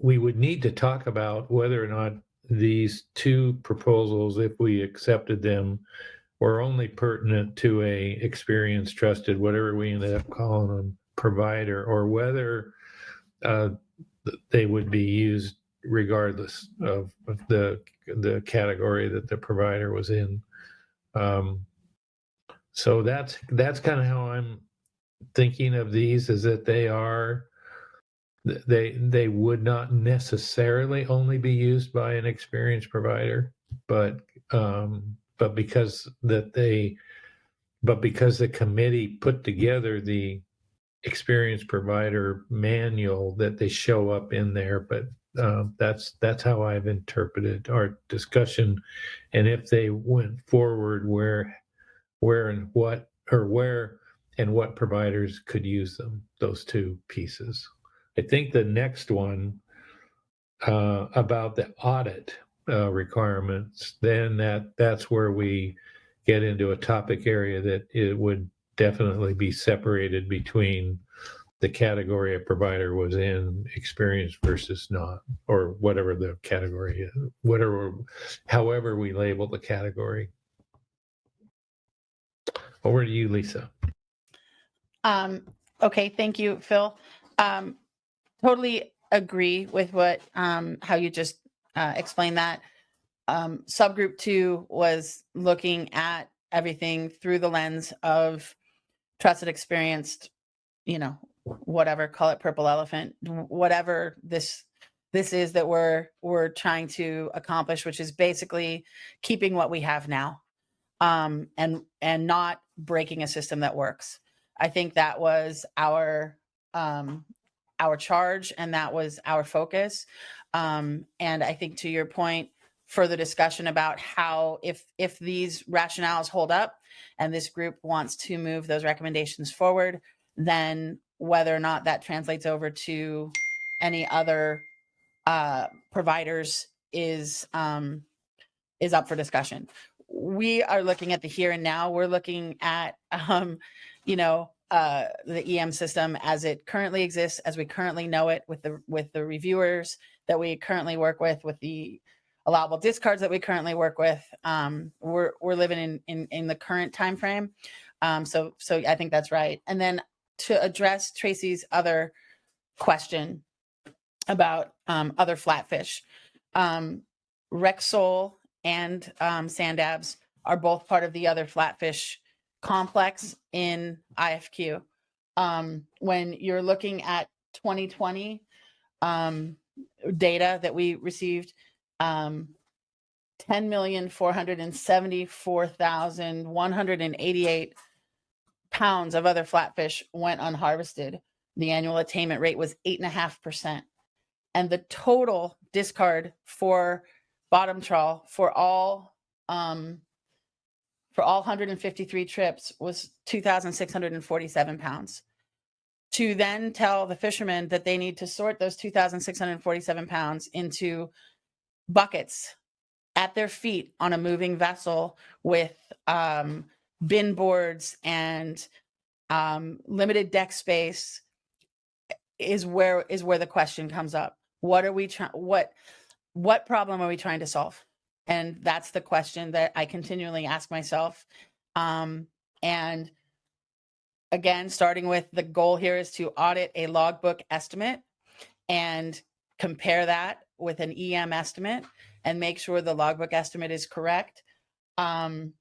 would need to talk about whether or not these two proposals, if we accepted them, were only pertinent to a experienced, trusted, whatever we ended up calling them, provider, or whether they would be used regardless of the category that the provider was in. So that's kind of how I'm thinking of these, is that they would not necessarily only be used by an experienced provider, but because the committee put together the experienced provider manual, that they show up in there. But that's how I've interpreted our discussion. And if they went forward, where and what providers could use them, those two pieces. I think the next one about the audit requirements, then that's where we get into a topic area that it would definitely be separated between the category a provider was in, experienced versus not, or whatever the category is, however we label the category. Over to you, Lisa. Okay, thank you, Phil. Totally agree with what how you just explained that. Subgroup 2 was looking at everything through the lens of trusted, experienced, whatever, call it purple elephant, whatever this is that we're trying to accomplish, which is basically keeping what we have now, and not breaking a system that works. I think that was our charge, and that was our focus. And I think, to your point, further discussion about how if these rationales hold up and this group wants to move those recommendations forward, then whether or not that translates over to any other providers is up for discussion. We are looking at the here and now. We're looking at the EM system as it currently exists, as we currently know it, with the reviewers that we currently work with the allowable discards that we currently work with. We're living in the current time frame. So I think that's right. And then to address Tracy's other question about other flatfish, Rexol and Sandabs are both part of the other flatfish complex in IFQ. When you're looking at 2020 data that we received, 10,474,188 pounds of other flatfish went unharvested. The annual attainment rate was 8.5%. And the total discard for bottom trawl for all 153 trips was 2,647 pounds. To then tell the fishermen that they need to sort those 2,647 pounds into buckets at their feet on a moving vessel with bin boards and limited deck space is where the question comes up. What are we trying? What problem are we trying to solve? And that's the question that I continually ask myself. And again, starting with the goal here is to audit a logbook estimate and compare that with an EM estimate and make sure the logbook estimate is correct. And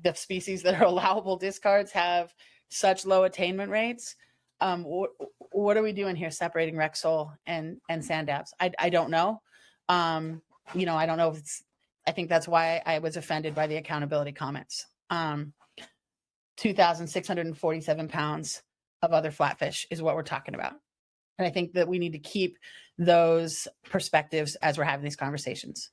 the species that are allowable discards have such low attainment rates. What are we doing here separating Rexol and Sandabs? I don't know. I don't know if I think that's why I was offended by the accountability comments. 2,647 pounds of other flatfish is what we're talking about. And I think that we need to keep those perspectives as we're having these conversations.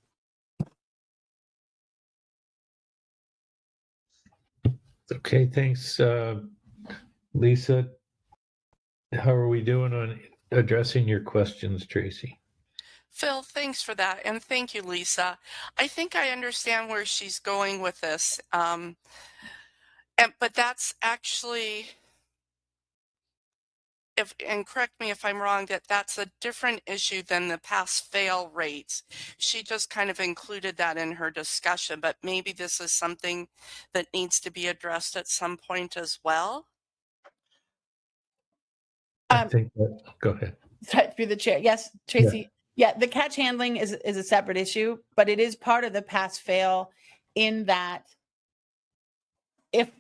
Okay, thanks, Lisa. How are we doing on addressing your questions, Tracy? Phil, thanks for that. And thank you, Lisa. I think I understand where she's going with this. But that's actually, and correct me if I'm wrong, that's a different issue than the pass-fail rates. She just kind of included that in her discussion, but maybe this is something that needs to be addressed at some point as well. I think that, go ahead. Through the chair. Yes, Tracy. Yeah, the catch handling is a separate issue, but it is part of the pass-fail in that if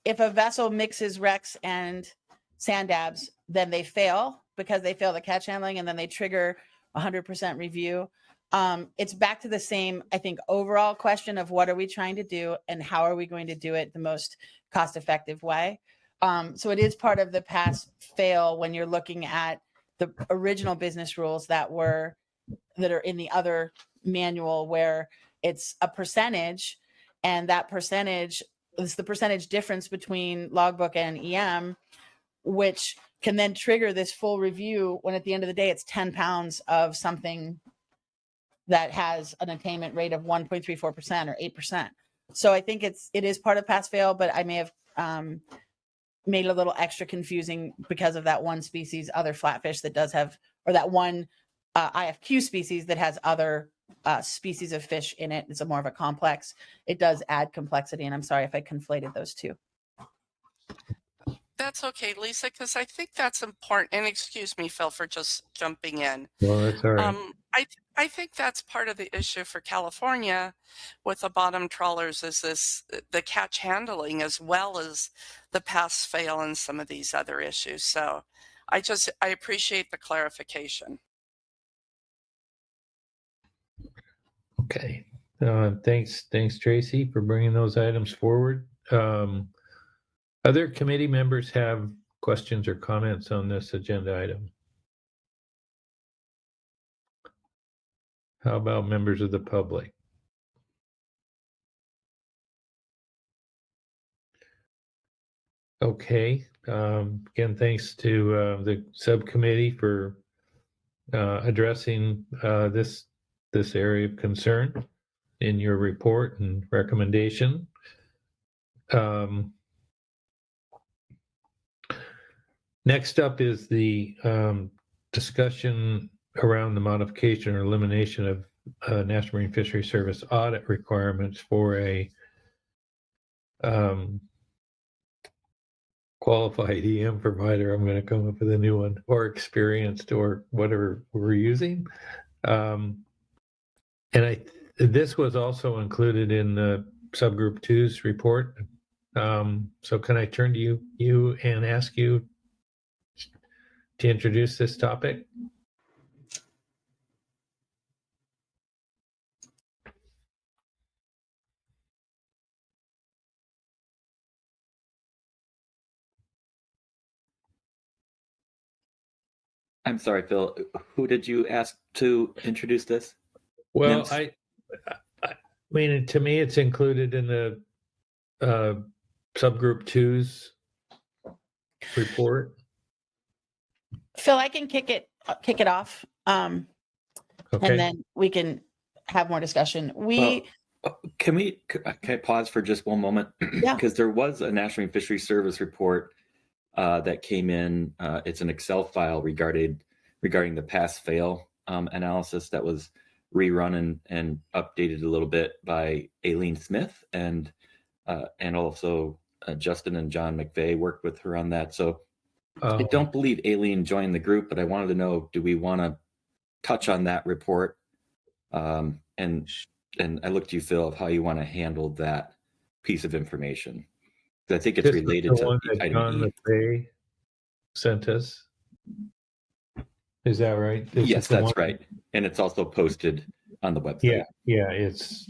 a vessel mixes wrecks and sand dabs, then they fail because they fail the catch handling, and then they trigger 100% review. It's back to the same, I think, overall question of what are we trying to do and how are we going to do it the most cost-effective way. So it is part of the pass-fail when you're looking at the original business rules that are in the other manual, where it's a percentage, and that percentage is the percentage difference between logbook and EM, which can then trigger this full review when at the end of the day, it's 10 pounds of something that has an attainment rate of 1.34% or 8%. So I think it is part of pass fail, but I may have made it a little extra confusing because of that one species, other flatfish that does have, or that one IFQ species that has other species of fish in it. It's more of a complex. It does add complexity, and I'm sorry if I conflated those two. That's okay, Lisa, because I think that's important. And excuse me, Phil, for just jumping in. Well, that's all right. I think that's part of the issue for California with the bottom trawlers is the catch handling as well as the pass fail and some of these other issues. So I appreciate the clarification. Okay. Thanks, Tracy, for bringing those items forward. Other committee members have questions or comments on this agenda item? How about members of the public? Okay. Again, thanks to the subcommittee for addressing this area of concern in your report and recommendation. Next up is the discussion around the modification or elimination of National Marine Fisheries Service audit requirements for a qualified EM provider. I'm going to come up with a new one, or experienced, or whatever we're using. And this was also included in the subgroup 2's report. So can I turn to you and ask you to introduce this topic? I'm sorry, Phil. Who did you ask to introduce this? Well, NIMS? I mean, to me, it's included in the subgroup 2's report. Phil, I can kick it off, Okay. and then we can have more discussion. Can I pause for just one moment? Yeah. Because there was a National Marine Fisheries Service report that came in. It's an Excel file regarding the pass-fail analysis that was rerun and updated a little bit by Aileen Smith, and also Justin and John McVeigh worked with her on that. So I don't believe Aileen joined the group, but I wanted to know, do we want to touch on that report? And I looked to you, Phil, of how you want to handle that piece of information. I think it's related to one that item John E. McVeigh sent us. Is that right? Yes, that's right. And it's also posted on the website. Yeah, it's.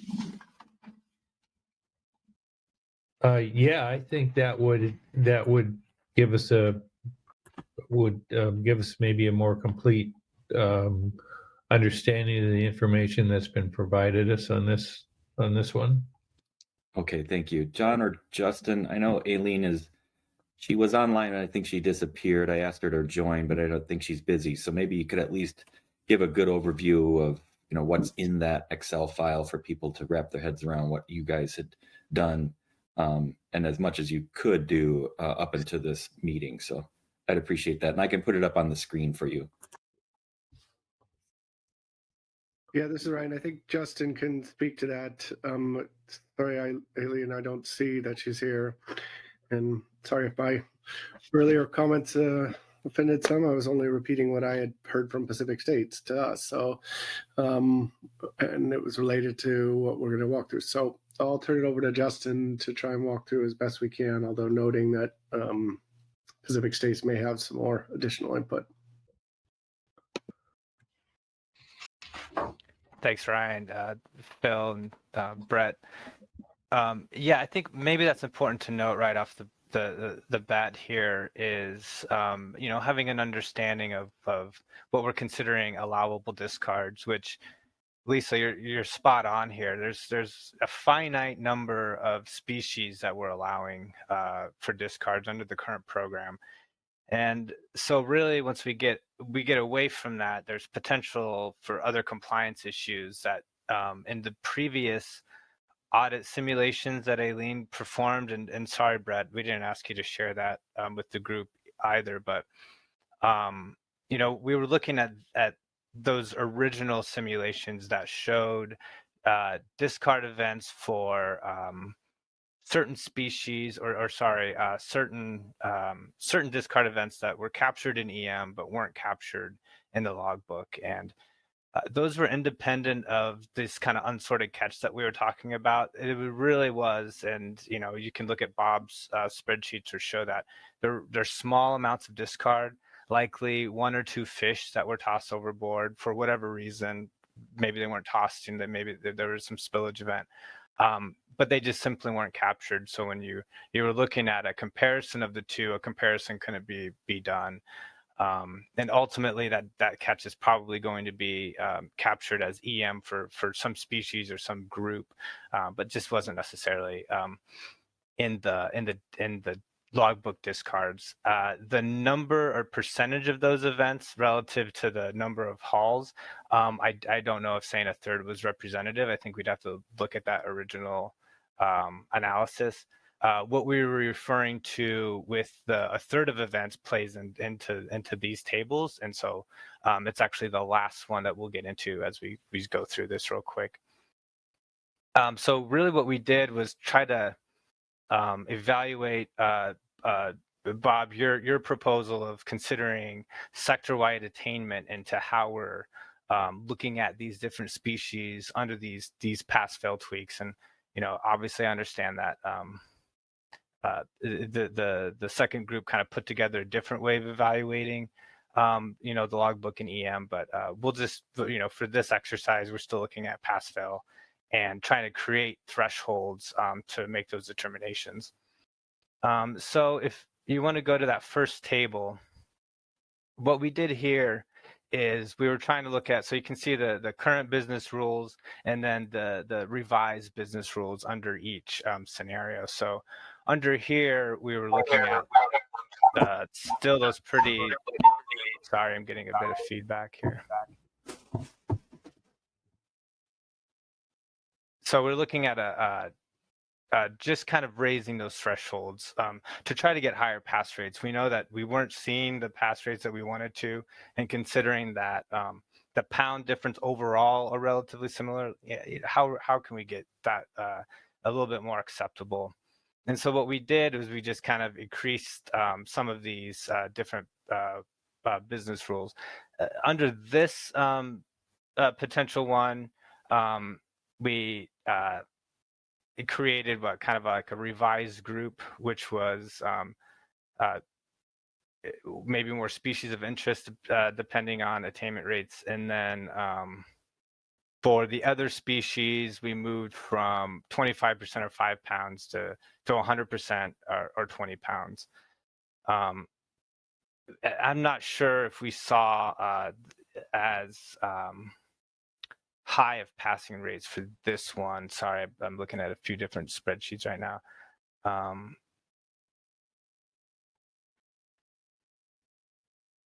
I think that would give us maybe a more complete understanding of the information that's been provided us on this one. Okay, thank you. John or Justin, I know Aileen she was online and I think she disappeared. I asked her to join, but I don't think she's busy. So maybe you could at least give a good overview of, what's in that Excel file for people to wrap their heads around what you guys had done, and as much as you could do up into this meeting. So I'd appreciate that. And I can put it up on the screen for you. Yeah, this is Ryan. I think Justin can speak to that. Sorry, Aileen, I don't see that she's here. And sorry if my earlier comments offended some. I was only repeating what I had heard from Pacific States to us. So, and it was related to what we're going to walk through. So I'll turn it over to Justin to try and walk through as best we can, although noting that Pacific States may have some more additional input. Thanks, Ryan, Phil, and Brett. Yeah, I think maybe that's important to note right off the bat here is, having an understanding of what we're considering allowable discards, which, Lisa, you're spot on here. There's a finite number of species that we're allowing for discards under the current program. And so really, once we get away from that, there's potential for other compliance issues that in the previous audit simulations that Aileen performed, and sorry, Brett, we didn't ask you to share that with the group either, but we were looking at those original simulations that showed discard events for certain species, certain discard events that were captured in EM but weren't captured in the logbook. And those were independent of this kind of unsorted catch that we were talking about. It really was, and you can look at Bob's spreadsheets to show that there's small amounts of discard, likely 1 or 2 fish that were tossed overboard for whatever reason. Maybe they weren't tossed, and maybe there was some spillage event. But they just simply weren't captured. So when you were looking at a comparison of the two, a comparison couldn't be done. And ultimately that catch is probably going to be captured as EM for some species or some group, but just wasn't necessarily in the logbook discards. The number or percentage of those events relative to the number of hauls, I don't know if saying a third was representative. I think we'd have to look at that original analysis. What we were referring to with a third of events plays into these tables, and so it's actually the last one that we'll get into as we go through this real quick. So really what we did was try to evaluate Bob, your proposal of considering sector-wide attainment into how we're looking at these different species under these pass-fail tweaks. And obviously I understand that the second group kind of put together a different way of evaluating the logbook and EM, but we'll just for this exercise we're still looking at pass-fail and trying to create thresholds to make those determinations. So if you want to go to that first table, what we did here is we were trying to look at, so you can see the current business rules and then the revised business rules under each scenario. So under here, we were looking at still those pretty, sorry, I'm getting a bit of feedback here. So we're looking at just kind of raising those thresholds to try to get higher pass rates. We know that we weren't seeing the pass rates that we wanted to, and considering that the pound difference overall are relatively similar, how can we get that a little bit more acceptable? And so what we did was we just kind of increased some of these different business rules. Under this potential one, we it created what kind of like a revised group, which was maybe more species of interest depending on attainment rates. And then for the other species, we moved from 25% or 5 pounds to 100% or 20 pounds. I'm not sure if we saw as high of passing rates for this one. Sorry, I'm looking at a few different spreadsheets right now.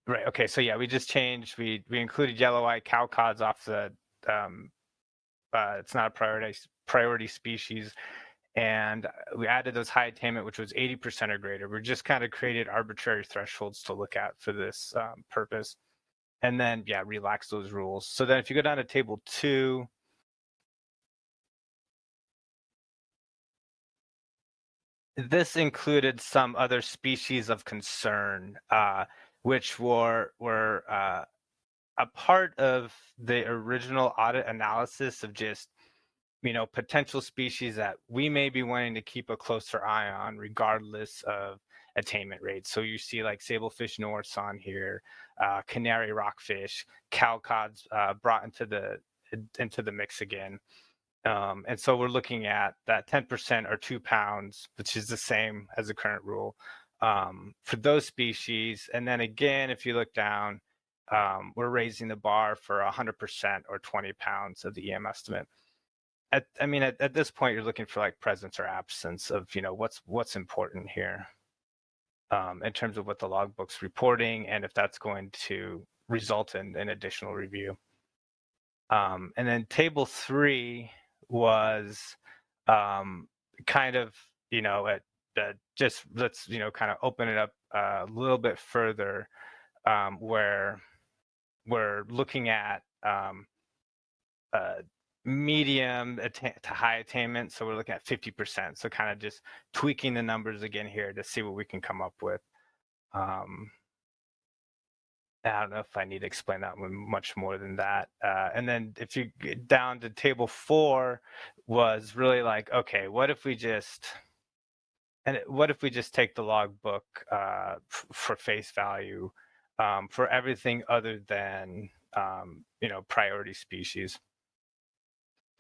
Right. Okay. So yeah, we just changed. We included yellow-eyed cowcods off the. It's not a priority species, and we added those high attainment, which was 80% or greater. We just kind of created arbitrary thresholds to look at for this purpose, and then yeah, relax those rules. So then, if you go down to table 2. This included some other species of concern, which were a part of the original audit analysis of just, potential species that we may be wanting to keep a closer eye on, regardless of attainment rates. So you see like sablefish norse on here, canary rockfish, cowcods brought into the mix again. And so we're looking at that 10% or 2 pounds, which is the same as the current rule for those species. And then again, if you look down, we're raising the bar for 100% or 20 pounds of the EM estimate. At this point, you're looking for like presence or absence of, what's important here in terms of what the logbook's reporting and if that's going to result in additional review. And then table 3 was kind of, just let's, kind of open it up a little bit further where we're looking at medium to high attainment. So we're looking at 50%. So kind of just tweaking the numbers again here to see what we can come up with. I don't know if I need to explain that one much more than that. And then if you get down to table 4 was really like, okay, what if we just take the logbook for face value for everything other than, priority species.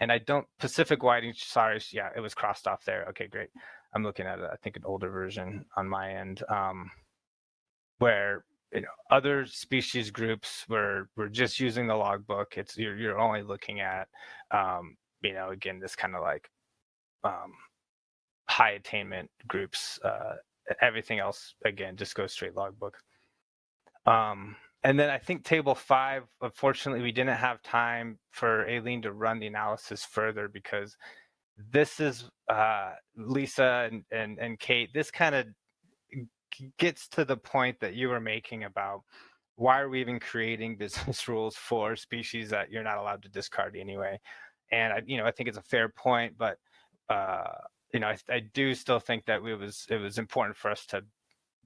And I don't, Pacific whiting, sorry, yeah, it was crossed off there. Okay, great. I'm looking at, I think, an older version on my end where, other species groups we're just using the logbook. It's you're only looking at, again, this kind of like high attainment groups. Everything else, again, just goes straight logbook. And then I think table 5, unfortunately, we didn't have time for Aileen to run the analysis further because this is Lisa and Kate. This kind of gets to the point that you were making about why are we even creating business rules for species that you're not allowed to discard anyway. And I think it's a fair point, but I do still think that it was important for us to,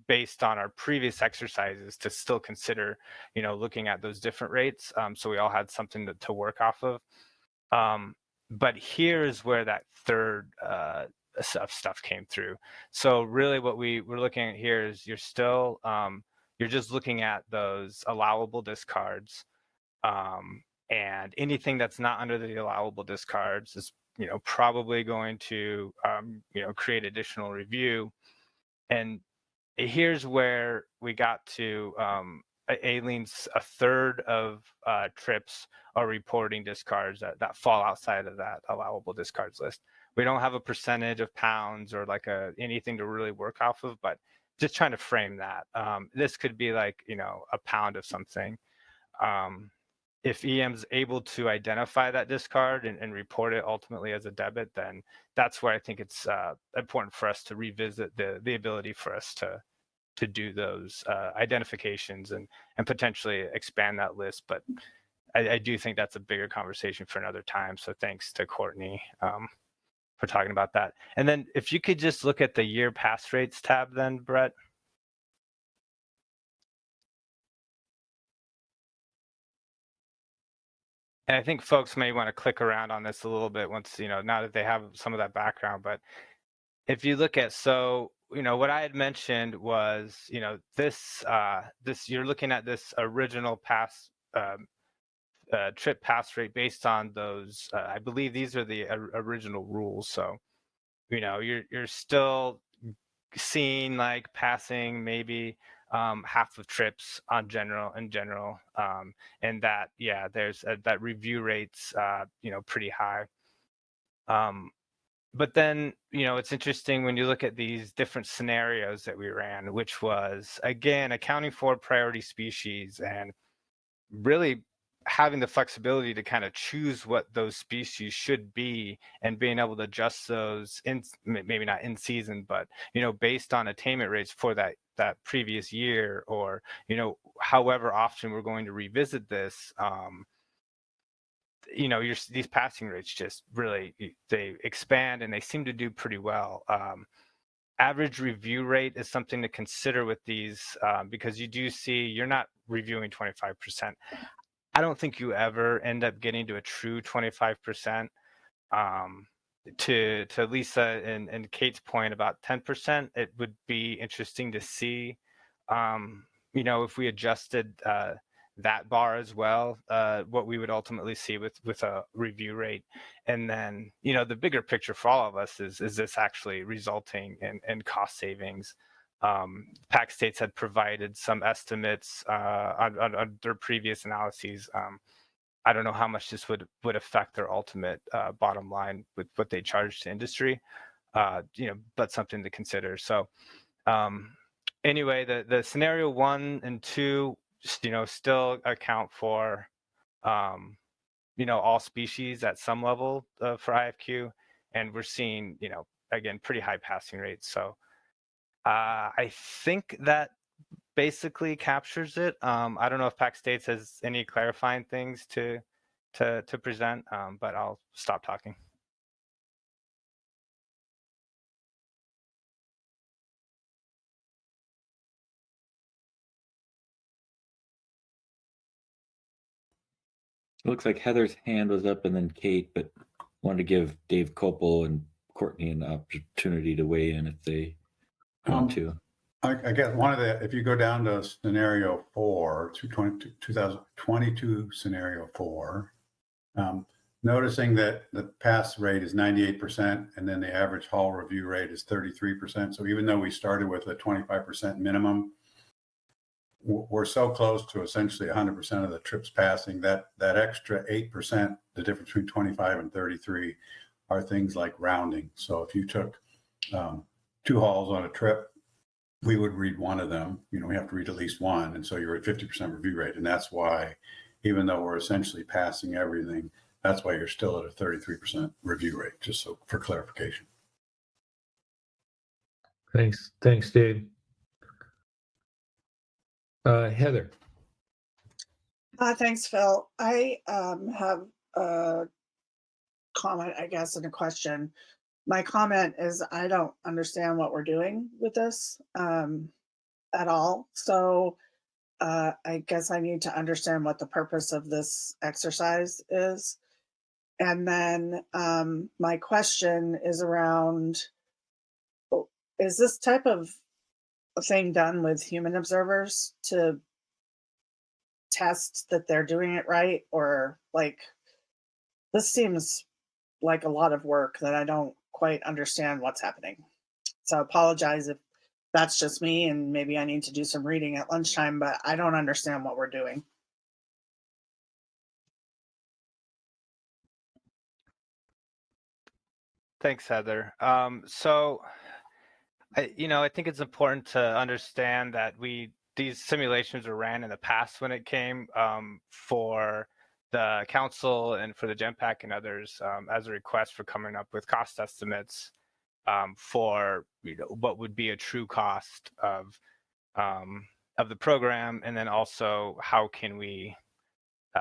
based on our previous exercises, to still consider looking at those different rates, so we all had something to work off of. But here's where that third stuff came through. So really what we're looking at here is you're still you're just looking at those allowable discards, and anything that's not under the allowable discards is probably going to create additional review. And here's where we got to Aileen's, a third of trips are reporting discards that fall outside of that allowable discards list. We don't have a percentage of pounds or like anything to really work off of, but just trying to frame that. This could be like, a pound of something. If EM's able to identify that discard and report it ultimately as a debit, then that's where I think it's important for us to revisit the ability for us to do those identifications and potentially expand that list. But I do think that's a bigger conversation for another time. So thanks to Courtney for talking about that. And then if you could just look at the year pass rates tab then, Brett. And I think folks may want to click around on this a little bit once, now that they have some of that background. But if you look at, what I had mentioned was, this you're looking at this original pass trip pass rate based on those. I believe these are the original rules. So, you're still seeing like passing maybe half of trips in general, and that, yeah, there's that review rate's pretty high. But then, it's interesting when you look at these different scenarios that we ran, which was, again, accounting for priority species and really having the flexibility to kind of choose what those species should be and being able to adjust those in, maybe not in season, but, based on attainment rates for that previous year, or, however often we're going to revisit this. These passing rates just really, they expand and they seem to do pretty well. Average review rate is something to consider with these, because you do see you're not reviewing 25%. I don't think you ever end up getting to a true 25%. To Lisa and Kate's point about 10%, it would be interesting to see, if we adjusted that bar as well, what we would ultimately see with a review rate. And then, the bigger picture for all of us is this actually resulting in cost savings? PAC states had provided some estimates on their previous analyses. I don't know how much this would affect their ultimate bottom line with what they charge to industry, but something to consider. So anyway, the scenario 1 and 2, still account for, all species at some level for IFQ, and we're seeing, again, pretty high passing rates. So I think that basically captures it. I don't know if PAC States has any clarifying things to present, but I'll stop talking. It looks like Heather's hand was up and then Kate, but wanted to give Dave Copel and Courtney an opportunity to weigh in if they want to. I guess one of the, if you go down to scenario 4, 2022 scenario 4, noticing that the pass rate is 98% and then the average haul review rate is 33%. So even though we started with a 25% minimum, we're so close to essentially 100% of the trips passing that extra 8%, the difference between 25 and 33, are things like rounding. So if you took 2 hauls on a trip, we would read one of them. We have to read at least one, and so you're at 50% review rate, and that's why, even though we're essentially passing everything, that's why you're still at a 33% review rate. Just so for clarification. Thanks, Dave. Heather. Thanks, Phil. I have a comment, I guess, and a question. My comment is I don't understand what we're doing with this at all. So I guess I need to understand what the purpose of this exercise is. And then my question is around, is this type of thing done with human observers to test that they're doing it right? Or like, this seems like a lot of work that I don't quite understand what's happening. So I apologize if that's just me and maybe I need to do some reading at lunchtime, but I don't understand what we're doing. Thanks, Heather. So, I think it's important to understand that these simulations were ran in the past when it came for the council and for the GEMPAC and others as a request for coming up with cost estimates for what would be a true cost of the program, and then also how can we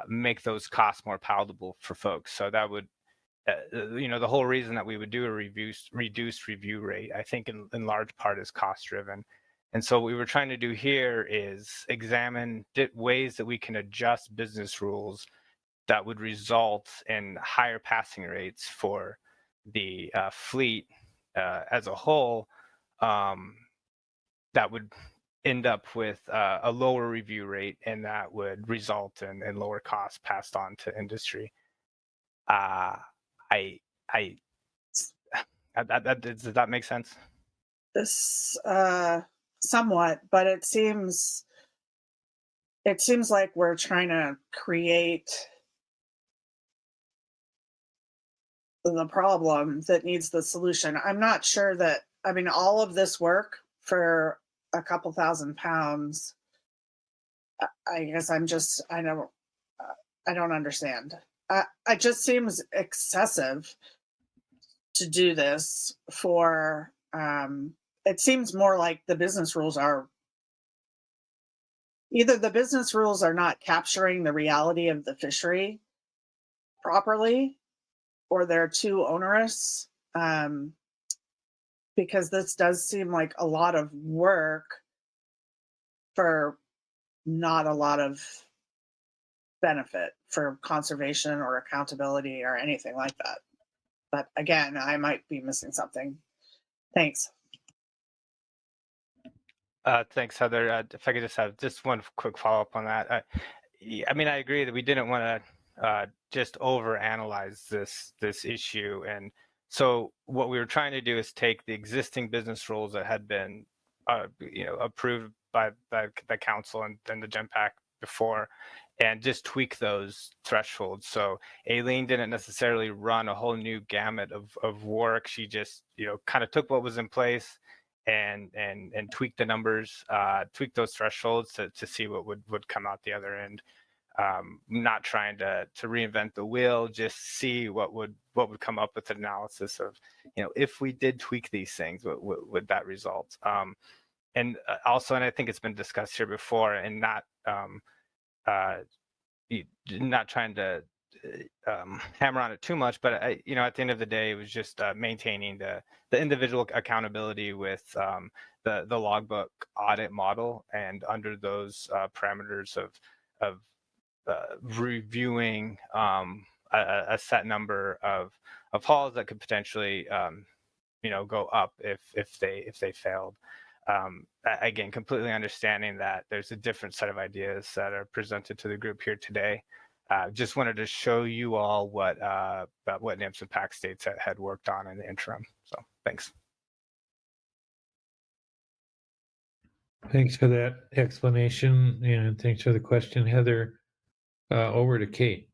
make those costs more palatable for folks. So that would, the whole reason that we would do a reduced review rate, I think in large part is cost driven. And so what we were trying to do here is examine ways that we can adjust business rules that would result in higher passing rates for the fleet as a whole, that would end up with a lower review rate, and that would result in lower costs passed on to industry. Does that make sense? This somewhat, but it seems like we're trying to create the problem that needs the solution. I'm not sure that, I mean, all of this work for a couple £1,000, I guess I don't understand. It just seems excessive to do this for, it seems more like the business rules are, either the business rules are not capturing the reality of the fishery properly, or they're too onerous, because this does seem like a lot of work for not a lot of benefit for conservation or accountability or anything like that. But again, I might be missing something. Thanks. Thanks, Heather. If I could just have just one quick follow-up on that. I mean, I agree that we didn't want to just overanalyze this issue. And so what we were trying to do is take the existing business rules that had been approved by the council and then the GEMPAC before, and just tweak those thresholds. So Aileen didn't necessarily run a whole new gamut of work. She just kind of took what was in place and tweak the numbers, tweak those thresholds to see what would come out the other end. Not trying to reinvent the wheel, just see what would come up with an analysis of, if we did tweak these things, what would that result? And also, and I think it's been discussed here before, and not trying to hammer on it too much, but at the end of the day, it was just maintaining the individual accountability with the logbook audit model, and under those parameters of reviewing a set number of hauls that could potentially go up if they failed. Again, completely understanding that there's a different set of ideas that are presented to the group here today. Just wanted to show you all what NIMS and PAC states had worked on in the interim. So thanks. Thanks for that explanation, and thanks for the question, Heather. Over to Kate.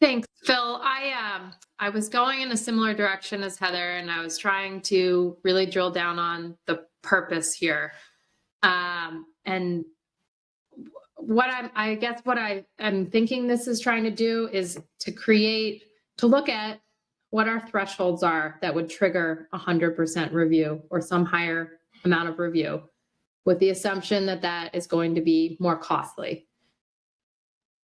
Thanks, Phil. I was going in a similar direction as Heather, and I was trying to really drill down on the purpose here. And what I am thinking this is trying to do is to look at what our thresholds are that would trigger 100% review or some higher amount of review, with the assumption that that is going to be more costly.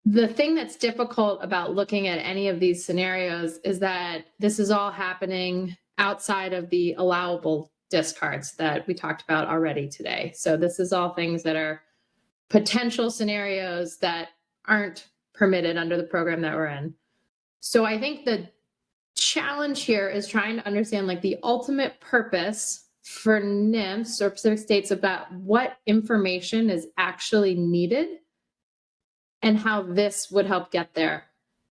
The thing that's difficult about looking at any of these scenarios is that this is all happening outside of the allowable discards that we talked about already today. So this is all things that are potential scenarios that aren't permitted under the program that we're in. So I think the challenge here is trying to understand the ultimate purpose for NIMS or Pacific states about what information is actually needed and how this would help get there.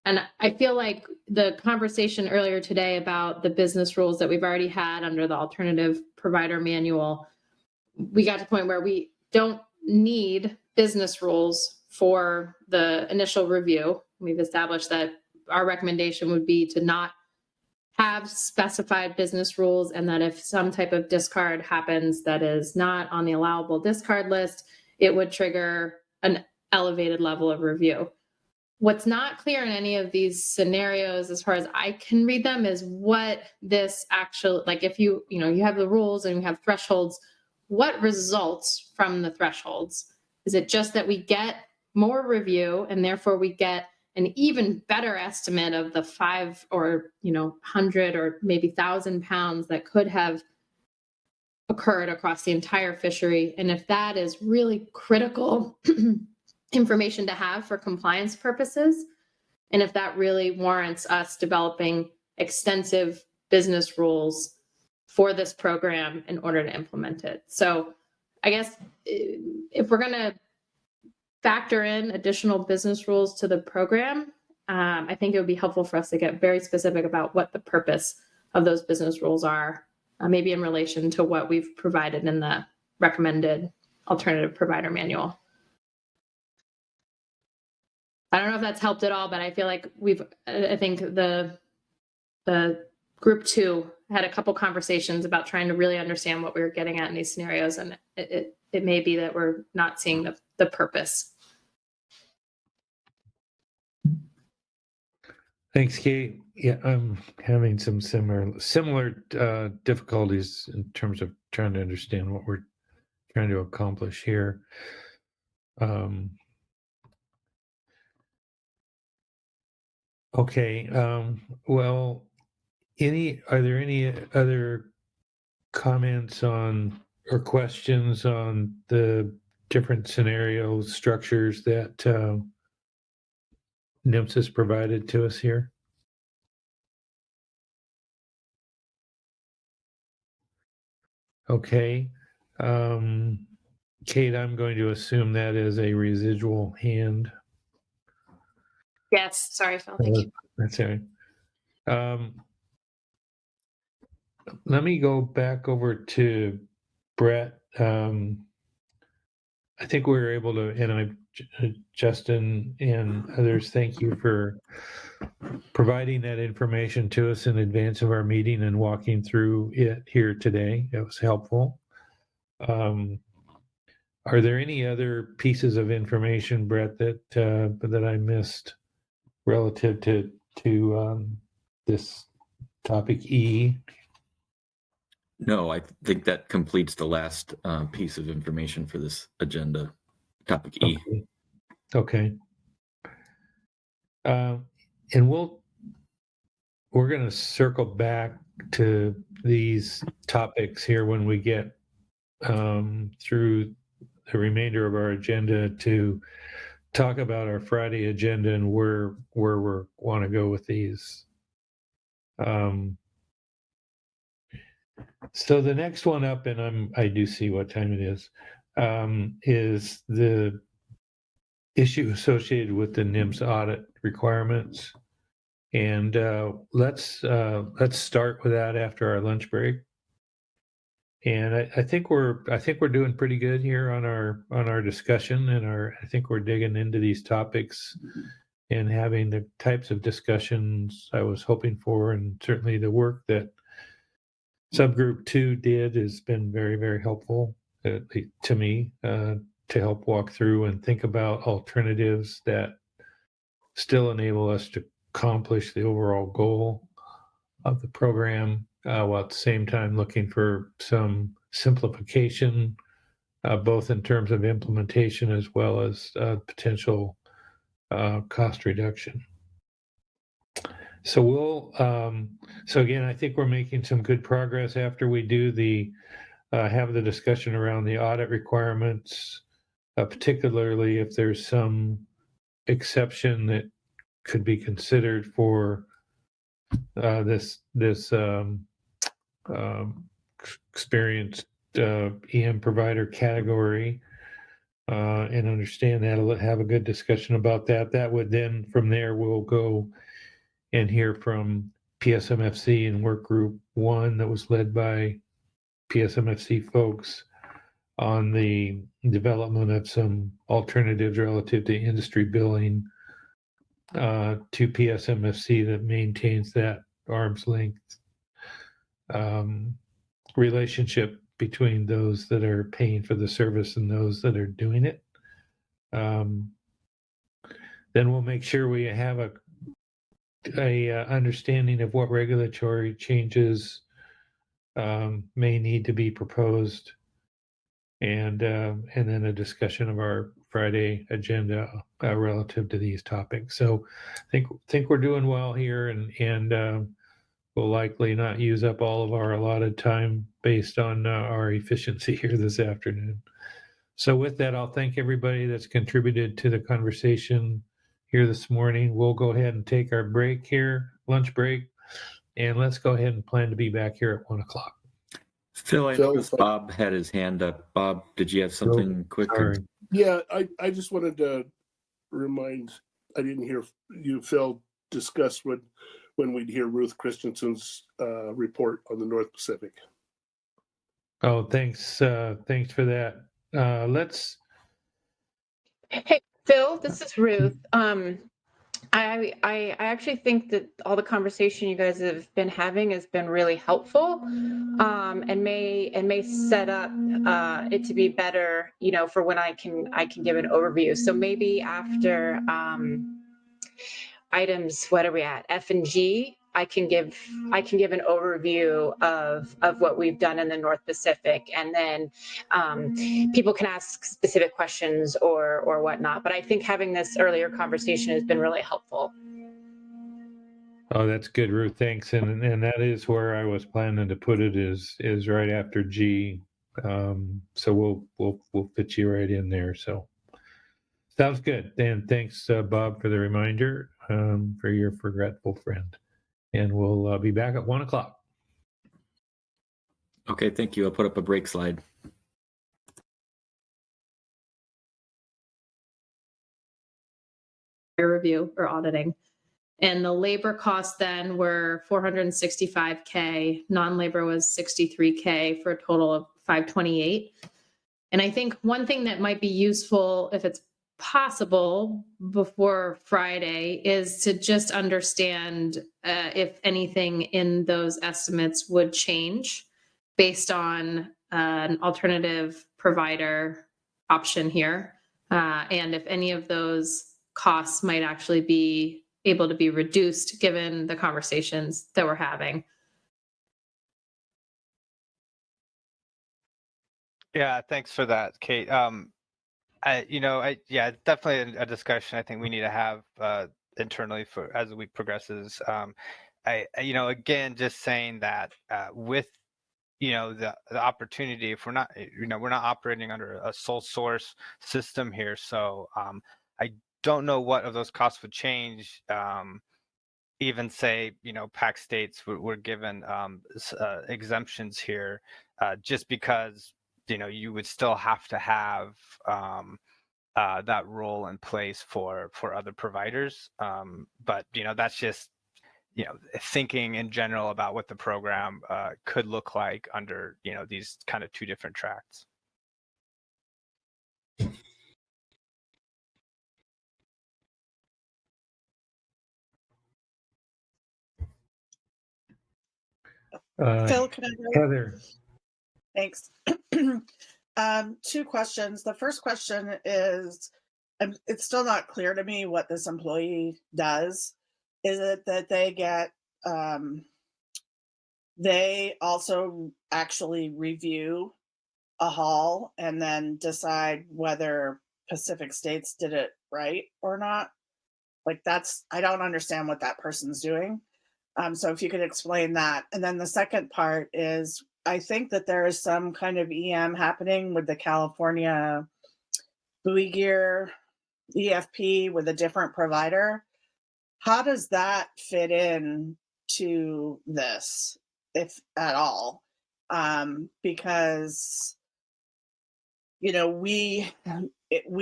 And I feel like the conversation earlier today about the business rules that we've already had under the alternative provider manual, we got to the point where we don't need business rules for the initial review. We've established that our recommendation would be to not have specified business rules, and that if some type of discard happens that is not on the allowable discard list, it would trigger an elevated level of review. What's not clear in any of these scenarios, as far as I can read them, is what this actual, if you have the rules and you have thresholds, what results from the thresholds? Is it just that we get more review and therefore we get an even better estimate of the 5 or 100 or maybe 1,000 pounds that could have occurred across the entire fishery? And if that is really critical information to have for compliance purposes, and if that really warrants us developing extensive business rules for this program in order to implement it. So I guess if we're going to factor in additional business rules to the program, I think it would be helpful for us to get very specific about what the purpose of those business rules are, maybe in relation to what we've provided in the recommended alternative provider manual. I don't know if that's helped at all, but I feel like I think the group 2 had a couple conversations about trying to really understand what we were getting at in these scenarios, and it may be that we're not seeing the purpose. Thanks, Kate. Yeah, I'm having some similar difficulties in terms of trying to understand what we're trying to accomplish here. Okay. Well, are there any other comments on or questions on the different scenario structures that NIMS has provided to us here? Okay. Kate, I'm going to assume that is a residual hand. Yes, sorry, Phil. Thank you. That's all right. Let me go back over to Brett. I think we were able to, and Justin and others, thank you for providing that information to us in advance of our meeting and walking through it here today. It was helpful. Are there any other pieces of information, Brett, that I missed relative to this topic E? No, I think that completes the last piece of information for this agenda, topic E. Okay. And we're going to circle back to these topics here when we get through the remainder of our agenda to talk about our Friday agenda and where we want to go with these. So the next one up, and I do see what time it is the issue associated with the NIMS audit requirements. And let's start with that after our lunch break. And I think we're doing pretty good here on our discussion, and I think we're digging into these topics and having the types of discussions I was hoping for, and certainly the work that subgroup 2 did has been very, very helpful to me to help walk through and think about alternatives that still enable us to accomplish the overall goal of the program, while at the same time looking for some simplification, both in terms of implementation as well as potential cost reduction. So so again, I think we're making some good progress after we do have the discussion around the audit requirements, particularly if there's some exception that could be considered for this experienced EM provider category, and understand that. I'll have a good discussion about that. That would then, from there, we'll go and hear from PSMFC and work group 1 that was led by PSMFC folks on the development of some alternatives relative to industry billing to PSMFC that maintains that arm's length relationship between those that are paying for the service and those that are doing it. Then we'll make sure we have a understanding of what regulatory changes may need to be proposed, and then a discussion of our Friday agenda relative to these topics. So I think we're doing well here, and we'll likely not use up all of our allotted time based on our efficiency here this afternoon. So with that, I'll thank everybody that's contributed to the conversation here this morning. We'll go ahead and take our break here, lunch break, and let's go ahead and plan to be back here at 1 o'clock. Phil, I noticed Bob had his hand up. Bob, did you have something quick? Yeah, I just wanted to remind, I didn't hear you, Phil, discuss when we'd hear Ruth Christensen's report on the North Pacific. Oh, thanks. Thanks for that. Let's. Hey, Phil, this is Ruth. I actually think that all the conversation you guys have been having has been really helpful, and may set up it to be better, for when I can give an overview. So maybe after items, what are we at? F and G. I can give an overview of what we've done in the North Pacific, and then people can ask specific questions or whatnot. But I think having this earlier conversation has been really helpful. Oh, that's good, Ruth. Thanks. And that is where I was planning to put it is right after G. So we'll fit you right in there. So sounds good. And thanks, Bob, for the reminder, for your forgetful friend. And we'll be back at 1 o'clock. Okay, thank you. I'll put up a break slide. Review or auditing. And the labor costs then were $465K. Non-labor was $63K for a total of $528. And I think one thing that might be useful, if it's possible before Friday, is to just understand if anything in those estimates would change based on an alternative provider option here. And if any of those costs might actually be able to be reduced given the conversations that we're having. Yeah, thanks for that, Kate. Yeah, definitely a discussion I think we need to have internally for as the week progresses. Again, just saying that with the opportunity, if we're not operating under a sole source system here, so I don't know what of those costs would change. Even say PAC states were given exemptions here, just because you would still have to have that role in place for other providers. But that's just thinking in general about what the program could look like under these kind of two different tracks. Phil, can I go? Heather. Thanks. Two questions. The first question is, it's still not clear to me what this employee does. Is it that they get, they also actually review a haul and then decide whether Pacific States did it right or not? Like I don't understand what that person's doing. So if you could explain that. And then the second part is, I think that there is some kind of EM happening with the California buoy gear EFP with a different provider. How does that fit in to this, if at all? Because we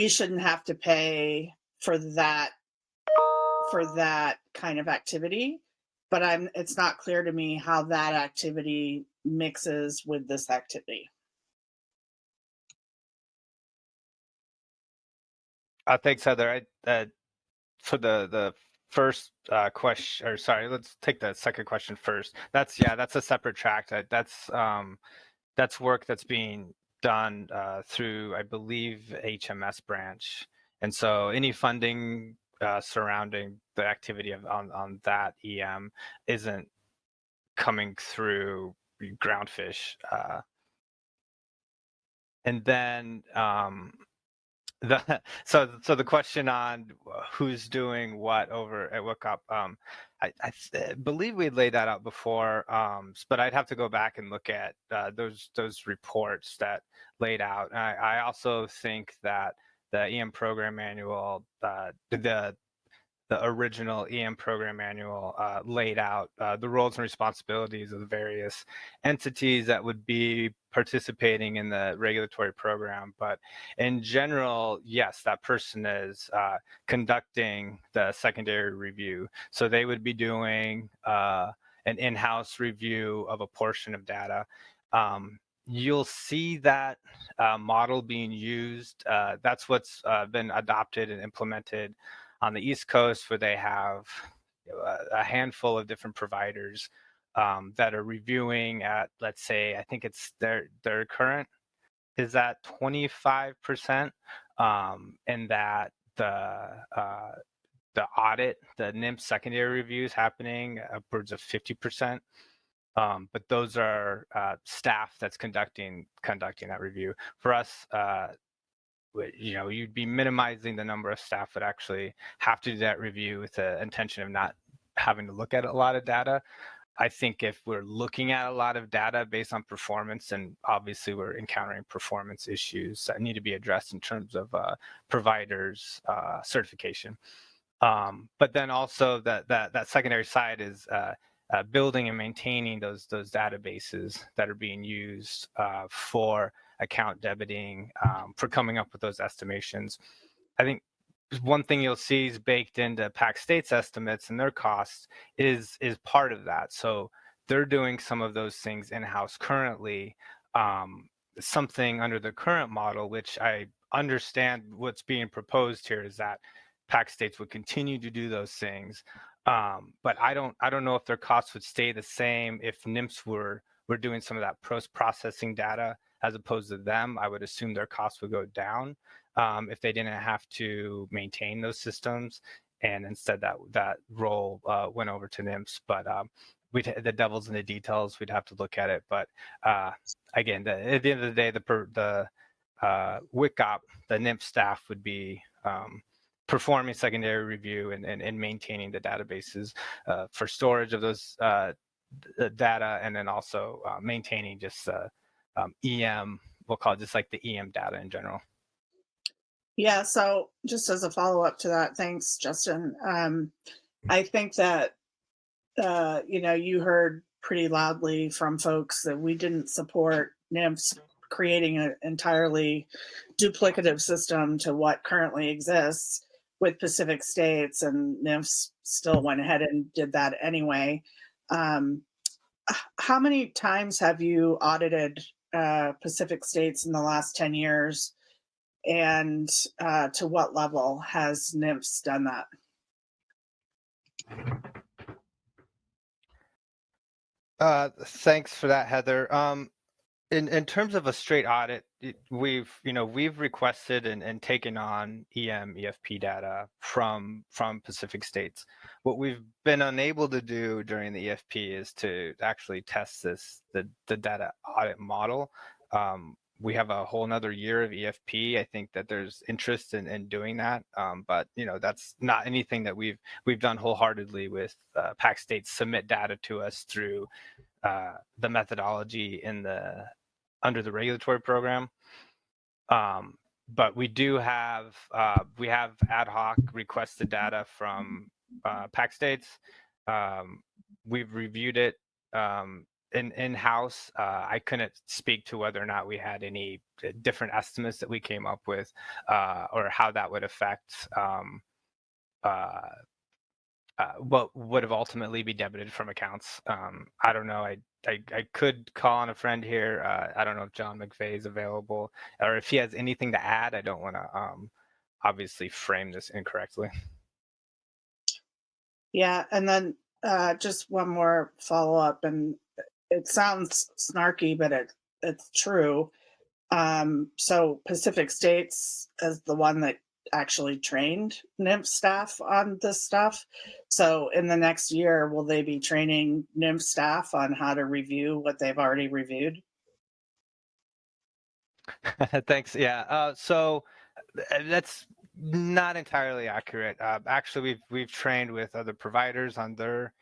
shouldn't have to pay for that kind of activity, but it's not clear to me how that activity mixes with this activity. Thanks, Heather. For the first question, or sorry, let's take the second question first. That's a separate track. That's work that's being done through, I believe, HMS branch, and so any funding surrounding the activity on that EM isn't coming through Groundfish. And then so the question on who's doing what over at WCOP, I believe we laid that out before, but I'd have to go back and look at those reports that laid out. I also think that the EM program manual, the original EM program manual laid out the roles and responsibilities of the various entities that would be participating in the regulatory program. But in general, yes, that person is conducting the secondary review. So they would be doing an in-house review of a portion of data. you'll see that model being used. That's what's been adopted and implemented on the East Coast, where they have a handful of different providers that are reviewing at, let's say, I think it's their current is at 25%, and that the audit, the NIMS secondary reviews happening upwards of 50%. But those are staff that's conducting that review. For us, you'd be minimizing the number of staff that actually have to do that review with the intention of not having to look at a lot of data. I think if we're looking at a lot of data based on performance, and obviously we're encountering performance issues that need to be addressed in terms of providers certification. But then also that secondary side is building and maintaining those databases that are being used for account debiting, for coming up with those estimations. I think one thing you'll see is baked into PAC State's estimates and their costs is part of that. So they're doing some of those things in-house currently. Something under the current model, which I understand what's being proposed here, is that PAC States would continue to do those things. But I don't know if their costs would stay the same if NIMS were doing some of that post-processing data as opposed to them. I would assume their costs would go down if they didn't have to maintain those systems, and instead that role went over to NIMS. But the devil's in the details. We'd have to look at it. But again, at the end of the day, the WICOP, the NIMS staff would be performing secondary review and maintaining the databases for storage of those data, and then also maintaining just EM, we'll call it just like the EM data in general. Yeah, so just as a follow-up to that, thanks, Justin. I think that, you heard pretty loudly from folks that we didn't support NIMS creating an entirely duplicative system to what currently exists with Pacific States, and NIMS still went ahead and did that anyway. How many times have you audited Pacific States in the last 10 years? And to what level has NIMS done that? Thanks for that, Heather. In terms of a straight audit, we've requested and taken on EM, EFP data from Pacific States. What we've been unable to do during the EFP is to actually test the data audit model. We have a whole nother year of EFP. I think that there's interest in doing that, but that's not anything that we've done wholeheartedly with PAC States submit data to us through the methodology under the regulatory program. But we do have ad hoc requested data from PAC States. We've reviewed it in-house. I couldn't speak to whether or not we had any different estimates that we came up with or how that would affect what would have ultimately be debited from accounts. I don't know. I could call on a friend here. I don't know if John McVeigh is available or if he has anything to add. I don't want to obviously frame this incorrectly. Yeah, and then just one more follow-up, and it sounds snarky, but it's true. So Pacific States is the one that actually trained NIMS staff on this stuff. So in the next year, will they be training NIMS staff on how to review what they've already reviewed? Thanks. Yeah. So that's not entirely accurate. Actually, we've trained with other providers on their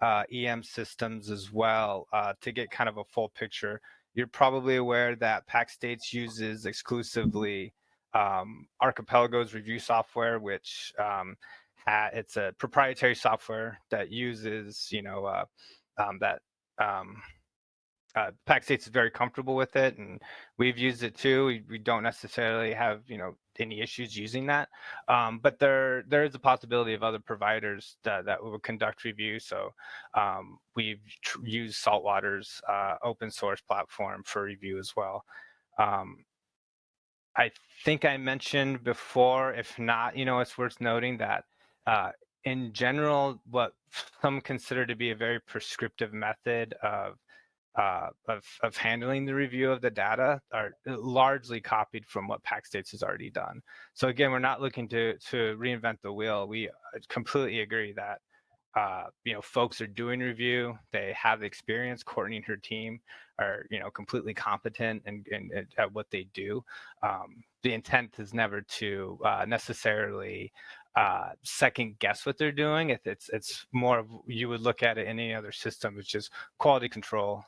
EM systems as well to get kind of a full picture. You're probably aware that PAC States uses exclusively Archipelago's review software, which it's a proprietary software that uses, PAC States is very comfortable with it, and we've used it too. We don't necessarily have any issues using that, but there is a possibility of other providers that will conduct review. So we've used Saltwater's open source platform for review as well. I think I mentioned before, if not, it's worth noting that in general, what some consider to be a very prescriptive method of handling the review of the data are largely copied from what PAC States has already done. So again, we're not looking to reinvent the wheel. We completely agree that folks are doing review, they have the experience. Courtney and her team are completely competent and at what they do. The intent is never to necessarily second guess what they're doing. It's more of, you would look at it in any other system, which is quality control.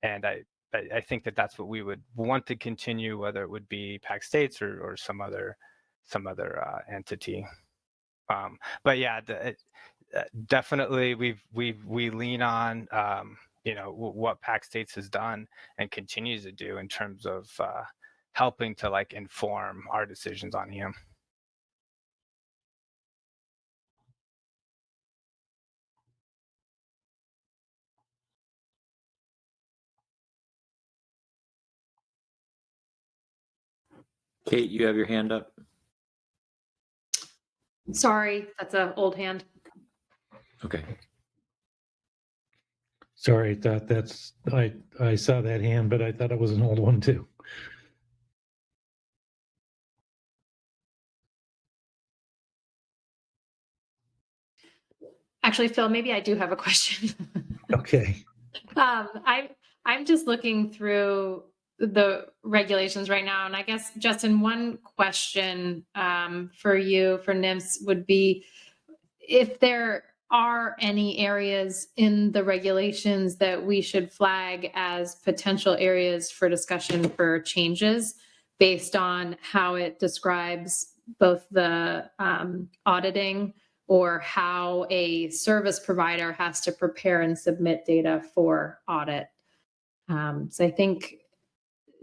And I think that's what we would want to continue, whether it would be PAC States or some other entity. But yeah, definitely we lean on what PAC States has done and continues to do in terms of helping to inform our decisions on EM. Kate, you have your hand up. Sorry, that's an old hand. Okay. Sorry, I saw that hand, but I thought it was an old one too. Actually, Phil, maybe I do have a question. Okay. I'm just looking through the regulations right now, and I guess, Justin, one question for you, for NIMS, would be if there are any areas in the regulations that we should flag as potential areas for discussion for changes based on how it describes both the auditing or how a service provider has to prepare and submit data for audit. So I think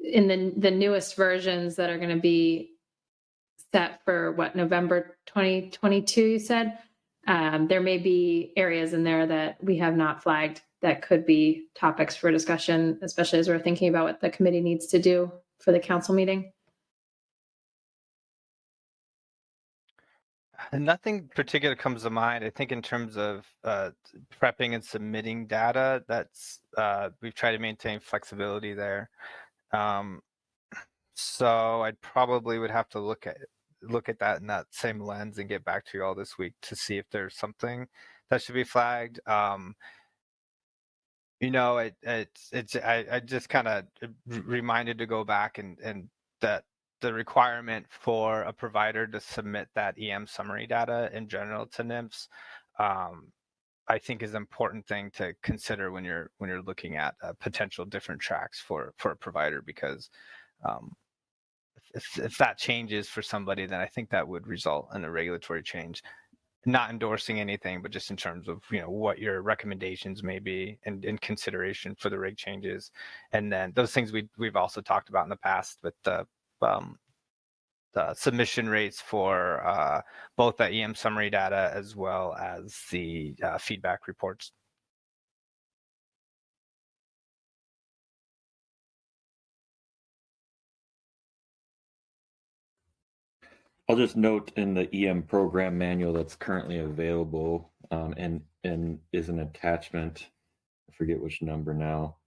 in the newest versions that are going to be set for November 2022, you said, there may be areas in there that we have not flagged that could be topics for discussion, especially as we're thinking about what the committee needs to do for the council meeting. Nothing particular comes to mind. I think in terms of prepping and submitting data, that's we've tried to maintain flexibility there. So I probably would have to look at that in that same lens and get back to you all this week to see if there's something that should be flagged. I just kind of reminded to go back and that the requirement for a provider to submit that EM summary data in general to NIMS, I think is an important thing to consider when you're looking at potential different tracks for a provider, because if that changes for somebody, then I think that would result in a regulatory change. Not endorsing anything, but just in terms of what your recommendations may be and in consideration for the reg changes. And then those things we've also talked about in the past with the submission rates for both the EM summary data as well as the feedback reports. I'll just note in the EM program manual that's currently available and is an attachment. I forget which number now,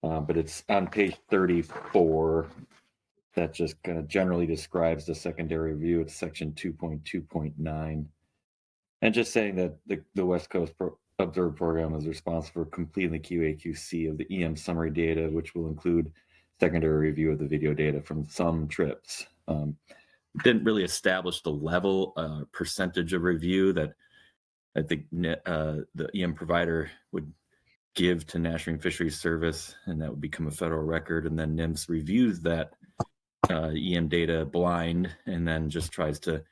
but it's on page 34. That just kind of generally describes the secondary review. It's section 2.2.9. And just saying that the West Coast Observe program is responsible for completing the QA/QC of the EM summary data, which will include secondary review of the video data from some trips. Didn't really establish the level percentage of review that I think the EM provider would give to National Marine Fisheries Service, and that would become a federal record. And then NIMS reviews that EM data blind and then just tries to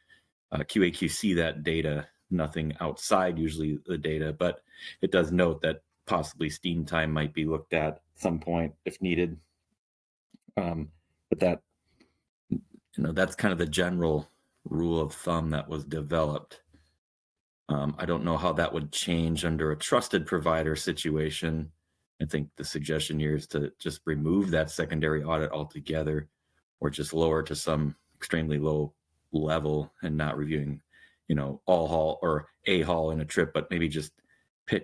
QA/QC that data, nothing outside usually the data. But it does note that possibly steam time might be looked at some point if needed. But that, that's kind of the general rule of thumb that was developed. I don't know how that would change under a trusted provider situation. I think the suggestion here is to just remove that secondary audit altogether, or just lower to some extremely low level and not reviewing, all haul or a haul in a trip, but maybe just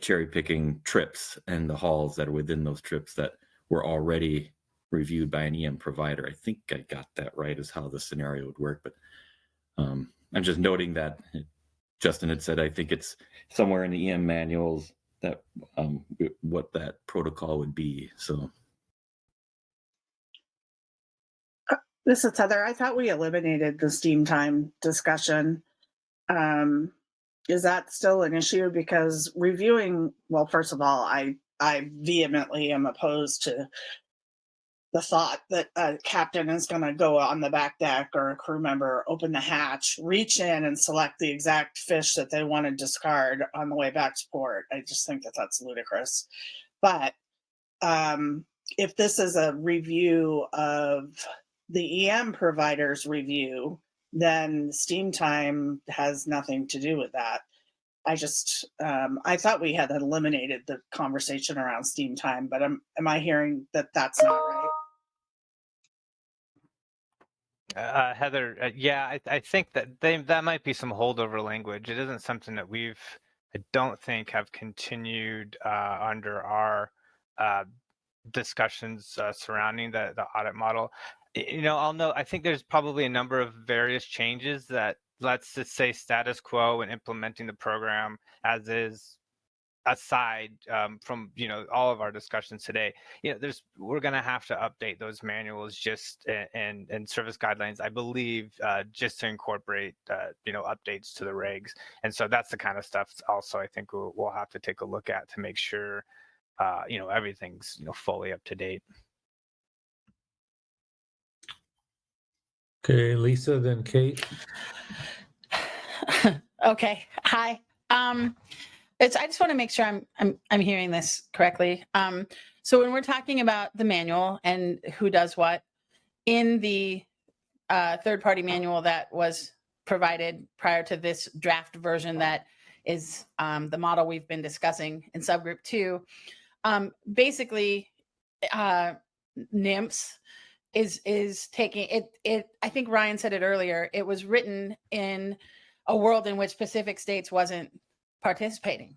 cherry picking trips and the hauls that are within those trips that were already reviewed by an EM provider. I think I got that right as how the scenario would work, but I'm just noting that Justin had said, I think it's somewhere in the EM manuals that what that protocol would be. So this is Heather. I thought we eliminated the steam time discussion. Is that still an issue? Because reviewing, well, first of all, I vehemently am opposed to the thought that a captain is going to go on the back deck or a crew member open the hatch, reach in and select the exact fish that they want to discard on the way back to port. I just think that that's ludicrous. But if this is a review of the EM provider's review, then steam time has nothing to do with that. I just, I thought we had eliminated the conversation around steam time, but am I hearing that that's not right? Heather, yeah, I think that that might be some holdover language. It isn't something that I don't think have continued under our discussions surrounding the audit model. I'll note, I think there's probably a number of various changes that, let's just say, status quo and implementing the program as is, aside from all of our discussions today. We're going to have to update those manuals just and service guidelines, I believe, just to incorporate updates to the regs. And so that's the kind of stuff also I think we'll have to take a look at to make sure everything's fully up to date. Okay, Lisa, then Kate. Okay. Hi. I just want to make sure I'm hearing this correctly. So when we're talking about the manual and who does what, in the third-party manual that was provided prior to this draft version that is the model we've been discussing in subgroup 2, basically NIMS is taking it. I think Ryan said it earlier. It was written in a world in which Pacific States wasn't participating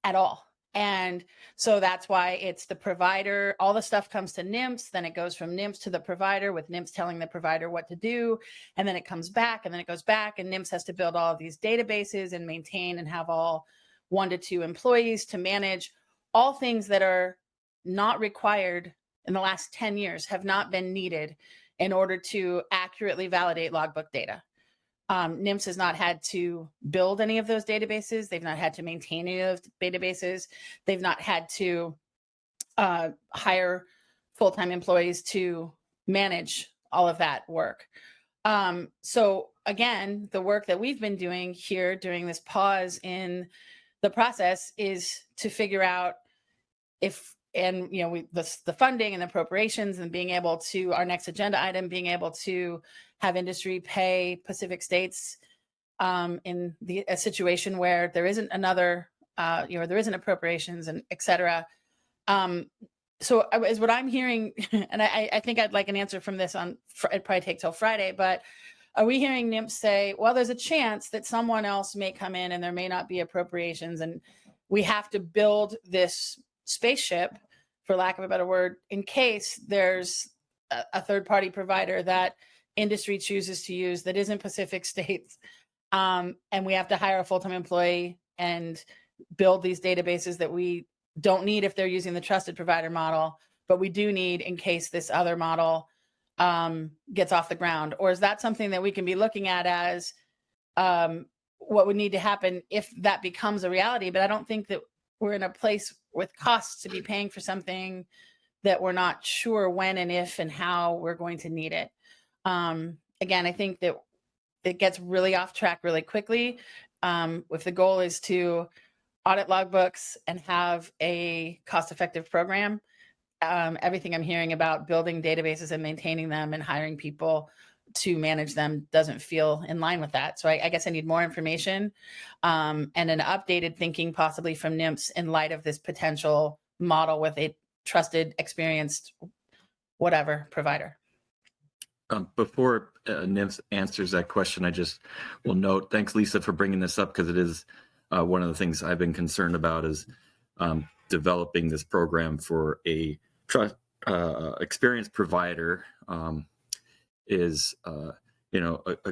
at all. And so that's why it's the provider, all the stuff comes to NIMS, then it goes from NIMS to the provider, with NIMS telling the provider what to do, and then it comes back, and then it goes back, and NIMS has to build all of these databases and maintain and have all 1 to 2 employees to manage all things that are not required in the last 10 years, have not been needed in order to accurately validate logbook data. NIMS has not had to build any of those databases. They've not had to maintain any of those databases. They've not had to hire full-time employees to manage all of that work. So again, the work that we've been doing here during this pause in the process is to figure out if, and the funding and appropriations and being able to, our next agenda item, being able to have industry pay Pacific States in a situation where there isn't another, there isn't appropriations and et cetera. So is what I'm hearing, and I think I'd like an answer from this it'd probably take till Friday, but are we hearing NIMS say, well, there's a chance that someone else may come in and there may not be appropriations, and we have to build this spaceship, for lack of a better word, in case there's a third-party provider that industry chooses to use that isn't Pacific States, and we have to hire a full-time employee and build these databases that we don't need if they're using the trusted provider model, but we do need in case this other model gets off the ground? Or is that something that we can be looking at as what would need to happen if that becomes a reality? But I don't think that we're in a place with costs to be paying for something that we're not sure when and if and how we're going to need it. Again, I think that it gets really off track really quickly. If the goal is to audit logbooks and have a cost-effective program. Everything I'm hearing about building databases and maintaining them and hiring people to manage them doesn't feel in line with that. So I guess I need more information and an updated thinking possibly from NIMS in light of this potential model with a trusted, experienced, whatever provider. Before NIMS answers that question, I just will note, thanks Lisa for bringing this up, because it is one of the things I've been concerned about is developing this program for a experienced provider is a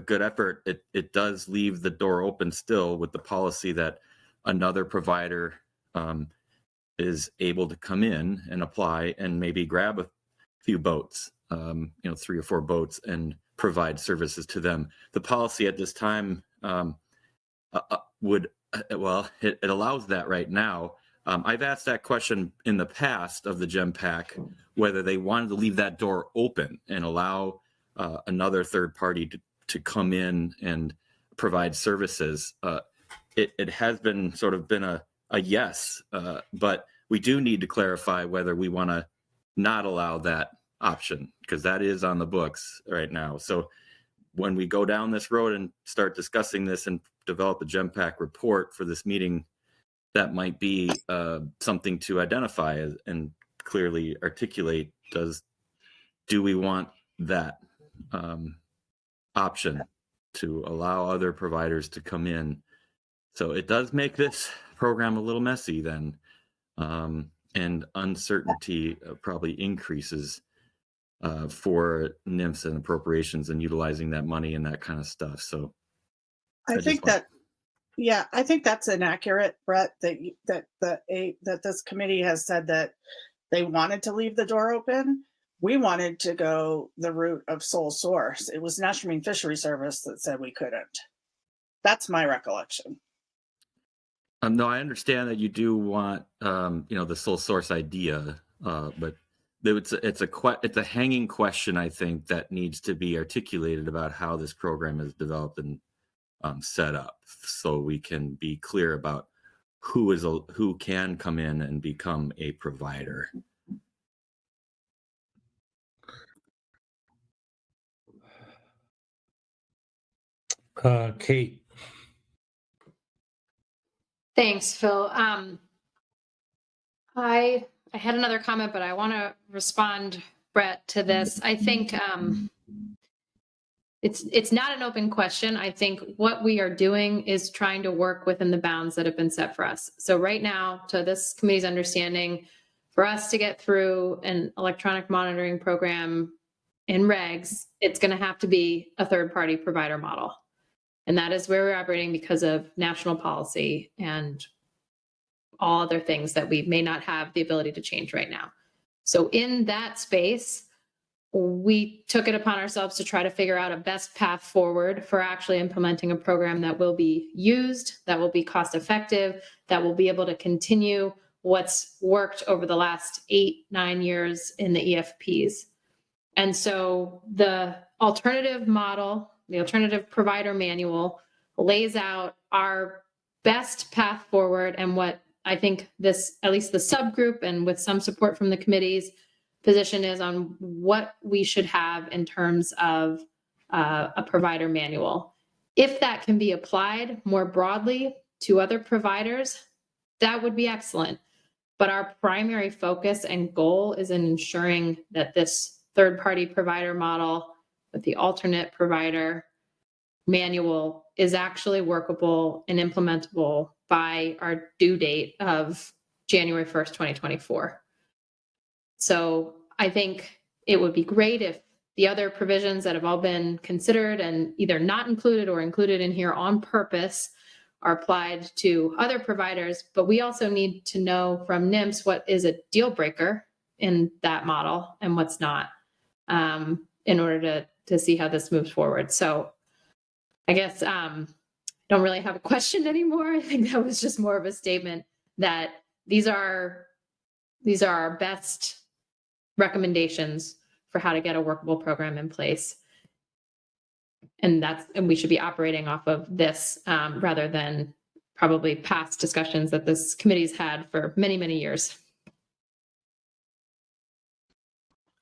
good effort. It does leave the door open still with the policy that another provider is able to come in and apply and maybe grab a few boats, 3 or 4 boats, and provide services to them. The policy at this time it allows that right now. I've asked that question in the past of the GEMPAC, whether they wanted to leave that door open and allow another third party to come in and provide services. It has been sort of been a yes, but we do need to clarify whether we want to not allow that option, because that is on the books right now. So when we go down this road and start discussing this and develop a GEMPAC report for this meeting, that might be something to identify and clearly articulate. Do we want that option to allow other providers to come in? So it does make this program a little messy then, and uncertainty probably increases for NIMS and appropriations and utilizing that money and that kind of stuff. So I think that's inaccurate, Brett, that this committee has said that they wanted to leave the door open. We wanted to go the route of sole source. It was National Marine Fisheries Service that said we couldn't. That's my recollection. No, I understand that you do want, the sole source idea, but it's a hanging question, I think, that needs to be articulated about how this program is developed and set up, so we can be clear about who can come in and become a provider. Kate. Thanks, Phil. I had another comment, but I want to respond, Brett, to this. I think it's not an open question. I think what we are doing is trying to work within the bounds that have been set for us. So right now, to this committee's understanding, for us to get through an electronic monitoring program in regs, it's going to have to be a third-party provider model. And that is where we're operating because of national policy and all other things that we may not have the ability to change right now. So in that space, we took it upon ourselves to try to figure out a best path forward for actually implementing a program that will be used, that will be cost effective, that will be able to continue what's worked over the last 8-9 years in the EFPs. And so the alternative model, the alternative provider manual, lays out our best path forward and what I think this, at least the subgroup and with some support from the committee's position, is on what we should have in terms of a provider manual. If that can be applied more broadly to other providers, that would be excellent. But our primary focus and goal is in ensuring that this third-party provider model with the alternate provider manual is actually workable and implementable by our due date of January 1st, 2024. So I think it would be great if the other provisions that have all been considered and either not included or included in here on purpose are applied to other providers, but we also need to know from NIMS what is a deal breaker in that model and what's not, in order to see how this moves forward. So I guess don't really have a question anymore. I think that was just more of a statement that these are our best recommendations for how to get a workable program in place. And we should be operating off of this rather than probably past discussions that this committee's had for many, many years.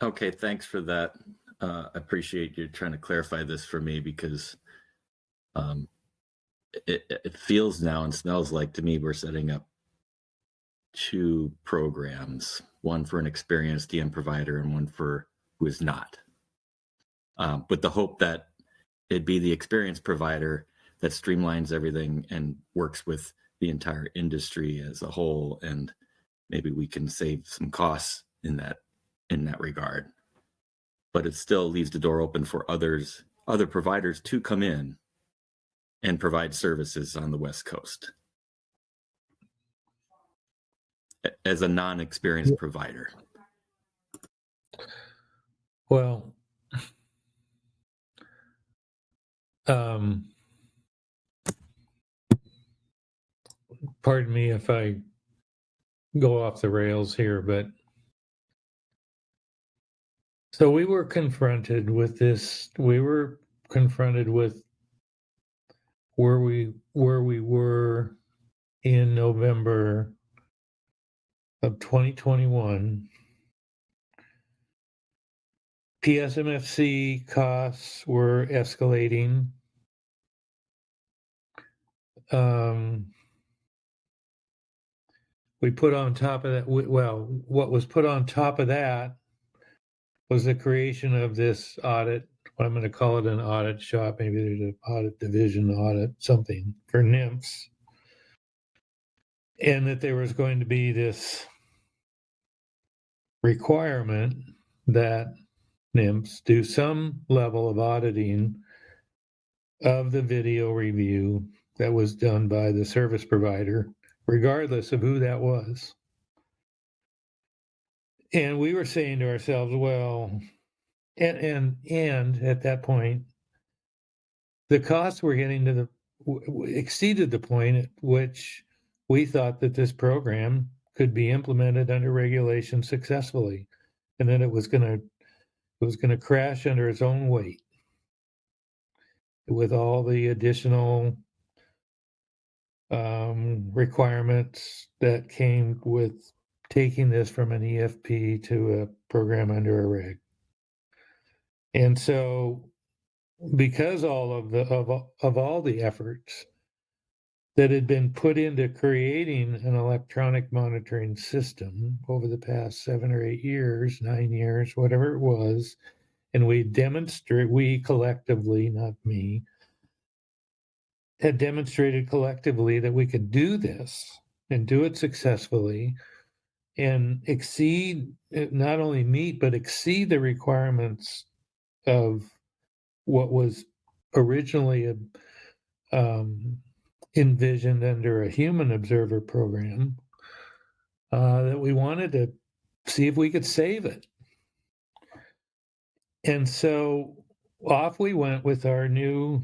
Okay, thanks for that. I appreciate you trying to clarify this for me, because it feels now and smells like to me we're setting up two programs, one for an experienced DM provider and one for who is not, with the hope that it'd be the experienced provider that streamlines everything and works with the entire industry as a whole, and maybe we can save some costs in that regard. But it still leaves the door open for other providers to come in and provide services on the West Coast as a non-experienced provider. Well, pardon me if I go off the rails here, but so we were confronted with this. We were confronted with where we were in November of 2021. PSMFC costs were escalating. We put on top of that, what was put on top of that was the creation of this audit. I'm going to call it an audit shop. Maybe there's an audit division, audit something for NIMS. And that there was going to be this requirement that NIMS do some level of auditing of the video review that was done by the service provider, regardless of who that was. And we were saying to ourselves, well, and at that point, the costs were getting to exceeded the point at which we thought that this program could be implemented under regulation successfully, and then it was going to crash under its own weight with all the additional requirements that came with taking this from an EFP to a program under a reg. And so, because all of the efforts that had been put into creating an electronic monitoring system over the past 7 or 8 years, 9 years, whatever it was, and we collectively, not me, had demonstrated collectively that we could do this and do it successfully and not only meet, but exceed the requirements of what was originally envisioned under a human observer program, that we wanted to see if we could save it. And so off we went with our new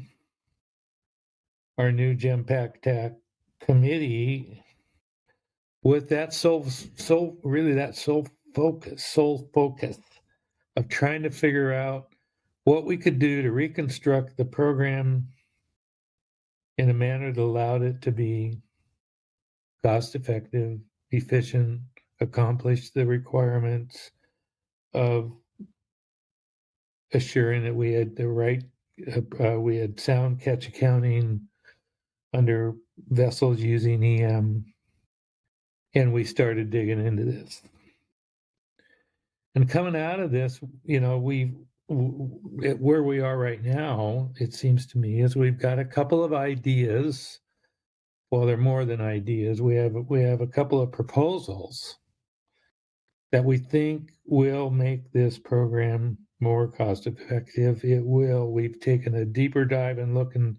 GEMPAC TAC committee with that sole focus of trying to figure out what we could do to reconstruct the program in a manner that allowed it to be cost effective, efficient, accomplish the requirements of assuring that we had the right, we had sound catch accounting under vessels using EM, and we started digging into this. And coming out of this, where we are right now, it seems to me, is we've got a couple of ideas. Well, they're more than ideas. We have a couple of proposals that we think will make this program more cost effective. It will. We've taken a deeper dive and looking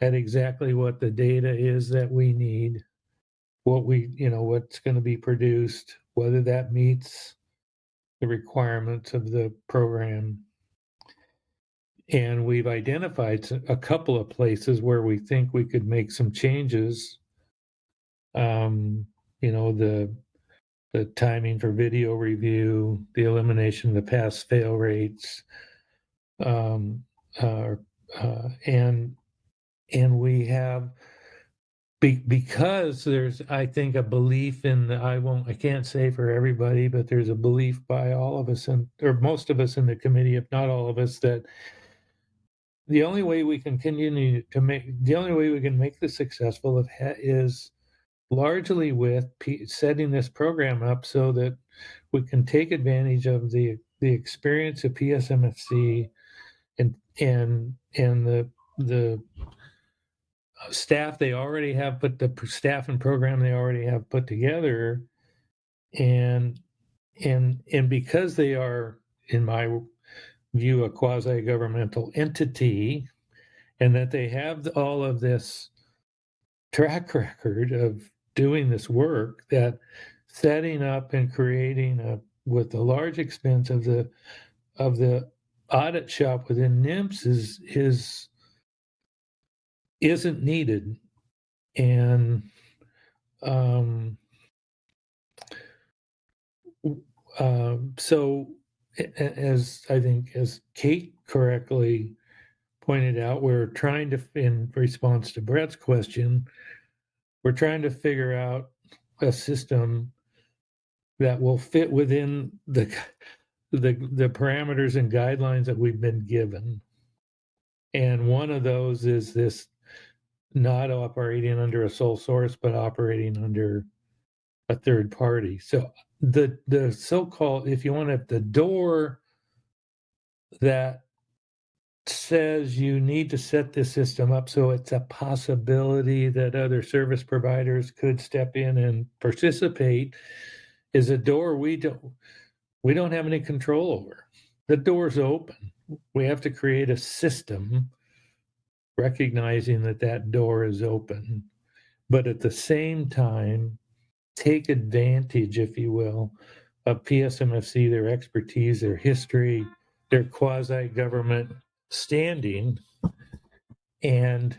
at exactly what the data is that we need, what's going to be produced, whether that meets the requirements of the program. And we've identified a couple of places where we think we could make some changes. The timing for video review, the elimination of the pass-fail rates, and we have because there's, I think, a belief in I can't say for everybody, but there's a belief by all of us or most of us in the committee, if not all of us, that the only way we can continue to the only way we can make this successful is largely with setting this program up so that we can take advantage of the experience of PSMFC and the staff they already have the staff and program they already have put together, and because they are, in my view, a quasi-governmental entity, and that they have all of this track record of doing this work, that setting up and creating with the large expense of the audit shop within NIMS isn't needed. And so, as I think, as Kate correctly pointed out, we're trying to, in response to Brett's question, we're trying to figure out a system that will fit within the parameters and guidelines that we've been given. And one of those is this not operating under a sole source, but operating under a third party. So the so-called, if you want to, the door that says you need to set this system up so it's a possibility that other service providers could step in and participate, is a door we don't have any control over. The door's open. We have to create a system recognizing that door is open, but at the same time, take advantage, if you will, of PSMFC, their expertise, their history, their quasi-government standing. And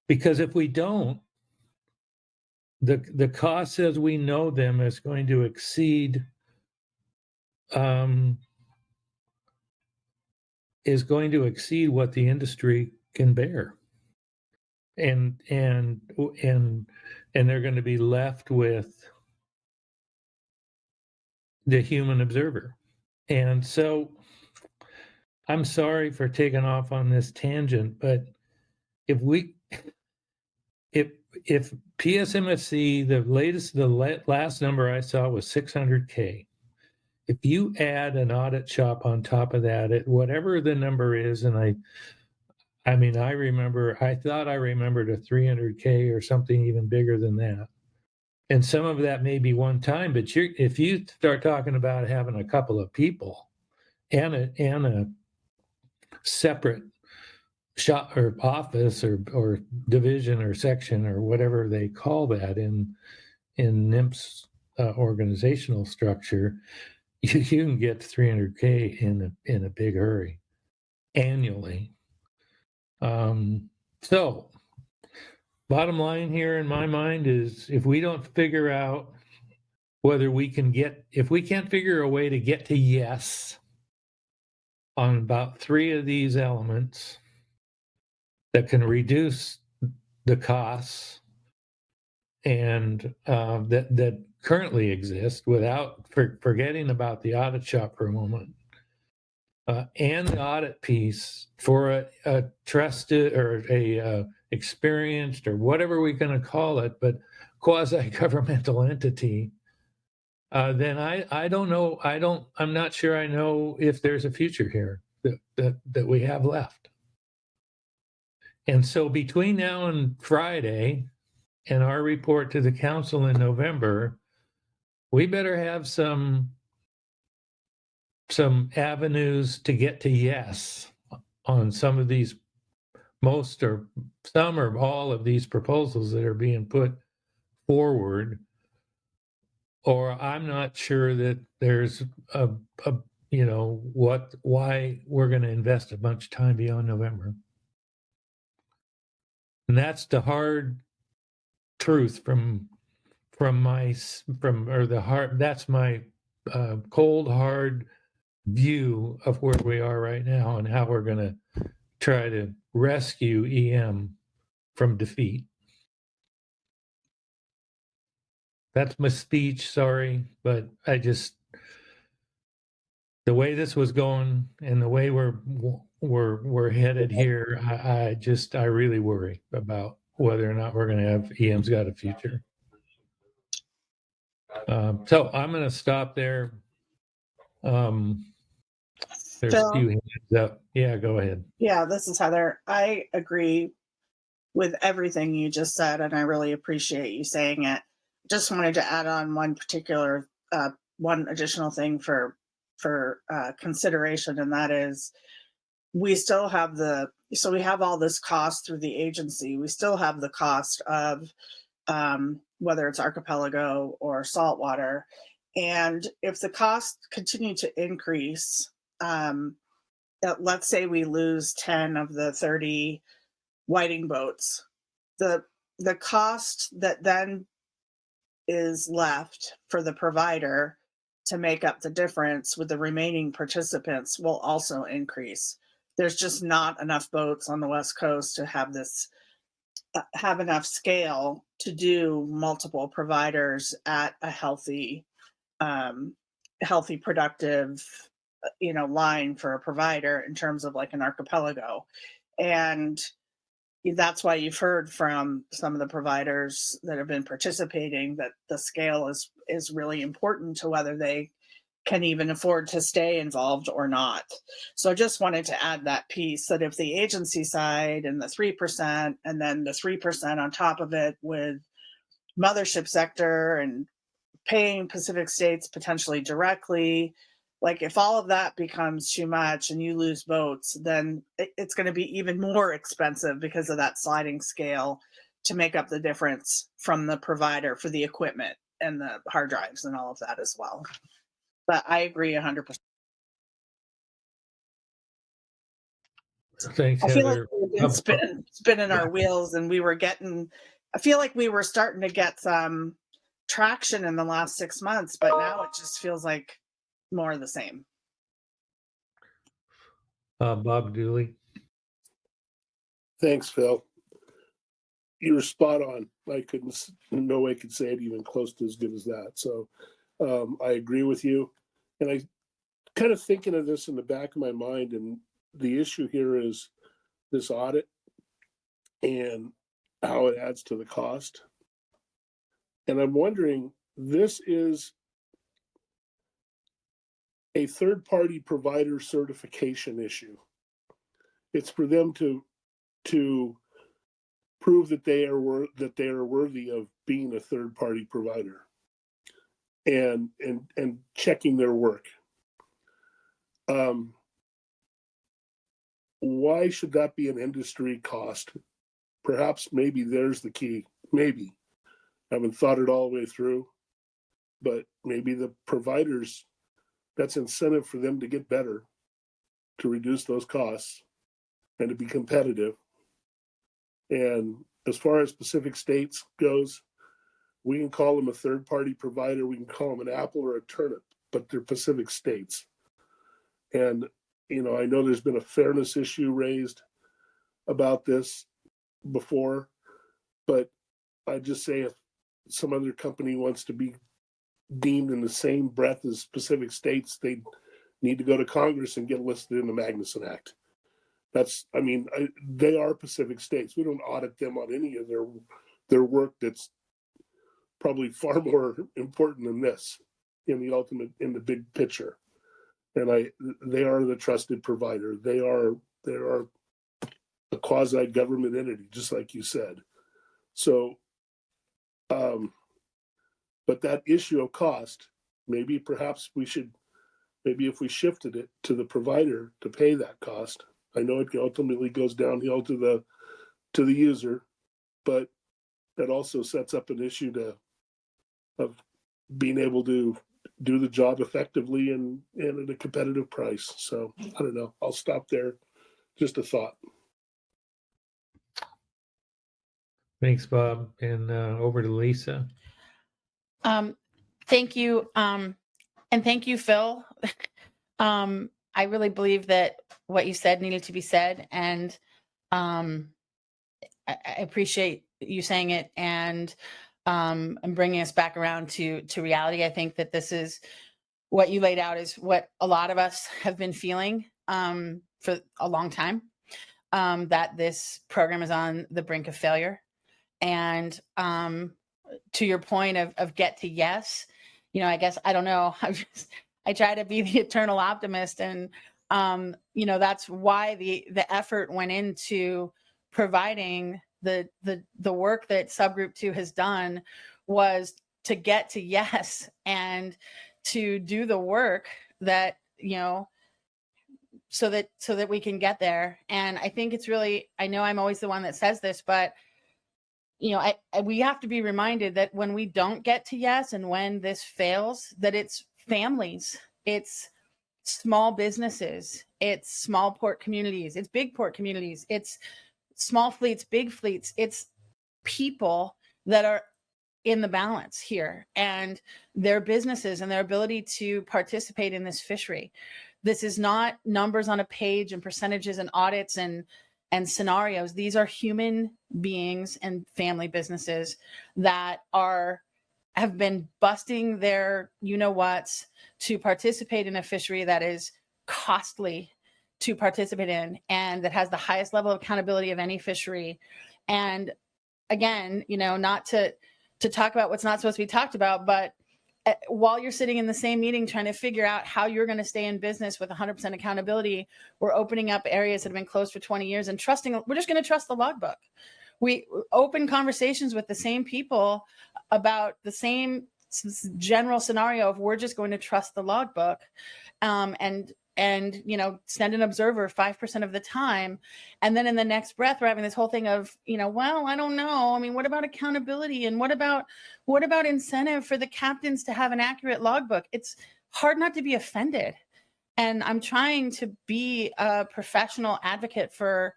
because if we don't, the costs as we know them is going to exceed what the industry can bear. And they're going to be left with the human observer. And so I'm sorry for taking off on this tangent, but if PSMFC, the last number I saw was 600K. If you add an audit shop on top of that, whatever the number is, and I thought I remembered a 300K or something even bigger than that. And some of that may be one time, but if you start talking about having a couple of people and a separate shop or office or division or section or whatever they call that in NIMS organizational structure, you can get 300K in a big hurry annually. So bottom line here in my mind is, if we don't figure out if we can't figure a way to get to yes on about 3 of these elements that can reduce the costs and that currently exist, without forgetting about the audit shop for a moment, and the audit piece for a trusted or a experienced, or whatever we're going to call it, but quasi-governmental entity, then I don't know. I'm not sure I know if there's a future here that we have left. And so between now and Friday and our report to the council in November, we better have some avenues to get to yes on some of these, some or all of these proposals that are being put forward, or I'm not sure that there's why we're going to invest a bunch of time beyond November. And that's the hard truth that's my cold, hard view of where we are right now and how we're going to try to rescue EM from defeat. That's my speech, sorry, but the way this was going and the way we're headed here, I really worry about whether or not we're going to have EM's got a future. So I'm going to stop there. There's a few hands up. Yeah, go ahead. Yeah, this is Heather. I agree with everything you just said, and I really appreciate you saying it. Just wanted to add on one additional thing for consideration, and that is we still have we have all this cost through the agency. We still have the cost of whether it's archipelago or saltwater. And if the costs continue to increase, let's say we lose 10 of the 30 whiting boats, the cost that then is left for the provider to make up the difference with the remaining participants will also increase. There's just not enough boats on the West Coast to have this have enough scale to do multiple providers at a healthy productive line for a provider in terms of like an archipelago. And that's why you've heard from some of the providers that have been participating that the scale is really important to whether they can even afford to stay involved or not. So I just wanted to add that piece that if the agency side and the 3% and then the 3% on top of it with mothership sector and paying Pacific States potentially directly, like if all of that becomes too much and you lose boats, then it's going to be even more expensive because of that sliding scale to make up the difference from the provider for the equipment and the hard drives and all of that as well. But I agree 100%. Thanks, I feel like Heather. we've been spinning our wheels, and I feel like we were starting to get some traction in the last 6 months, but now it just feels like more of the same. Bob Dooley. Thanks, Phil. You were spot on. No way could say it even close to as good as that. So I agree with you. And I kind of thinking of this in the back of my mind, and the issue here is this audit and how it adds to the cost. And I'm wondering, this is a third-party provider certification issue. It's for them to prove that they are worthy of being a third-party provider and checking their work. Why should that be an industry cost? Perhaps maybe there's the key. Maybe. I haven't thought it all the way through, but maybe the providers, that's incentive for them to get better, to reduce those costs, and to be competitive. And as far as Pacific States goes, we can call them a third-party provider. We can call them an apple or a turnip, but they're Pacific States. And, I know there's been a fairness issue raised about this before, but I just say if some other company wants to be deemed in the same breath as Pacific States, they need to go to Congress and get listed in the Magnuson Act. They are Pacific States. We don't audit them on any of their work that's probably far more important than this in the big picture. And they are the trusted provider. They are a quasi-government entity, just like you said. So, but that issue of cost, perhaps if we shifted it to the provider to pay that cost. I know it ultimately goes downhill to the user, but that also sets up an issue of being able to do the job effectively and at a competitive price. So I don't know. I'll stop there. Just a thought. Thanks, Bob. And over to Lisa. Thank you. And thank you, Phil. I really believe that what you said needed to be said. And I appreciate you saying it and bringing us back around to reality. I think that this is what you laid out is what a lot of us have been feeling for a long time, that this program is on the brink of failure. And to your point of get to yes, I guess, I don't know. I try to be the eternal optimist, and that's why the effort went into providing the work that subgroup 2 has done, was to get to yes and to do the work that so that we can get there. And I think it's really, I know I'm always the one that says this, but we have to be reminded that when we don't get to yes, and when this fails, that it's families, it's small businesses, it's small port communities, it's big port communities, it's small fleets, big fleets, it's people that are in the balance here, and their businesses and their ability to participate in this fishery. This is not numbers on a page and percentages and audits and scenarios. These are human beings and family businesses that have been busting their whats to participate in a fishery that is costly to participate in, and that has the highest level of accountability of any fishery. And again, not to talk about what's not supposed to be talked about, but while you're sitting in the same meeting trying to figure out how you're going to stay in business with 100% accountability, we're opening up areas that have been closed for 20 years and we're just going to trust the logbook. We open conversations with the same people about the same general scenario of we're just going to trust the logbook, and send an observer 5% of the time. And then in the next breath, we're having this whole thing of, well, I don't know. I mean, what about accountability? And what about incentive for the captains to have an accurate logbook? It's hard not to be offended. And I'm trying to be a professional advocate for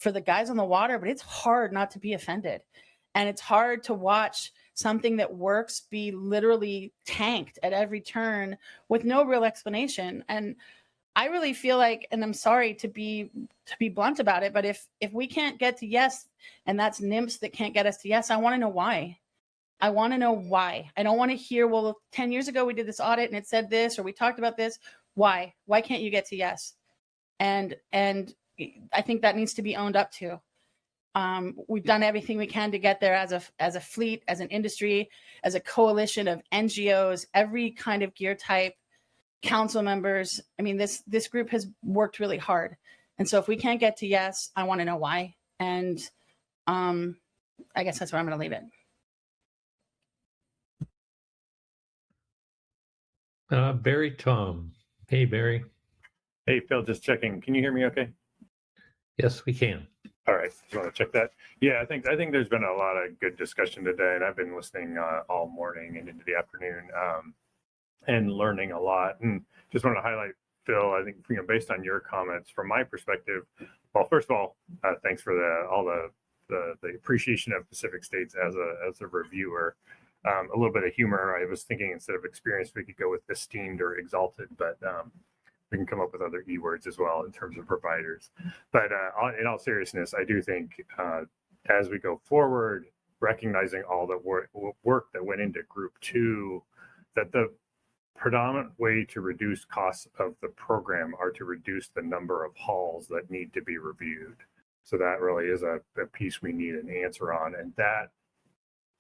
the guys on the water, but it's hard not to be offended. And it's hard to watch something that works be literally tanked at every turn with no real explanation. And I really feel like, and I'm sorry to be blunt about it, but if we can't get to yes, and that's NIMS that can't get us to yes, I want to know why. I want to know why. I don't want to hear, well, 10 years ago we did this audit and it said this, or we talked about this. Why? Why can't you get to yes? And I think that needs to be owned up to. We've done everything we can to get there as a fleet, as an industry, as a coalition of NGOs, every kind of gear type, council members. I mean, this group has worked really hard. And so if we can't get to yes, I want to know why. And I guess that's where I'm going to leave it. Barry Tom. Hey, Barry. Hey, Phil, just checking. Can you hear me okay? Yes, we can. All right. Just want to check that. Yeah, I think there's been a lot of good discussion today, and I've been listening all morning and into the afternoon and learning a lot. And just want to highlight, Phil, I think, based on your comments, from my perspective, well, first of all, thanks for all the appreciation of Pacific States as a reviewer. A little bit of humor. I was thinking instead of experienced, we could go with esteemed or exalted, but we can come up with other E words as well in terms of providers. But in all seriousness, I do think as we go forward, recognizing all the work that went into Group 2, that the predominant way to reduce costs of the program are to reduce the number of hulls that need to be reviewed. So that really is a piece we need an answer on. And that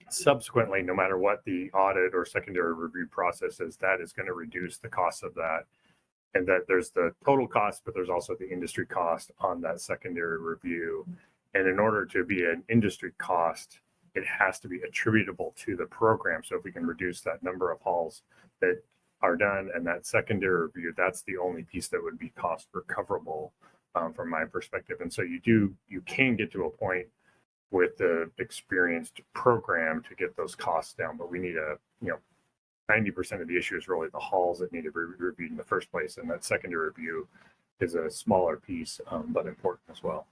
subsequently, no matter what the audit or secondary review process is, that is going to reduce the cost of that. And that there's the total cost, but there's also the industry cost on that secondary review. And in order to be an industry cost, it has to be attributable to the program. So if we can reduce that number of hulls that are done and that secondary review, that's the only piece that would be cost recoverable from my perspective. And so you can get to a point with the experienced program to get those costs down, but we need 90% of the issue is really the hulls that need to be reviewed in the first place. And that secondary review is a smaller piece, but important as well.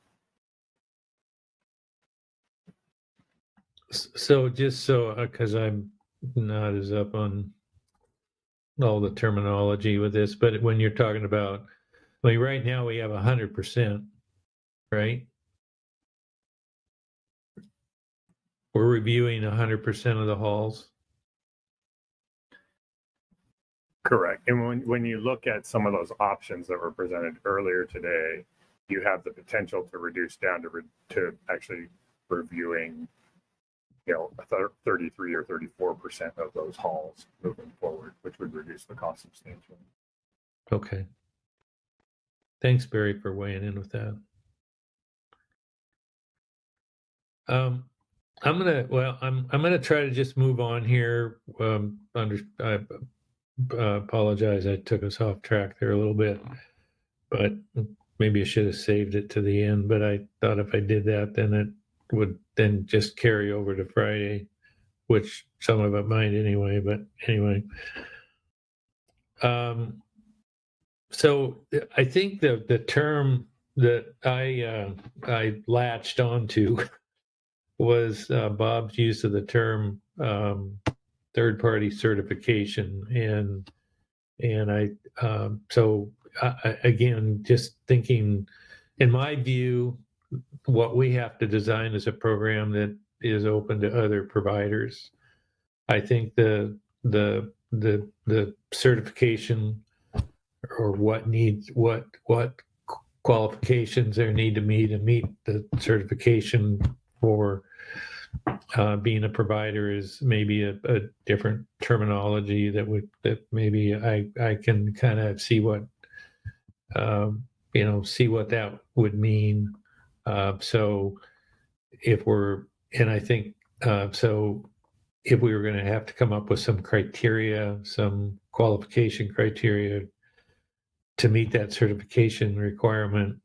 So because I'm not as up on all the terminology with this, but when you're talking about, right now we have 100%, right? we're reviewing 100% of the halls. Correct. And when you look at some of those options that were presented earlier today, you have the potential to reduce down to actually reviewing, 33 or 34% of those halls moving forward, which would reduce the cost substantially. Okay. Thanks, Barry, for weighing in with that. I'm gonna try to just move on here. I apologize, I took us off track there a little bit, but maybe I should have saved it to the end. But I thought if I did that, then it would then just carry over to Friday, which some of it might anyway. But anyway, so I think the term that I latched onto was Bob's use of the term third-party certification, and I again, just thinking, in my view, what we have to design is a program that is open to other providers. I think the certification, or what qualifications there need to meet the certification for being a provider, is maybe a different terminology that maybe I can kind of see what that would mean. So if we're, and I think so if we were going to have to come up with some criteria, some qualification criteria to meet that certification requirement,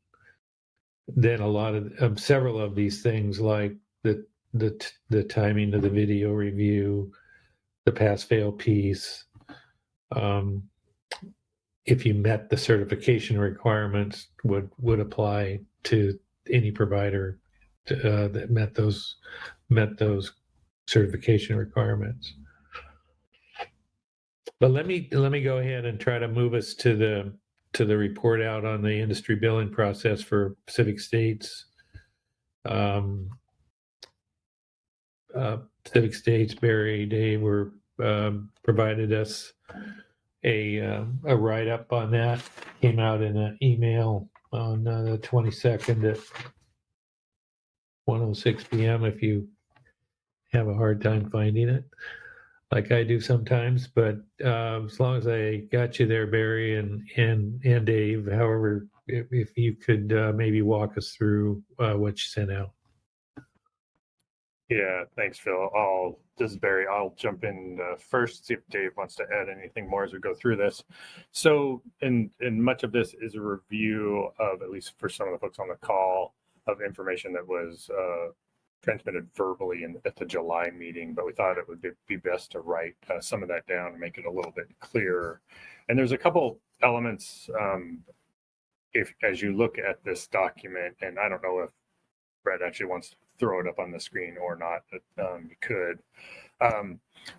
then a lot of several of these things, like the timing of the video review, the pass-fail piece, if you met the certification requirements, would apply to any provider that met those certification requirements. But let me go ahead and try to move us to the report out on the industry billing process for Pacific States. Pacific States, Barry, Dave were provided us a write-up on that. Came out in an email on the 22nd at 1:06 p.m. if you have a hard time finding it, like I do sometimes. But as long as I got you there, Barry and Dave, however, if you could maybe walk us through what you sent out. Yeah, thanks, Phil. This is Barry. I'll jump in first, see if Dave wants to add anything more as we go through this. So, and much of this is a review of, at least for some of the folks on the call, of information that was transmitted verbally at the July meeting, but we thought it would be best to write some of that down and make it a little bit clearer. And there's a couple elements, as you look at this document, and I don't know if Brett actually wants to throw it up on the screen or not, but you could.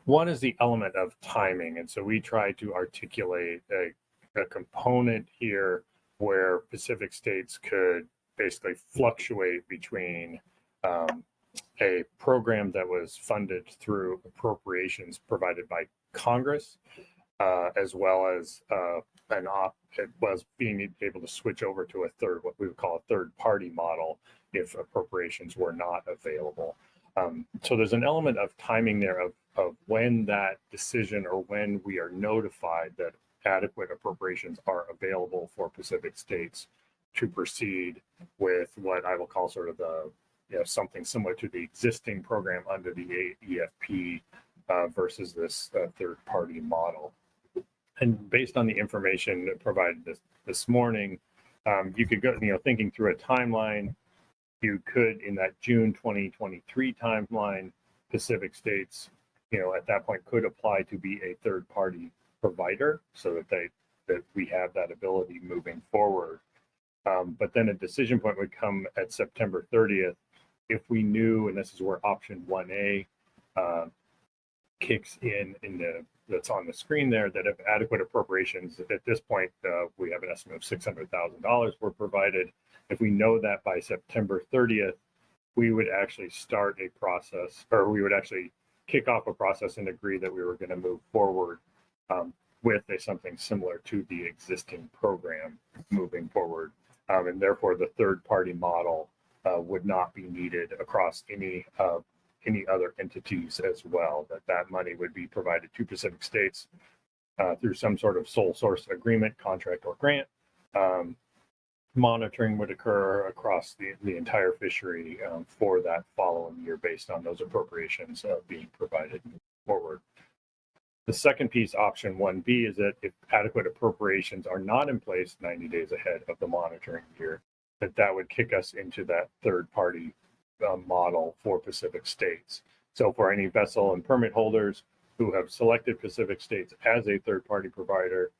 One is the element of timing. And so we try to articulate a component here where Pacific States could basically fluctuate between a program that was funded through appropriations provided by Congress, as well as it was being able to switch over to what we would call a third-party model if appropriations were not available. So there's an element of timing there of when that decision, or when we are notified that adequate appropriations are available for Pacific States to proceed with what I will call sort of something similar to the existing program under the EFP versus this third-party model. And based on the information provided this morning, you could go, thinking through a timeline, you could, in that June 2023 timeline, Pacific States, at that point could apply to be a third-party provider, so that we have that ability moving forward. But then a decision point would come at September 30th if we knew, and this is where option 1A kicks in that's on the screen there, that if adequate appropriations at this point, we have an estimate of $600,000 were provided. If we know that by September 30th, we would actually start a process, or we would actually kick off a process and agree that we were going to move forward with something similar to the existing program moving forward. And therefore, the third-party model would not be needed across any other entities as well. That money would be provided to Pacific States through some sort of sole source agreement, contract, or grant. Monitoring would occur across the entire fishery for that following year based on those appropriations being provided forward. The second piece, option 1B, is that if adequate appropriations are not in place 90 days ahead of the monitoring year, that would kick us into that third-party model for Pacific States. So for any vessel and permit holders who have selected Pacific States as a third-party provider,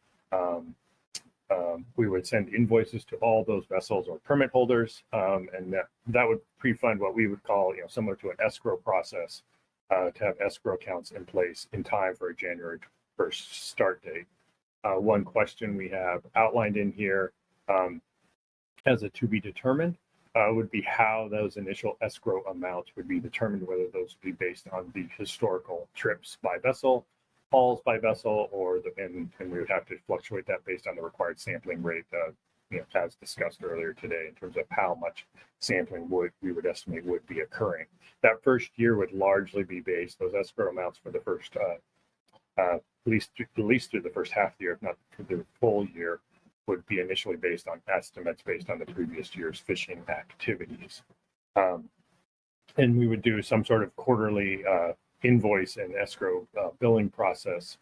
we would send invoices to all those vessels or permit holders, and that would pre-fund what we would call, similar to an escrow process, to have escrow accounts in place in time for a January 1st start date. One question we have outlined in here as a to be determined would be how those initial escrow amounts would be determined, whether those would be based on the historical trips by vessel, hauls by vessel, and we would have to fluctuate that based on the required sampling rate, as discussed earlier today, in terms of how much sampling we would estimate would be occurring. That first year would largely be based, those escrow amounts for the first, at least through the first half of the year, if not for the full year, would be initially based on estimates based on the previous year's fishing activities. And we would do some sort of quarterly invoice and escrow billing process.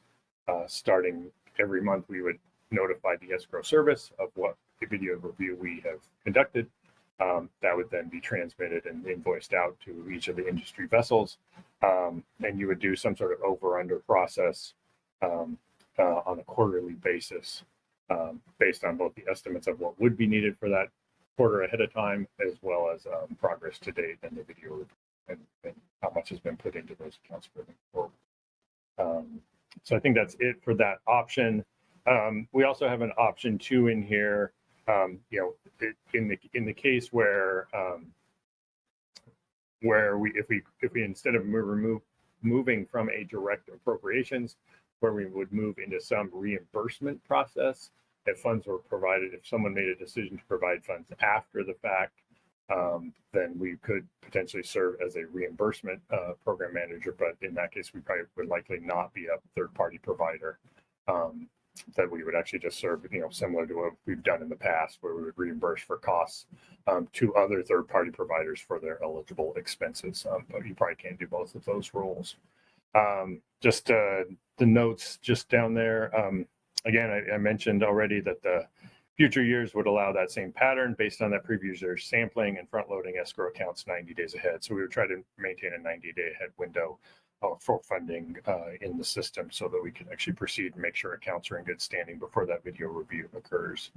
Starting every month, we would notify the escrow service of what the video review we have conducted. That would then be transmitted and invoiced out to each of the industry vessels. And you would do some sort of over-under process on a quarterly basis based on both the estimates of what would be needed for that quarter ahead of time, as well as progress to date and the video review and how much has been put into those accounts moving forward. So I think that's it for that option. We also have an option 2 in here. In the case where if we instead of moving from a direct appropriations, where we would move into some reimbursement process, if funds were provided, if someone made a decision to provide funds after the fact, then we could potentially serve as a reimbursement program manager. But in that case, we probably would likely not be a third-party provider. That we would actually just serve, similar to what we've done in the past, where we would reimburse for costs to other third-party providers for their eligible expenses. But you probably can't do both of those roles. Just the notes just down there. Again, I mentioned already that the future years would allow that same pattern based on that previous year's sampling and front-loading escrow accounts 90 days ahead. So we would try to maintain a 90-day ahead window for funding in the system so that we can actually proceed and make sure accounts are in good standing before that video review occurs.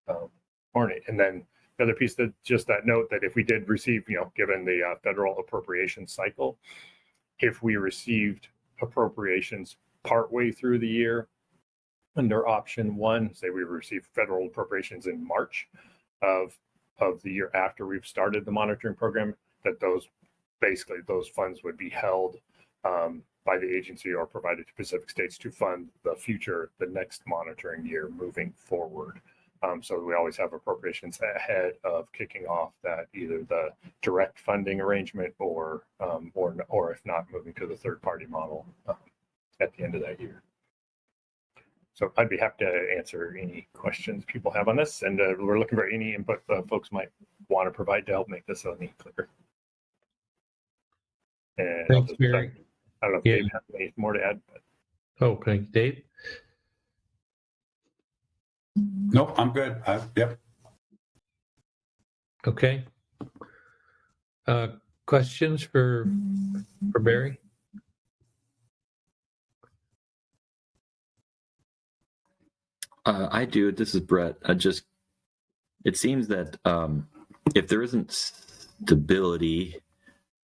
And then the other piece, that just that note that if we did receive, given the federal appropriation cycle, if we received appropriations partway through the year under option 1, say we received federal appropriations in March of the year after we've started the monitoring program, that those funds would be held by the agency or provided to Pacific States to fund the next monitoring year moving forward. So we always have appropriations ahead of kicking off that, either the direct funding arrangement or if not, moving to the third-party model at the end of that year. So I'd be happy to answer any questions people have on this, and we're looking for any input folks might want to provide to help make this any clearer. And Thanks, Barry. I don't know if Dave has any more to add. But... Oh, thanks, Dave. Nope, I'm good. Yep. Okay. Questions for Barry? I do. This is Brett. It seems that if there isn't stability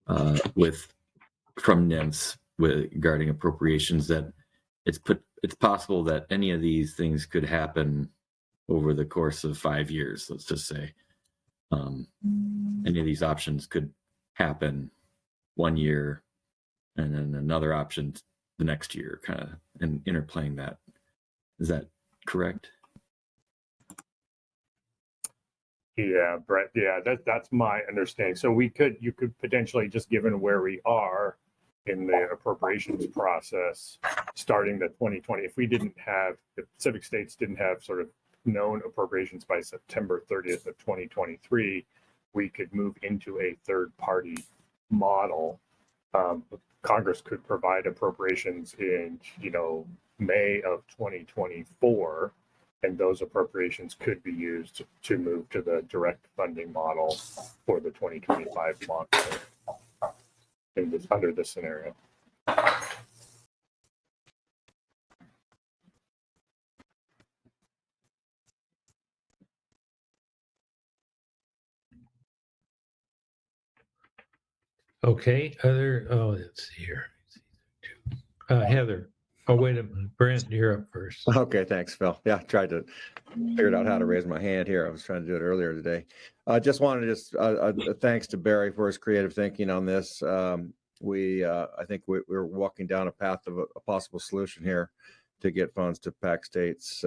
from NIMS regarding appropriations, that it's possible that any of these things could happen over the course of 5 years. Let's just say any of these options could happen one year and then another option the next year, kind of, and interplaying that. Is that correct? Yeah, Brett. Yeah, that's my understanding. So you could potentially, just given where we are in the appropriations process, starting the 2020, if the Pacific states didn't have sort of known appropriations by September 30th of 2023, we could move into a third-party model. Congress could provide appropriations in, May of 2024. And those appropriations could be used to move to the direct funding model for the 2025 model under this scenario. Okay, let's see here. Heather. Oh, wait a minute. Brent, you're up first. Okay, thanks, Phil. Yeah, I tried to figure out how to raise my hand here. I was trying to do it earlier today. Just wanted to thanks to Barry for his creative thinking on this. I think we're walking down a path of a possible solution here to get funds to PAC states,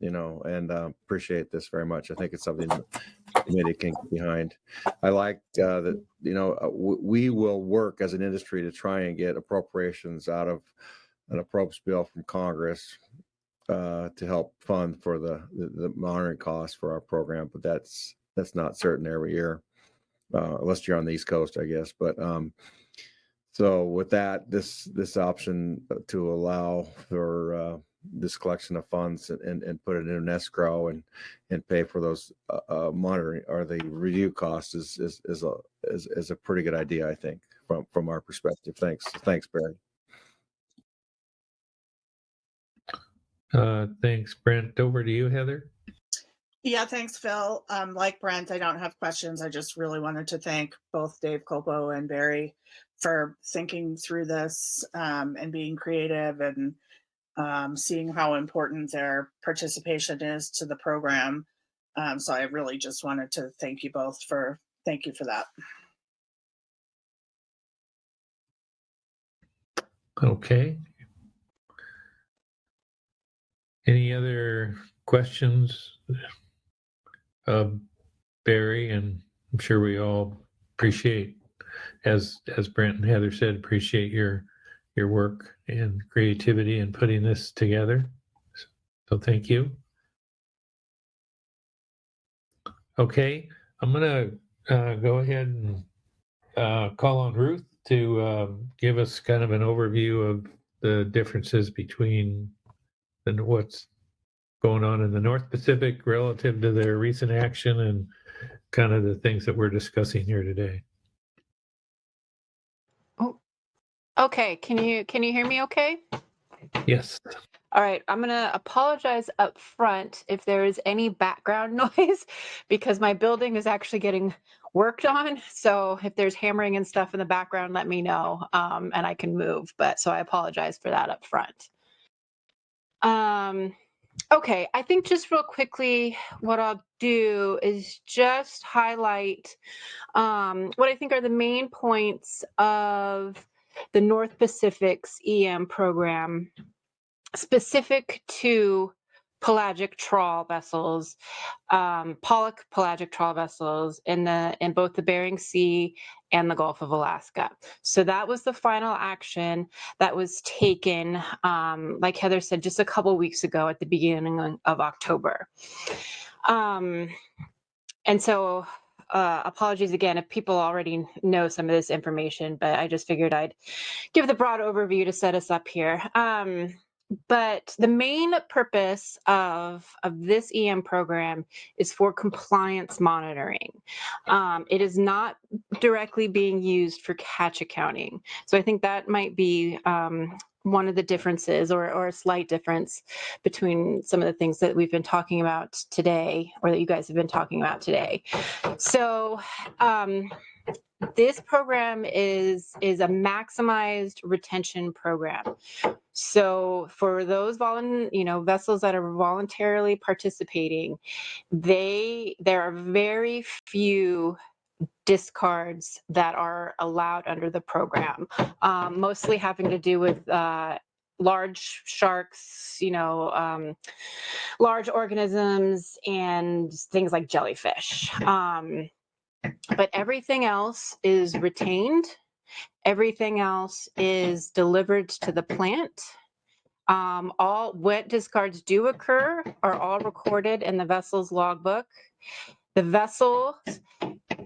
and appreciate this very much. I think it's something that the committee can get behind. I like that, we will work as an industry to try and get appropriations out of an appropriate bill from Congress to help fund for the monitoring costs for our program, but that's not certain every year, unless you're on the East Coast, I guess. But so with that, this option to allow for this collection of funds and put it in an escrow and pay for those monitoring or the review costs is a pretty good idea, I think, from our perspective. Thanks, Barry. Thanks, Brent. Over to you, Heather. Yeah, thanks, Phil. Like Brent, I don't have questions. I just really wanted to thank both Dave Colpo and Barry for thinking through this and being creative and seeing how important their participation is to the program. So I really just wanted to thank you both thank you for that. Okay. Any other questions? Barry, and I'm sure we all appreciate, as Brent and Heather said, appreciate your work and creativity in putting this together. So thank you. Okay, I'm gonna go ahead and call on Ruth to give us kind of an overview of the differences between what's going on in the North Pacific relative to their recent action and kind of the things that we're discussing here today. Oh, okay. Can you hear me okay? Yes. All right. I'm going to apologize up front if there is any background noise because my building is actually getting worked on. So if there's hammering and stuff in the background, let me know and I can move. But so I apologize for that up front. Okay, I think just real quickly, what I'll do is just highlight what I think are the main points of the North Pacific's EM program specific to pelagic trawl vessels, pollock pelagic trawl vessels in both the Bering Sea and the Gulf of Alaska. So that was the final action that was taken, like Heather said, just a couple weeks ago at the beginning of October. And so apologies again if people already know some of this information, but I just figured I'd give the broad overview to set us up here. But the main purpose of this EM program is for compliance monitoring. It is not directly being used for catch accounting. So I think that might be one of the differences or a slight difference between some of the things that we've been talking about today or that you guys have been talking about today. So this program is a maximized retention program. So for those vessels that are voluntarily participating, there are very few discards that are allowed under the program, mostly having to do with large sharks, large organisms, and things like jellyfish. But everything else is retained. Everything else is delivered to the plant. All wet discards do occur are all recorded in the vessel's logbook. The vessel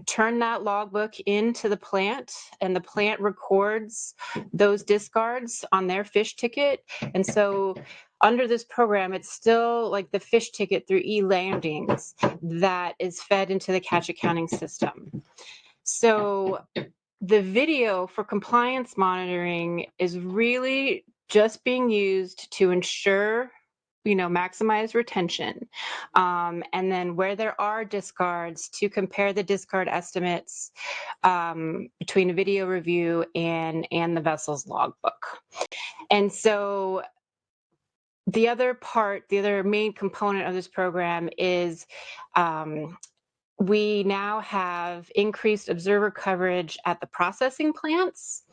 turn that logbook into the plant, and the plant records those discards on their fish ticket. And so under this program, it's still like the fish ticket through e-landings that is fed into the catch accounting system. So the video for compliance monitoring is really just being used to ensure, maximize retention. And then where there are discards, to compare the discard estimates between a video review and the vessel's logbook. And so the other main component of this program is we now have increased observer coverage at the processing plants,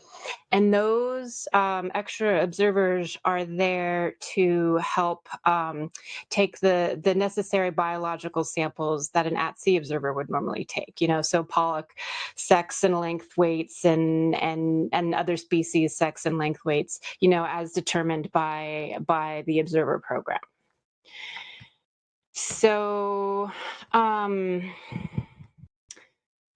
and those extra observers are there to help take the necessary biological samples that an at-sea observer would normally take. So pollock sex and length weights and other species sex and length weights, as determined by the observer program. So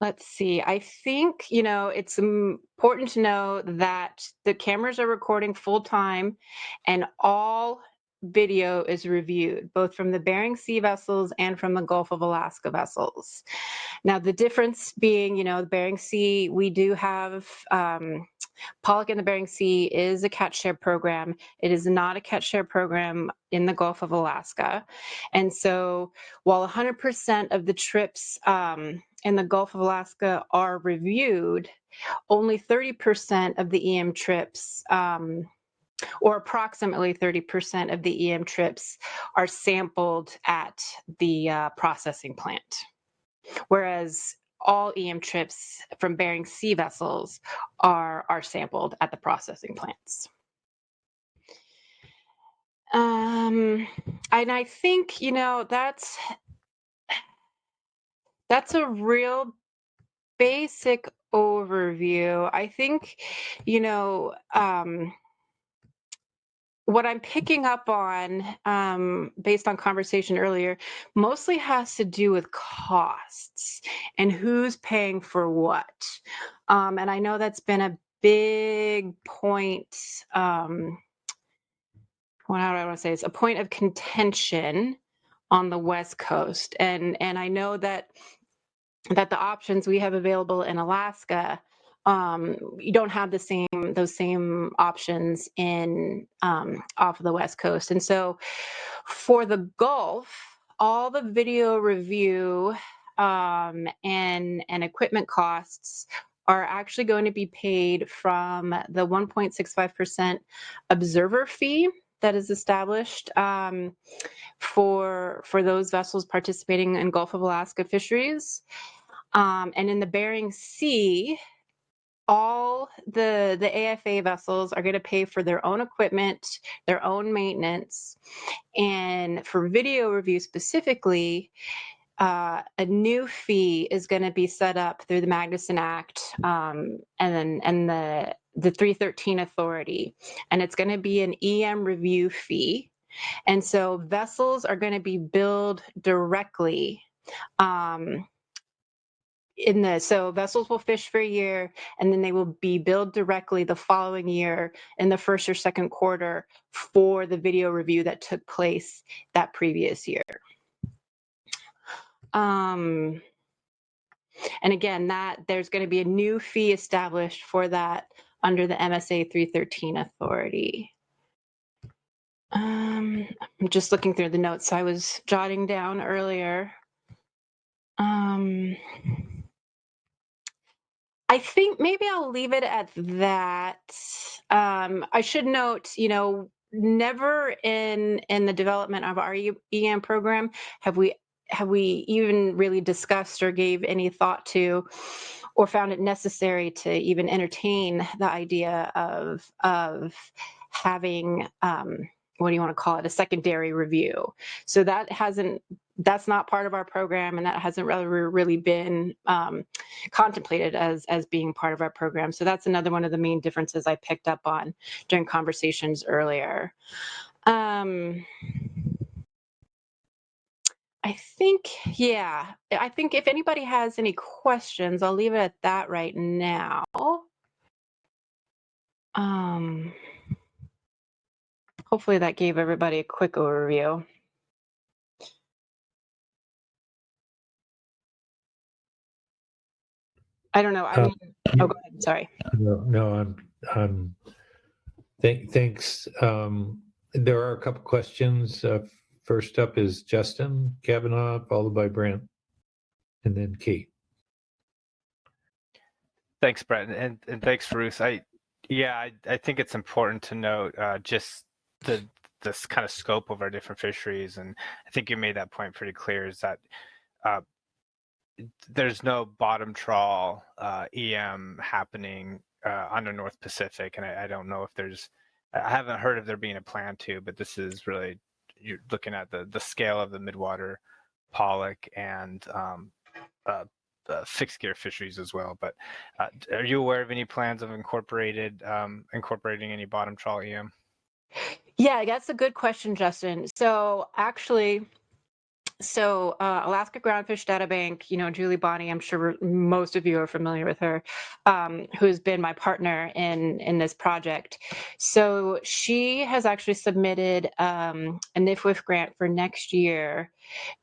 let's see. I think, it's important to know that the cameras are recording full time and all video is reviewed, both from the Bering Sea vessels and from the Gulf of Alaska vessels. Now, the difference being, the Bering Sea, we do have pollock in the Bering Sea is a catch share program. It is not a catch share program in the Gulf of Alaska. And so while 100% of the trips in the Gulf of Alaska are reviewed, only 30% of the EM trips, or approximately 30% of the EM trips, are sampled at the processing plant. Whereas all EM trips from Bering Sea vessels are sampled at the processing plants. And I think, that's a real basic overview. I think, what I'm picking up on, based on conversation earlier, mostly has to do with costs and who's paying for what. And I know that's been a big point. How do I want to say this? A point of contention on the West Coast, and I know that the options we have available in Alaska, you don't have those same options in off of the West Coast. And so for the Gulf, all the video review and equipment costs are actually going to be paid from the 1.65% observer fee that is established for those vessels participating in Gulf of Alaska fisheries. And in the Bering Sea, all the AFA vessels are going to pay for their own equipment, their own maintenance. And for video review specifically, a new fee is going to be set up through the Magnuson Act and the 313 authority. And it's going to be an EM review fee. And so vessels are going to be billed directly so vessels will fish for a year, and then they will be billed directly the following year in the first or second quarter for the video review that took place that previous year. And again, there's going to be a new fee established for that under the MSA 313 authority. I'm just looking through the notes I was jotting down earlier. I think maybe I'll leave it at that. I should note, never in the development of our EM program have we have we even really discussed or gave any thought to or found it necessary to even entertain the idea of having what do you want to call it, a secondary review. So that's not part of our program, and that hasn't really been contemplated as being part of our program. So that's another one of the main differences I picked up on during conversations earlier. I think if anybody has any questions, I'll leave it at that right now. Hopefully that gave everybody a quick overview. I don't know. I mean, oh, go ahead. Sorry. No, thanks. There are a couple questions. First up is Justin Kavanaugh, followed by Brent, and then Kate. Thanks, Brett, and thanks, Ruth. I think it's important to note just this kind of scope of our different fisheries, and I think you made that point pretty clear. Is that there's no bottom trawl EM happening on the North Pacific, and I don't know if I haven't heard of there being a plan to, but this is really, you're looking at the scale of the midwater pollock and fixed gear fisheries as well. But are you aware of any plans of incorporating any bottom trawl EM? Yeah, that's a good question, Justin. So actually, Alaska Groundfish Data Bank, Julie Bonney, I'm sure most of you are familiar with her, who's been my partner in this project. So she has actually submitted a NIFWIF grant for next year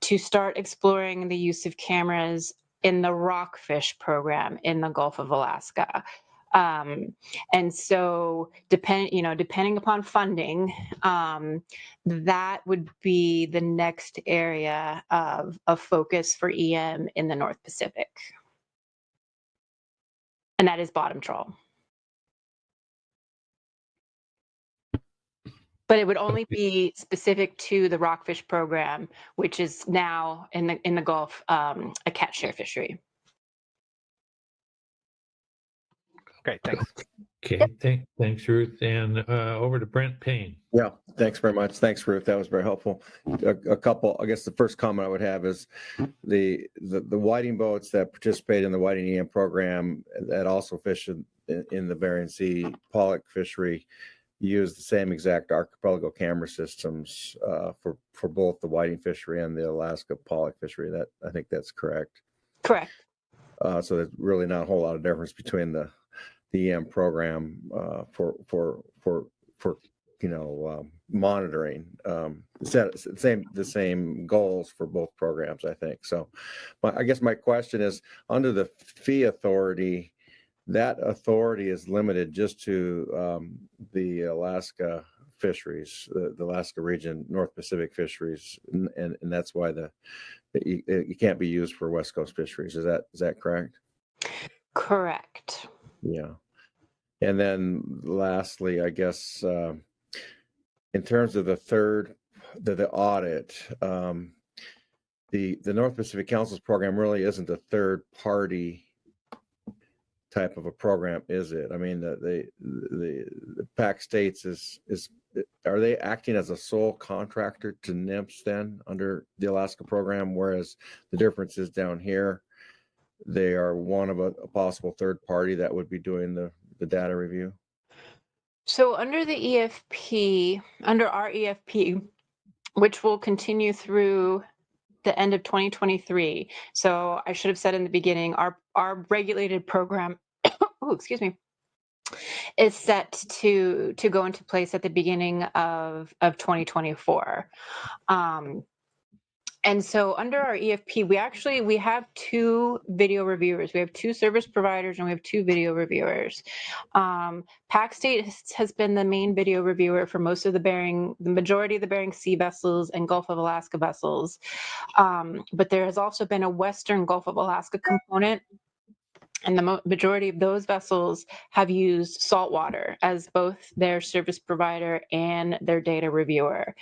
to start exploring the use of cameras in the rockfish program in the Gulf of Alaska. And so depending upon funding, that would be the next area of focus for EM in the North Pacific. And that is bottom trawl. But it would only be specific to the rockfish program, which is now in the Gulf a catch share fishery. Great, thanks. Okay, thanks, Ruth. And over to Brent Payne. Yeah, thanks very much. Thanks, Ruth. That was very helpful. A couple, I guess the first comment I would have is the whiting boats that participate in the whiting EM program that also fish in the Bering Sea pollock fishery use the same exact archipelago camera systems for both the whiting fishery and the Alaska pollock fishery. That I think that's correct. Correct. So there's really not a whole lot of difference between the EM program for monitoring. The same goals for both programs, I think. So I guess my question is, under the fee authority, that authority is limited just to the Alaska fisheries, the Alaska region, North Pacific fisheries, and that's why it can't be used for West Coast fisheries. Is that correct? Correct. Yeah. And then lastly, I guess, in terms of the audit, the North Pacific Council's program really isn't a third party type of a program, is it? I mean, the PAC states are they acting as a sole contractor to NIMS then under the Alaska program, whereas the difference is down here, they are one of a possible third party that would be doing the data review? So under our EFP, which will continue through the end of 2023. So I should have said in the beginning, our regulated program, is set to go into place at the beginning of 2024. And so under our EFP, we have two video reviewers. We have two service providers and we have two video reviewers. PAC State has been the main video reviewer for most of the majority of the Bering Sea vessels and Gulf of Alaska vessels. But there has also been a Western Gulf of Alaska component, and the majority of those vessels have used saltwater as both their service provider and their data reviewer.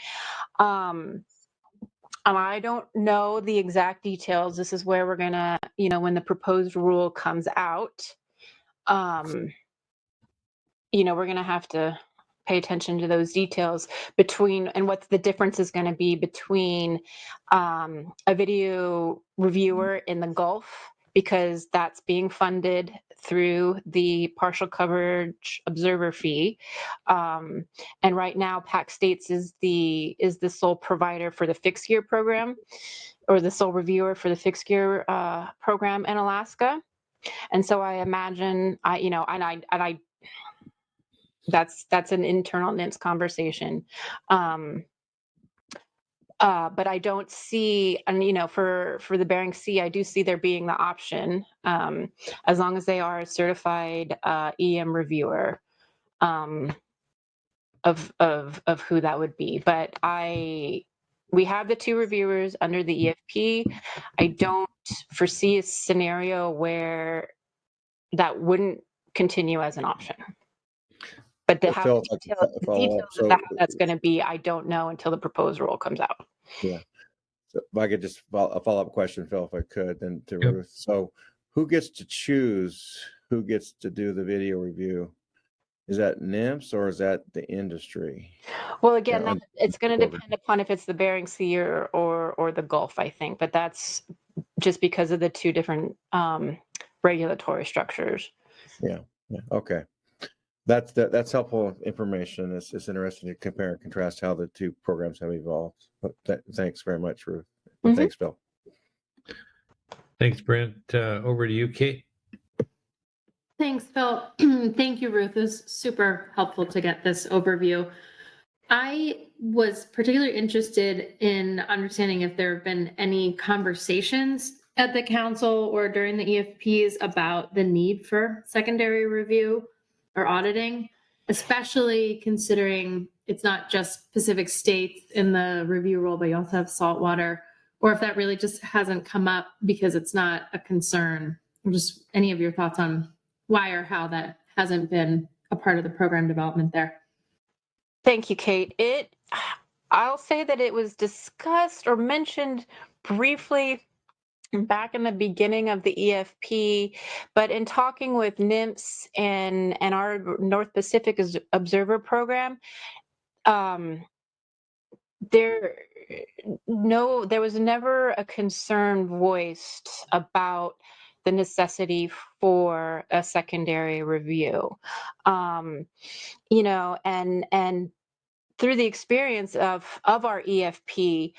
I don't know the exact details. This is where we're gonna, when the proposed rule comes out, we're gonna have to pay attention to those details and what the difference is going to be between a video reviewer in the Gulf, because that's being funded through the partial coverage observer fee. And right now, PAC States is the sole provider for the fixed gear program, or the sole reviewer for the fixed gear program in Alaska. And so I imagine, that's an internal NIMS conversation. But I don't see, and for the Bering Sea, I do see there being the option, as long as they are a certified EM reviewer, of who that would be. But we have the 2 reviewers under the EFP. I don't foresee a scenario where that wouldn't continue as an option. But the Phil, details of how that's going to be, I don't know until the proposed rule comes out. Yeah. So if I could just a follow-up question, Phil, if I could, then to Yep. Ruth. So who gets to choose who gets to do the video review? Is that NIMS or is that the industry? Well, again, it's going to depend upon if it's the Bering Sea or the Gulf, I think. But that's just because of the 2 different regulatory structures. Yeah. Okay. That's helpful information. It's interesting to compare and contrast how the 2 programs have evolved. But thanks very much, Ruth. Mm-hmm. Thanks, Phil. Thanks, Brent. Over to you, Kate. Thanks, Phil. Thank you, Ruth. It was super helpful to get this overview. I was particularly interested in understanding if there have been any conversations at the council or during the EFPs about the need for secondary review or auditing, especially considering it's not just Pacific states in the review role, but you also have saltwater, or if that really just hasn't come up because it's not a concern. Just any of your thoughts on why or how that hasn't been a part of the program development there? Thank you, Kate. I'll say that it was discussed or mentioned briefly back in the beginning of the EFP, but in talking with NIMS and our North Pacific Observer Program, there was never a concern voiced about the necessity for a secondary review. And through the experience of our EFP,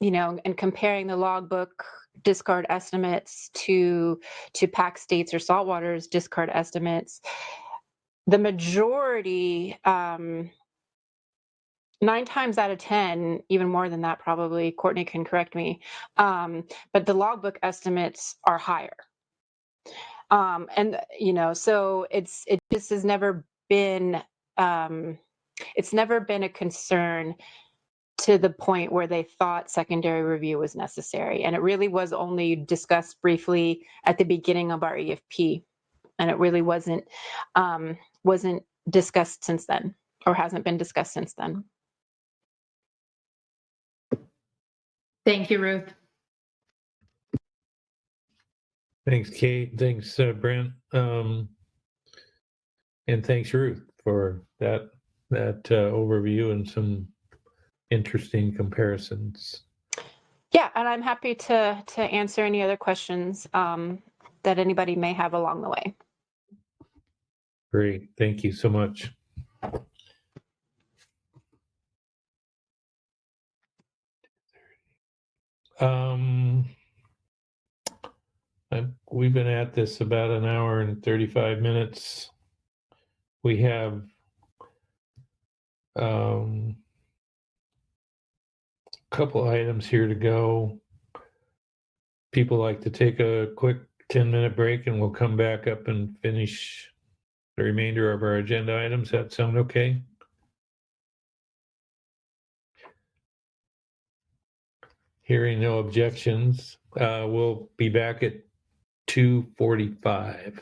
and comparing the logbook discard estimates to PAC States or Saltwater's discard estimates, the majority, 9 times out of 10, even more than that probably, Courtney can correct me, but the logbook estimates are higher. And so it just has never been, it's never been a concern to the point where they thought secondary review was necessary. And it really was only discussed briefly at the beginning of our EFP. And it really wasn't discussed since then, or hasn't been discussed since then. Thank you, Ruth. Thanks, Kate. Thanks, Brent. And thanks, Ruth, for that overview and some interesting comparisons. Yeah, and I'm happy to answer any other questions that anybody may have along the way. Great. Thank you so much. We've been at this about an hour and 35 minutes. We have a couple items here to go. People like to take a quick 10-minute break and we'll come back up and finish the remainder of our agenda items. That sound okay? Hearing no objections, we'll be back at 2:45.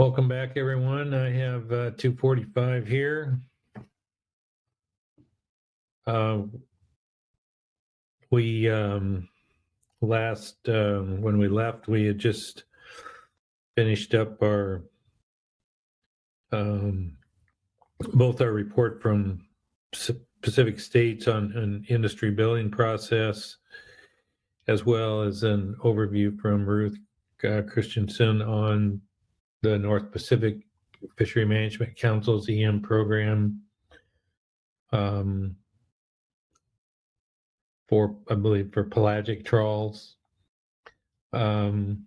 Welcome back, everyone. I have 2:45 here. We last when we left, we had just finished up our both our report from specific states on an industry billing process, as well as an overview from Ruth Christensen on the North Pacific Fishery Management Council's EM program for, I believe, for pelagic trawls, and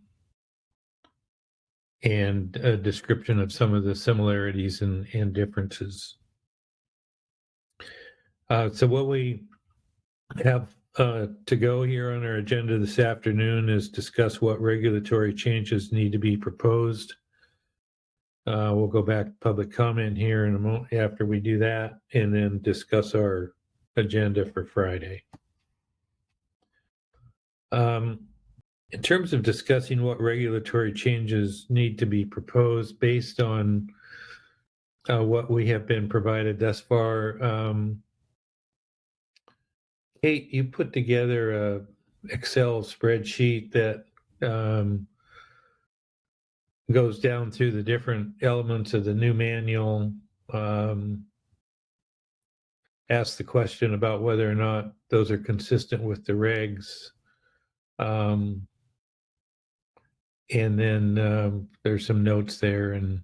a description of some of the similarities and differences. So what we have to go here on our agenda this afternoon is discuss what regulatory changes need to be proposed. We'll go back to public comment here in a moment after we do that, and then discuss our agenda for Friday. In terms of discussing what regulatory changes need to be proposed based on what we have been provided thus far, Kate, you put together a Excel spreadsheet that goes down through the different elements of the new manual, asks the question about whether or not those are consistent with the regs. And then there's some notes there. And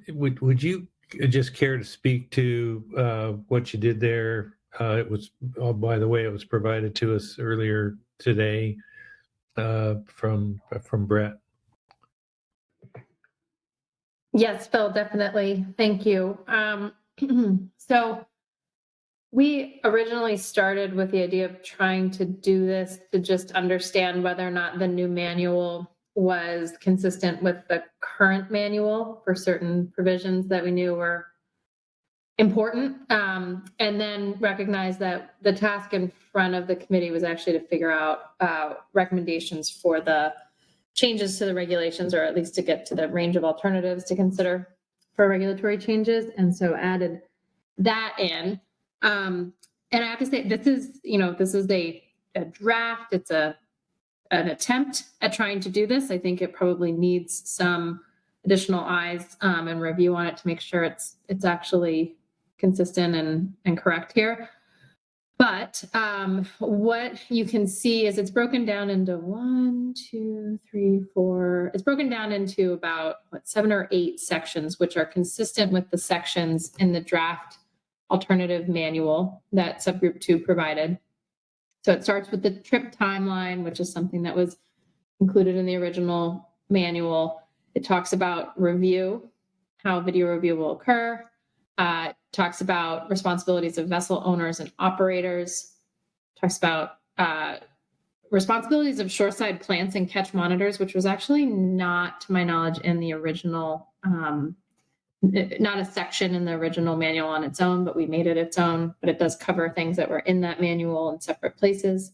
would you just care to speak to what you did there? It was, oh, by the way, it was provided to us earlier today from Brett. Yes, Phil, definitely. Thank you. So we originally started with the idea of trying to do this to just understand whether or not the new manual was consistent with the current manual for certain provisions that we knew were important, and then recognize that the task in front of the committee was actually to figure out recommendations for the changes to the regulations, or at least to get to the range of alternatives to consider for regulatory changes. And so added that in. And I have to say, this is a draft. It's an attempt at trying to do this. I think it probably needs some additional eyes and review on it to make sure it's actually consistent and correct here. But what you can see is it's broken down into 1, 2, 3, 4. It's broken down into about 7 or 8 sections, which are consistent with the sections in the draft alternative manual that subgroup 2 provided. So it starts with the trip timeline, which is something that was included in the original manual. It talks about review, how video review will occur. Talks about responsibilities of vessel owners and operators. Talks about responsibilities of shoreside plants and catch monitors, which was actually not, to my knowledge, in the original, not a section in the original manual on its own, but we made it its own. But it does cover things that were in that manual in separate places.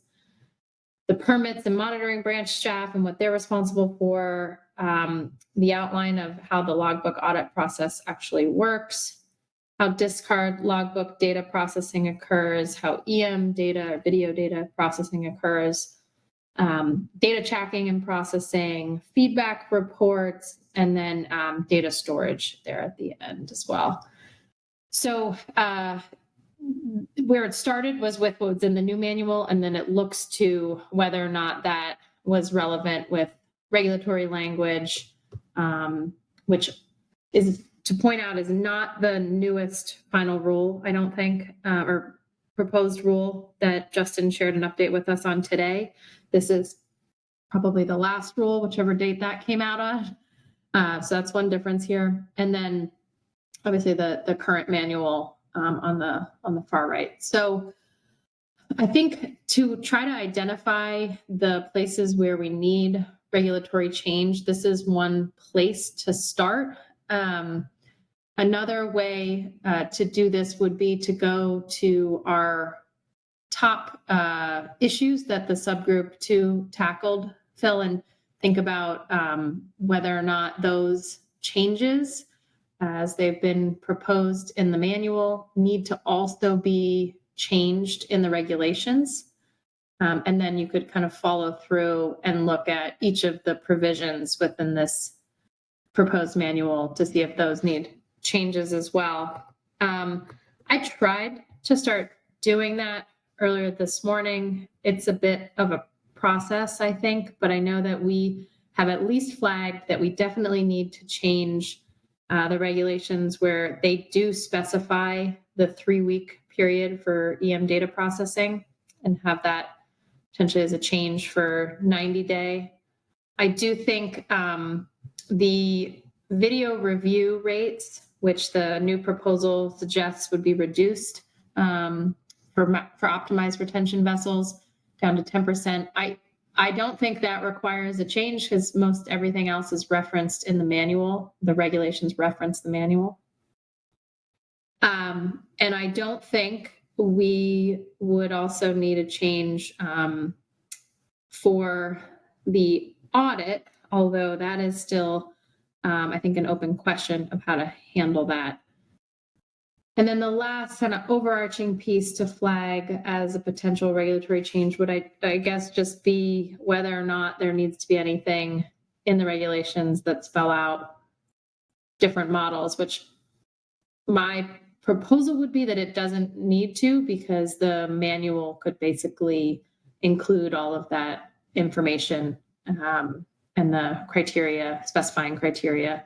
The permits and monitoring branch staff and what they're responsible for. The outline of how the logbook audit process actually works. How discard logbook data processing occurs, how EM data or video data processing occurs, data tracking and processing, feedback reports, and then data storage there at the end as well. So where it started was with what was in the new manual, and then it looks to whether or not that was relevant with regulatory language, which is, to point out, is not the newest final rule, I don't think, or proposed rule that Justin shared an update with us on today. This is probably the last rule, whichever date that came out of. So that's one difference here. And then obviously the current manual on the far right. So I think to try to identify the places where we need regulatory change, this is one place to start. Another way to do this would be to go to our top issues that the subgroup 2 tackled, Phil, and think about whether or not those changes, as they've been proposed in the manual, need to also be changed in the regulations. And then you could kind of follow through and look at each of the provisions within this proposed manual to see if those need changes as well. I tried to start doing that earlier this morning. It's a bit of a process, I think, but I know that we have at least flagged that we definitely need to change the regulations where they do specify the 3-week period for EM data processing and have that potentially as a change for 90-day. I do think the video review rates, which the new proposal suggests would be reduced for optimized retention vessels down to 10%. I don't think that requires a change because most everything else is referenced in the manual. The regulations reference the manual. And I don't think we would also need a change for the audit, although that is still, I think, an open question of how to handle that. And then the last kind of overarching piece to flag as a potential regulatory change would, I guess, just be whether or not there needs to be anything in the regulations that spell out different models, which my proposal would be that it doesn't need to, because the manual could basically include all of that information and the criteria, specifying criteria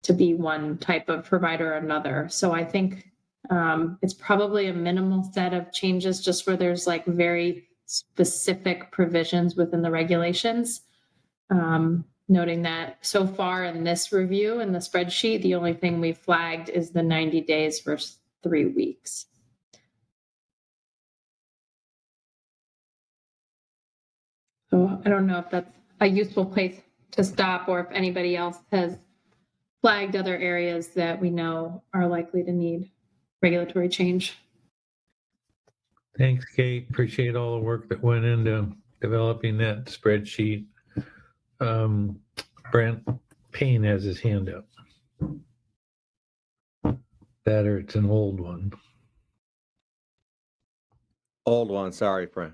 to be one type of provider or another. So I think it's probably a minimal set of changes, just where there's like very specific provisions within the regulations. Noting that so far in this review in the spreadsheet, the only thing we flagged is the 90 days versus 3 weeks. So I don't know if that's a useful place to stop, or if anybody else has flagged other areas that we know are likely to need regulatory change. Thanks, Kate. Appreciate all the work that went into developing that spreadsheet. Brent Payne has his hand up. That, or it's an old one. Old one, sorry, Brent.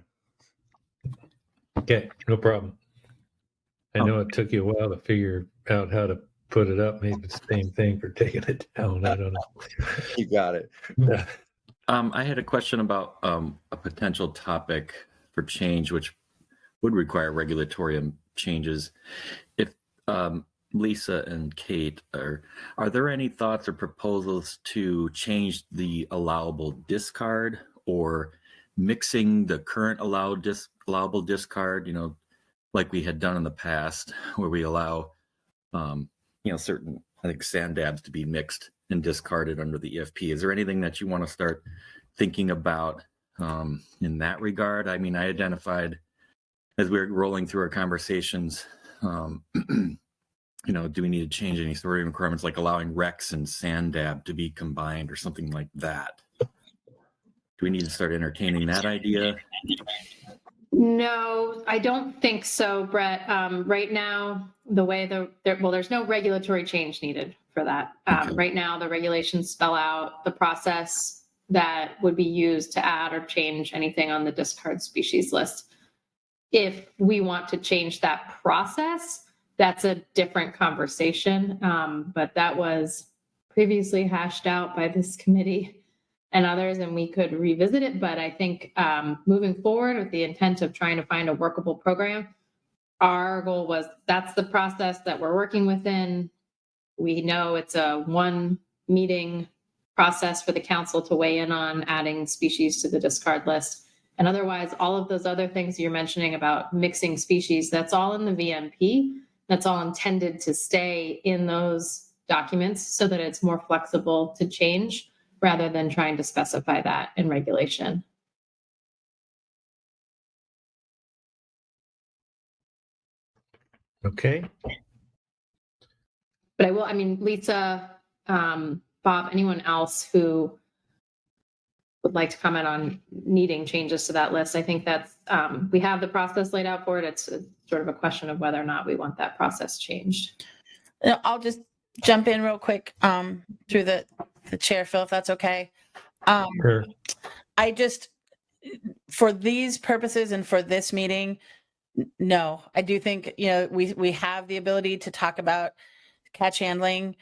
Okay, no problem. I know it took you a while to figure out how to put it up. Maybe it's the same thing for taking it down. I don't know. You got it. I had a question about a potential topic for change, which would require regulatory changes. If Lisa and Kate, are there any thoughts or proposals to change the allowable discard, or mixing the current allowable discard, like we had done in the past, where we allow, certain, I think, sand dabs to be mixed and discarded under the EFP? Is there anything that you want to start thinking about in that regard? I mean, I identified, as we were rolling through our conversations, do we need to change any sorting requirements, like allowing Rex and sand dab to be combined or something like that? Do we need to start entertaining that idea? No, I don't think so, Brett. Right now, the way there's no regulatory change needed for that. Okay. Right now, the regulations spell out the process that would be used to add or change anything on the discard species list. If we want to change that process, that's a different conversation. But that was previously hashed out by this committee and others, and we could revisit it. But I think moving forward with the intent of trying to find a workable program, our goal was that's the process that we're working within. We know it's a 1 meeting process for the council to weigh in on adding species to the discard list. And otherwise, all of those other things you're mentioning about mixing species, that's all in the VMP. That's all intended to stay in those documents so that it's more flexible to change, rather than trying to specify that in regulation. Okay. But Lisa, Bob, anyone else who would like to comment on needing changes to that list. I think that's, we have the process laid out for it. It's sort of a question of whether or not we want that process changed. I'll just jump in real quick through the chair, Phil, if that's okay. Sure. I just, for these purposes and for this meeting, no, I do think, we have the ability to talk about catch handling,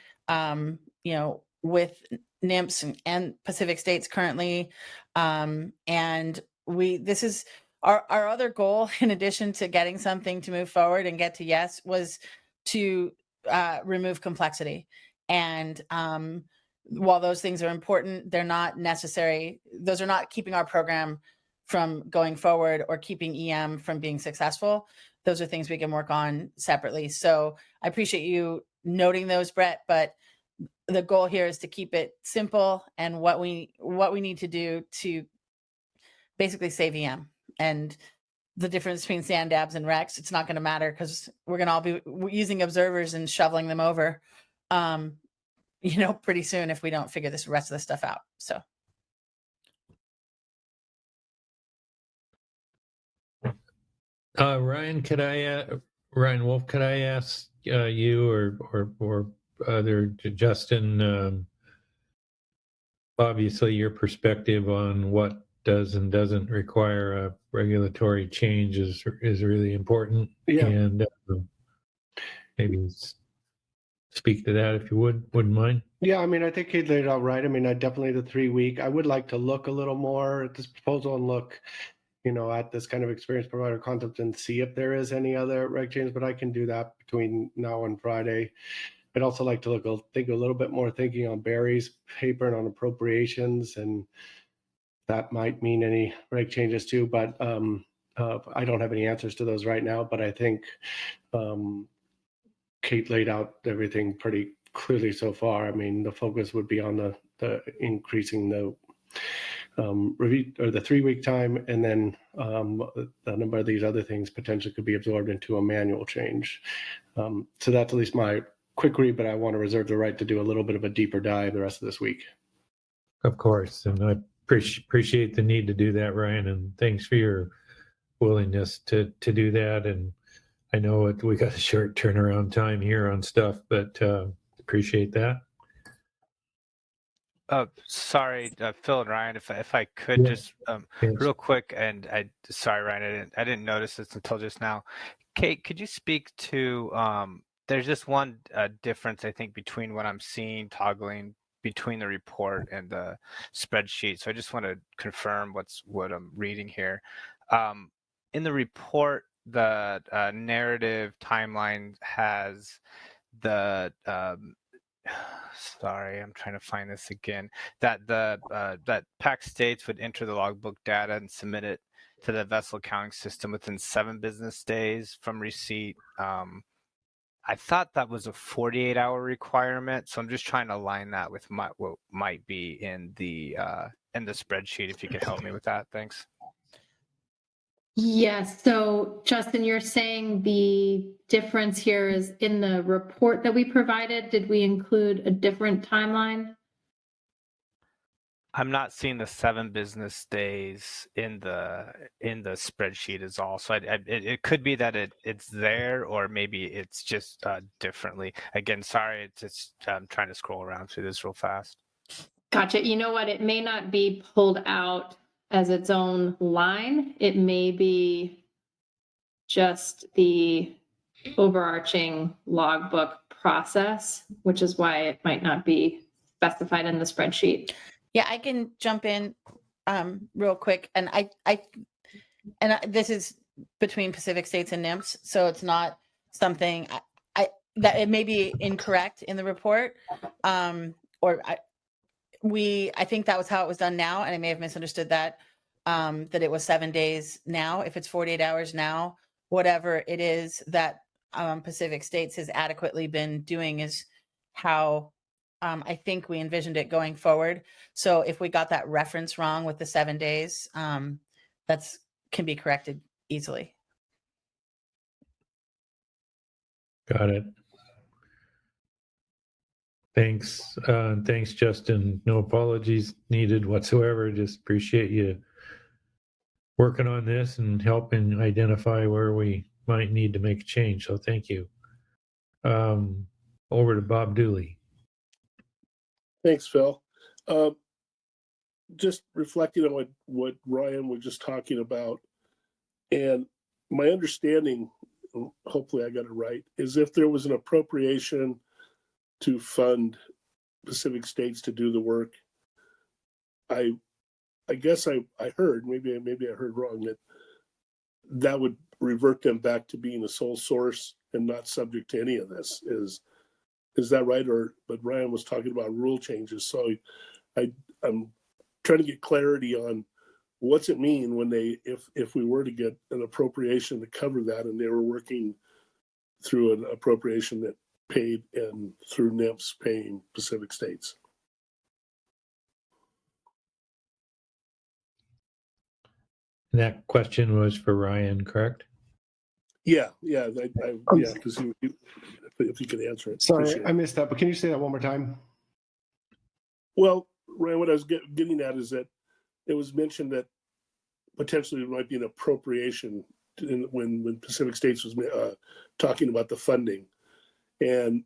with NIMS and Pacific States currently. And this is our other goal, in addition to getting something to move forward and get to yes, was to remove complexity. And while those things are important, they're not necessary. Those are not keeping our program from going forward or keeping EM from being successful. Those are things we can work on separately. So I appreciate you noting those, Brett, but the goal here is to keep it simple and what we need to do to basically save EM. And the difference between sand dabs and Rex, it's not going to matter because we're going to all be using observers and shoveling them over, pretty soon if we don't figure this rest of the stuff out. So. Ryan Wolf, could I ask you or other Justin, obviously your perspective on what does and doesn't require a regulatory change is really important. Yeah. And maybe speak to that if you wouldn't mind. Yeah, I mean, I think he laid it out right. I mean, I definitely the 3-week. I would like to look a little more at this proposal and look, at this kind of experience provider concept and see if there is any other reg change, but I can do that between now and Friday. I'd also like to think a little bit more thinking on Barry's paper and on appropriations, and that might mean any reg changes too, but I don't have any answers to those right now, but I think Kate laid out everything pretty clearly so far. I mean, the focus would be on the increasing the review or the 3-week time, and then a number of these other things potentially could be absorbed into a manual change. So that's at least my quick read, but I want to reserve the right to do a little bit of a deeper dive the rest of this week. Of course, and I appreciate the need to do that, Ryan, and thanks for your willingness to do that. And I know we got a short turnaround time here on stuff, but appreciate that. Sorry, Phil and Ryan, if I could just real quick, and sorry, Ryan, I didn't notice this until just now. Kate, could you speak to there's just one difference I think between what I'm seeing toggling between the report and the spreadsheet. So I just want to confirm what I'm reading here. In the report, the narrative timeline has the sorry, I'm trying to find this again. That that PAC states would enter the logbook data and submit it to the vessel accounting system within 7 business days from receipt. I thought that was a 48-hour requirement, so I'm just trying to align that with what might be in the spreadsheet. If you could help me with that, thanks. Yes. So Justin, you're saying the difference here is in the report that we provided. Did we include a different timeline? I'm not seeing the 7 business days in the spreadsheet is all. So it could be that it's there, or maybe it's just differently. Again, sorry, it's just I'm trying to scroll around through this real fast. Gotcha. You know what? It may not be pulled out as its own line. It may be just the overarching logbook process, which is why it might not be specified in the spreadsheet. Yeah, I can jump in real quick, and this is between Pacific States and NIMS, so it's not something that it may be incorrect in the report, I think that was how it was done now, and I may have misunderstood that that it was 7 days now. If it's 48 hours now, whatever it is that Pacific States has adequately been doing is how I think we envisioned it going forward. So if we got that reference wrong with the 7 days, that's can be corrected easily. Got it. Thanks. Thanks, Justin. No apologies needed whatsoever. Just appreciate you working on this and helping identify where we might need to make a change. So thank you. Over to Bob Dooley. Thanks, Phil. Just reflecting on what Ryan was just talking about, and my understanding, hopefully I got it right, is if there was an appropriation to fund Pacific States to do the work, I guess I heard, maybe I heard wrong, that would revert them back to being a sole source and not subject to any of this. Is that right? But Ryan was talking about rule changes, so I'm trying to get clarity on what's it mean when if we were to get an appropriation to cover that, and they were working through an appropriation that paid and through NIPS paying Pacific States. That question was for Ryan, correct? Yeah, because if you could answer it. Sorry, I missed that, but can you say that one more time? Well, Ryan, what I was getting at is that it was mentioned that potentially there might be an appropriation when Pacific States was talking about the funding, and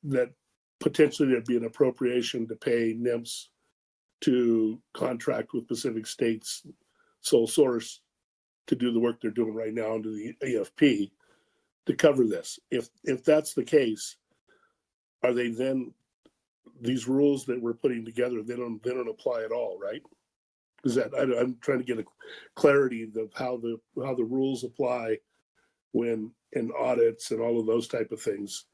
that potentially there'd be an appropriation to pay NIMS to contract with Pacific States sole source to do the work they're doing right now under the AFP to cover this. If that's the case, are they then, these rules that we're putting together, they don't apply at all, right? Is that, I'm trying to get a clarity of how the rules apply when in audits and all of those type of things,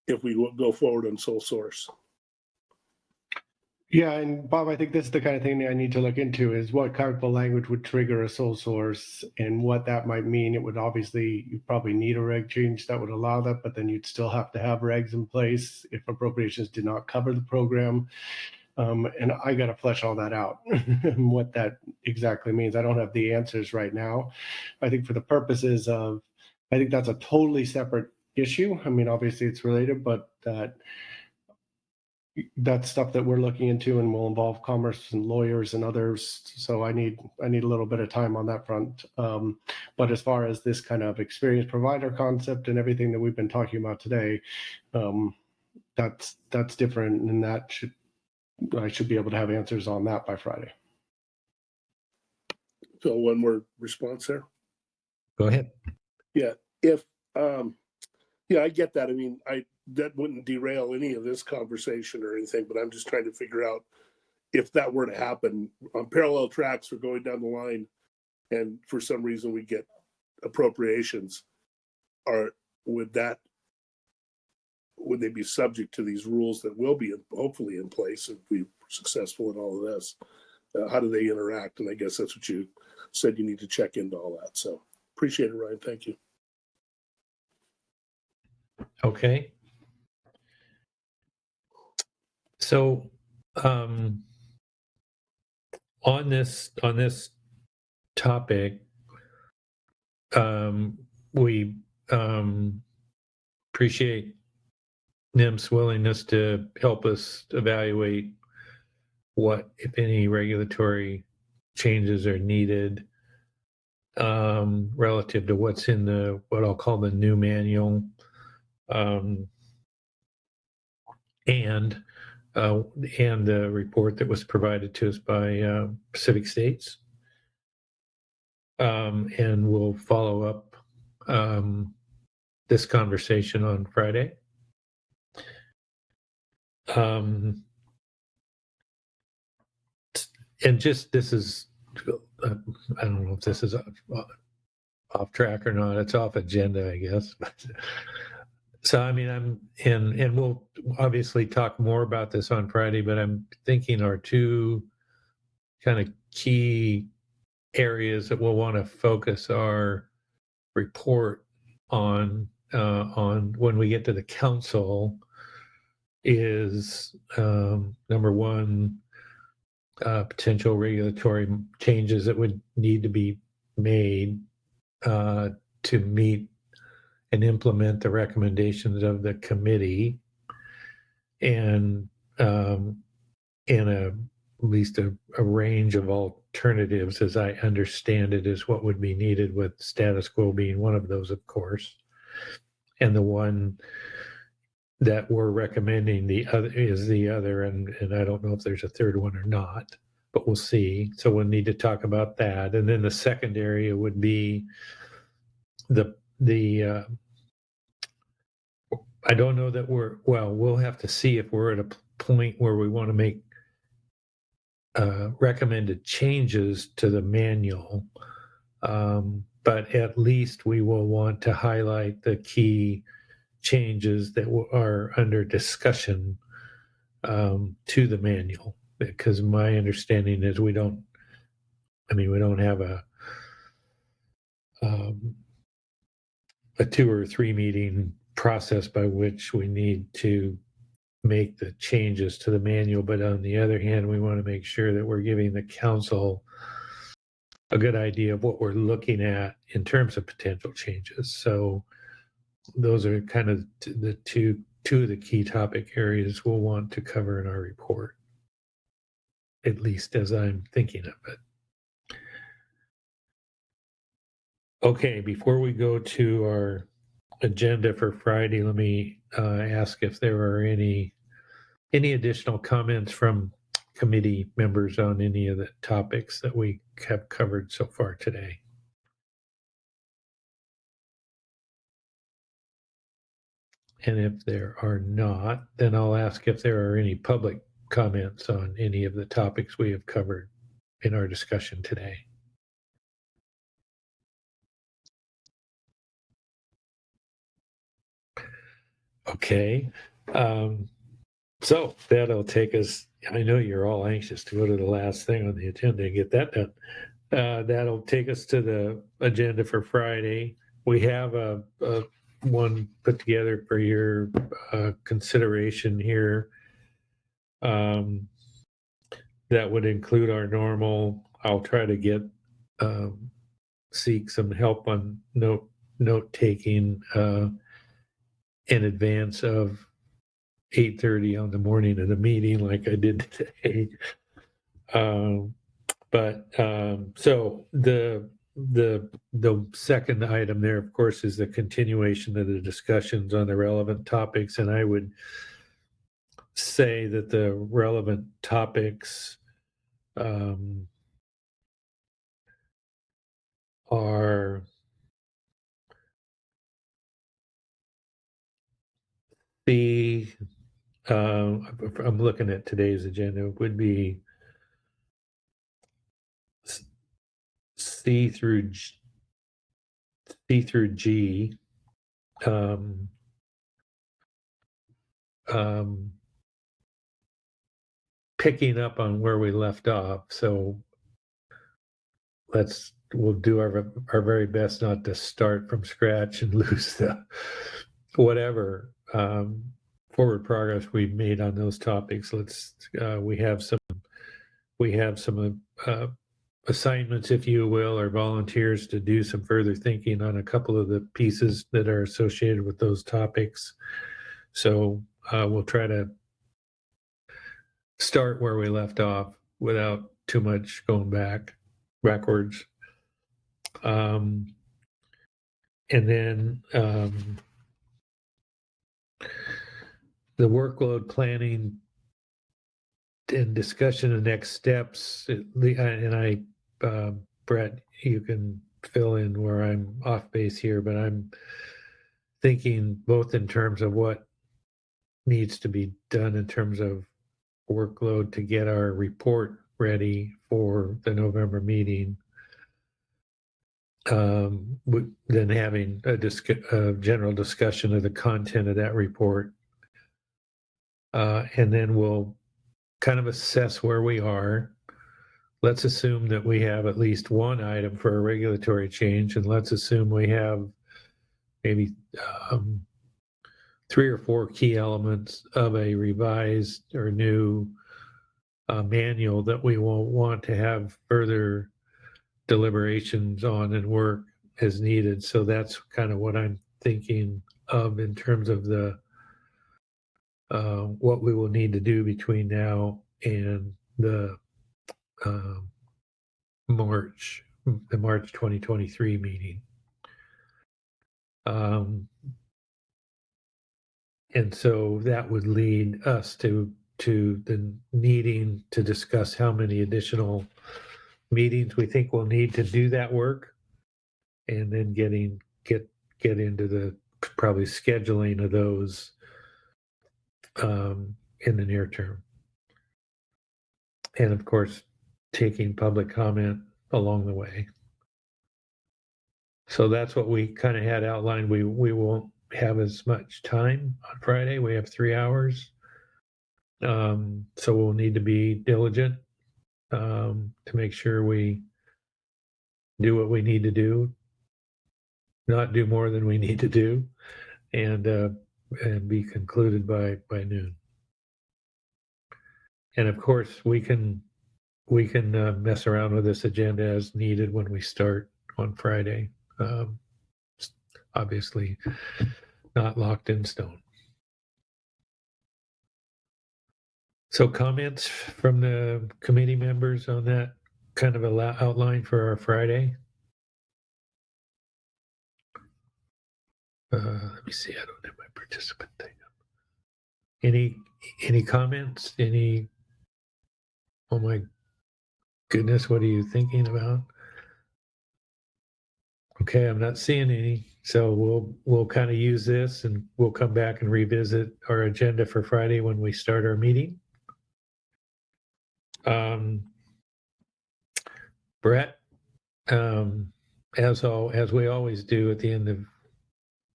if we go forward on sole source. Yeah, and Bob, I think this is the kind of thing that I need to look into, is what kind of language would trigger a sole source and what that might mean. It would obviously, you probably need a reg change that would allow that, but then you'd still have to have regs in place if appropriations did not cover the program. And I got to flesh all that out and what that exactly means. I don't have the answers right now. I think for the purposes of, I think that's a totally separate issue. I mean, obviously it's related, but that's stuff that we're looking into and will involve commerce and lawyers and others. So I need a little bit of time on that front. But as far as this kind of experienced provider concept and everything that we've been talking about today, that's different, and I should be able to have answers on that by Friday. So one more response there. Go ahead. Yeah, I get that. I mean, that wouldn't derail any of this conversation or anything, but I'm just trying to figure out if that were to happen on parallel tracks or going down the line, and for some reason we get appropriations, would they be subject to these rules that will be hopefully in place if we're successful in all of this? How do they interact? And I guess that's what you said, you need to check into all that. So appreciate it, Ryan. Thank you. Okay. So on this topic, we appreciate NIM's willingness to help us evaluate what, if any, regulatory changes are needed relative to what's in what I'll call the new manual, and the report that was provided to us by Pacific States. And we'll follow up this conversation on Friday. And just, this is, I don't know if this is off track or not. It's off agenda, I guess. So, I mean, and we'll obviously talk more about this on Friday, but I'm thinking our two kind of key areas that we'll want to focus our report on when we get to the council is number one, potential regulatory changes that would need to be made to meet and implement the recommendations of the committee. and at least a range of alternatives, as I understand it, is what would be needed, with status quo being one of those, of course. And the one that we're recommending the other, and I don't know if there's a third one or not, but we'll see. So we'll need to talk about that. And then the second area would be the I don't know that we'll have to see if we're at a point where we want to make recommended changes to the manual. But at least we will want to highlight the key changes that are under discussion to the manual, because my understanding is we don't have a 2 or 3 meeting process by which we need to make the changes to the manual. But on the other hand, we want to make sure that we're giving the council a good idea of what we're looking at in terms of potential changes. So those are kind of the two of the key topic areas we'll want to cover in our report, at least as I'm thinking of it. Okay, before we go to our agenda for Friday, let me ask if there are any additional comments from committee members on any of the topics that we have covered so far today. And if there are not, then I'll ask if there are any public comments on any of the topics we have covered in our discussion today. Okay, so that'll take us, I know you're all anxious to go to the last thing on the agenda and get that done. That'll take us to the agenda for Friday. We have a one put together for your consideration here. That would include our normal, I'll try to seek some help on note taking in advance of 8:30 on the morning of the meeting, like I did today. So the second item there, of course, is the continuation of the discussions on the relevant topics. And I would say that the relevant topics are I'm looking at today's agenda, would be C through G. Picking up on where we left off. So we'll do our very best not to start from scratch and lose the whatever forward progress we've made on those topics. We have some assignments, if you will, or volunteers to do some further thinking on a couple of the pieces that are associated with those topics. So we'll try to start where we left off without too much going backwards. And then the workload planning and discussion of next steps. And Brett, you can fill in where I'm off base here, but I'm thinking both in terms of what needs to be done in terms of workload to get our report ready for the November meeting. Then having a general discussion of the content of that report. And then we'll kind of assess where we are. Let's assume that we have at least one item for a regulatory change, and let's assume we have maybe 3 or 4 key elements of a revised or new manual that we will want to have further deliberations on and work as needed. So that's kind of what I'm thinking of in terms of the what we will need to do between now and the March 2023 meeting. And so that would lead us to the needing to discuss how many additional meetings we think we'll need to do that work, and then get into the probably scheduling of those in the near term. And of course, taking public comment along the way. So that's what we kind of had outlined. We won't have as much time on Friday. We have 3 hours. So we'll need to be diligent to make sure we do what we need to do, not do more than we need to do, and be concluded by noon. And of course, we can mess around with this agenda as needed when we start on Friday. Obviously, not locked in stone. So comments from the committee members on that kind of outline for our Friday? Let me see. I don't have my participant thing up. Any comments? Oh my goodness, what are you thinking about? Okay, I'm not seeing any. So we'll kind of use this, and we'll come back and revisit our agenda for Friday when we start our meeting. Brett, as we always do at the end of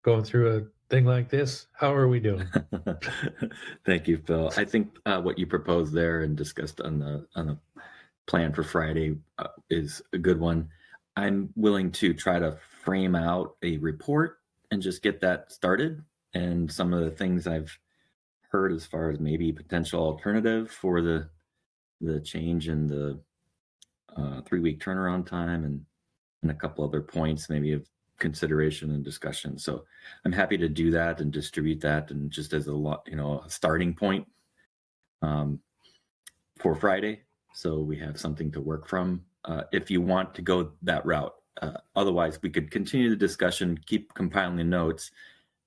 going through a thing like this, how are we doing? Thank you, Phil. I think what you proposed there and discussed on the plan for Friday is a good one. I'm willing to try to frame out a report and just get that started. And some of the things I've heard as far as maybe potential alternative for the change in the 3-week turnaround time, and a couple other points maybe of consideration and discussion. So I'm happy to do that and distribute that, and just as a starting point for Friday, so we have something to work from. If you want to go that route, otherwise we could continue the discussion, keep compiling the notes,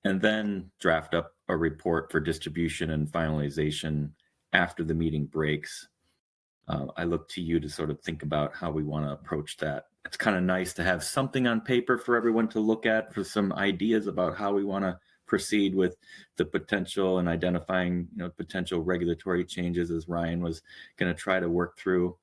and then draft up a report for distribution and finalization after the meeting breaks. I look to you to sort of think about how we want to approach that. It's kind of nice to have something on paper for everyone to look at, for some ideas about how we want to proceed with the potential and identifying, potential regulatory changes, as Ryan was going to try to work through.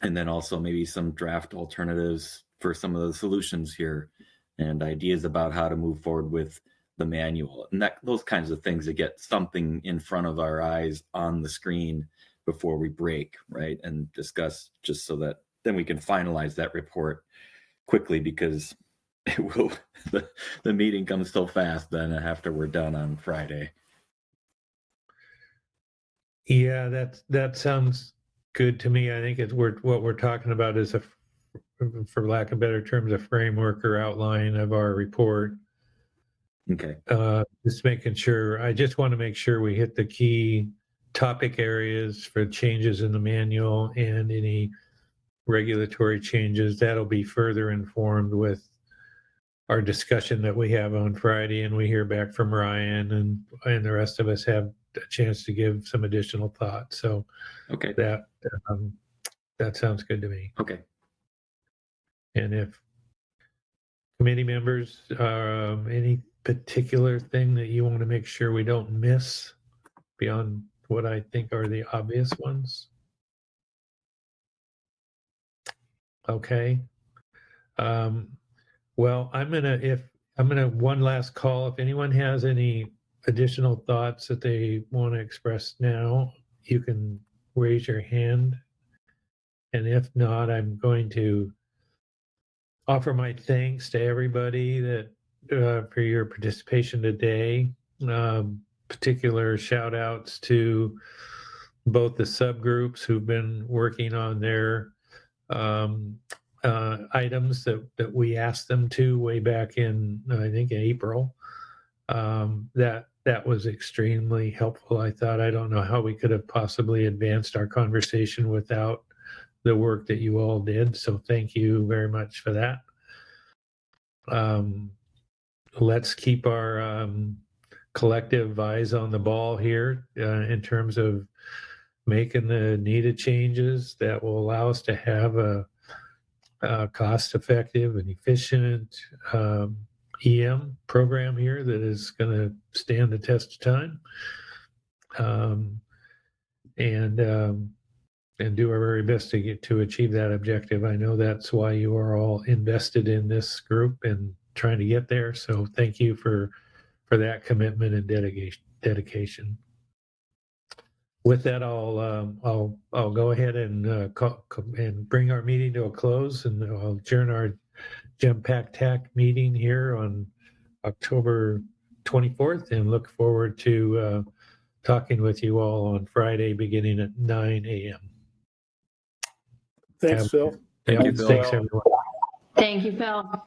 And then also maybe some draft alternatives for some of the solutions here, and ideas about how to move forward with the manual, and those kinds of things, to get something in front of our eyes on the screen before we break, right, and discuss, just so that then we can finalize that report quickly, because the meeting comes so fast then after we're done on Friday. Yeah, that sounds good to me. I think what we're talking about is, for lack of better terms, a framework or outline of our report. Okay. Just making sure. I just want to make sure we hit the key topic areas for changes in the manual, and any regulatory changes that'll be further informed with our discussion that we have on Friday, and we hear back from Ryan, and the rest of us have a chance to give some additional thoughts. So okay, that sounds good to me. Okay. And if committee members, any particular thing that you want to make sure we don't miss beyond what I think are the obvious ones? Okay. Well, I'm gonna one last call. If anyone has any additional thoughts that they want to express now, you can raise your hand. And if not, I'm going to offer my thanks to everybody that for your participation today. Particular shout outs to both the subgroups who've been working on their items that we asked them to way back in, I think, in April. That that was extremely helpful. I thought, I don't know how we could have possibly advanced our conversation without the work that you all did. So thank you very much for that. Let's keep our collective eyes on the ball here in terms of making the needed changes that will allow us to have a cost-effective and efficient EM program here that is going to stand the test of time, and do our very best to achieve that objective. I know that's why you are all invested in this group and trying to get there. So thank you for that commitment and dedication. With that, I'll go ahead and bring our meeting to a close, and I'll adjourn our GEMPAC TAC meeting here on October 24th, and look forward to talking with you all on Friday beginning at 9 a.m. Thanks, Phil. Thank you, Phil. Thanks, everyone. Thank you, Phil.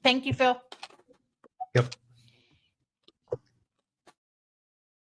Thank you, Phil. Yep.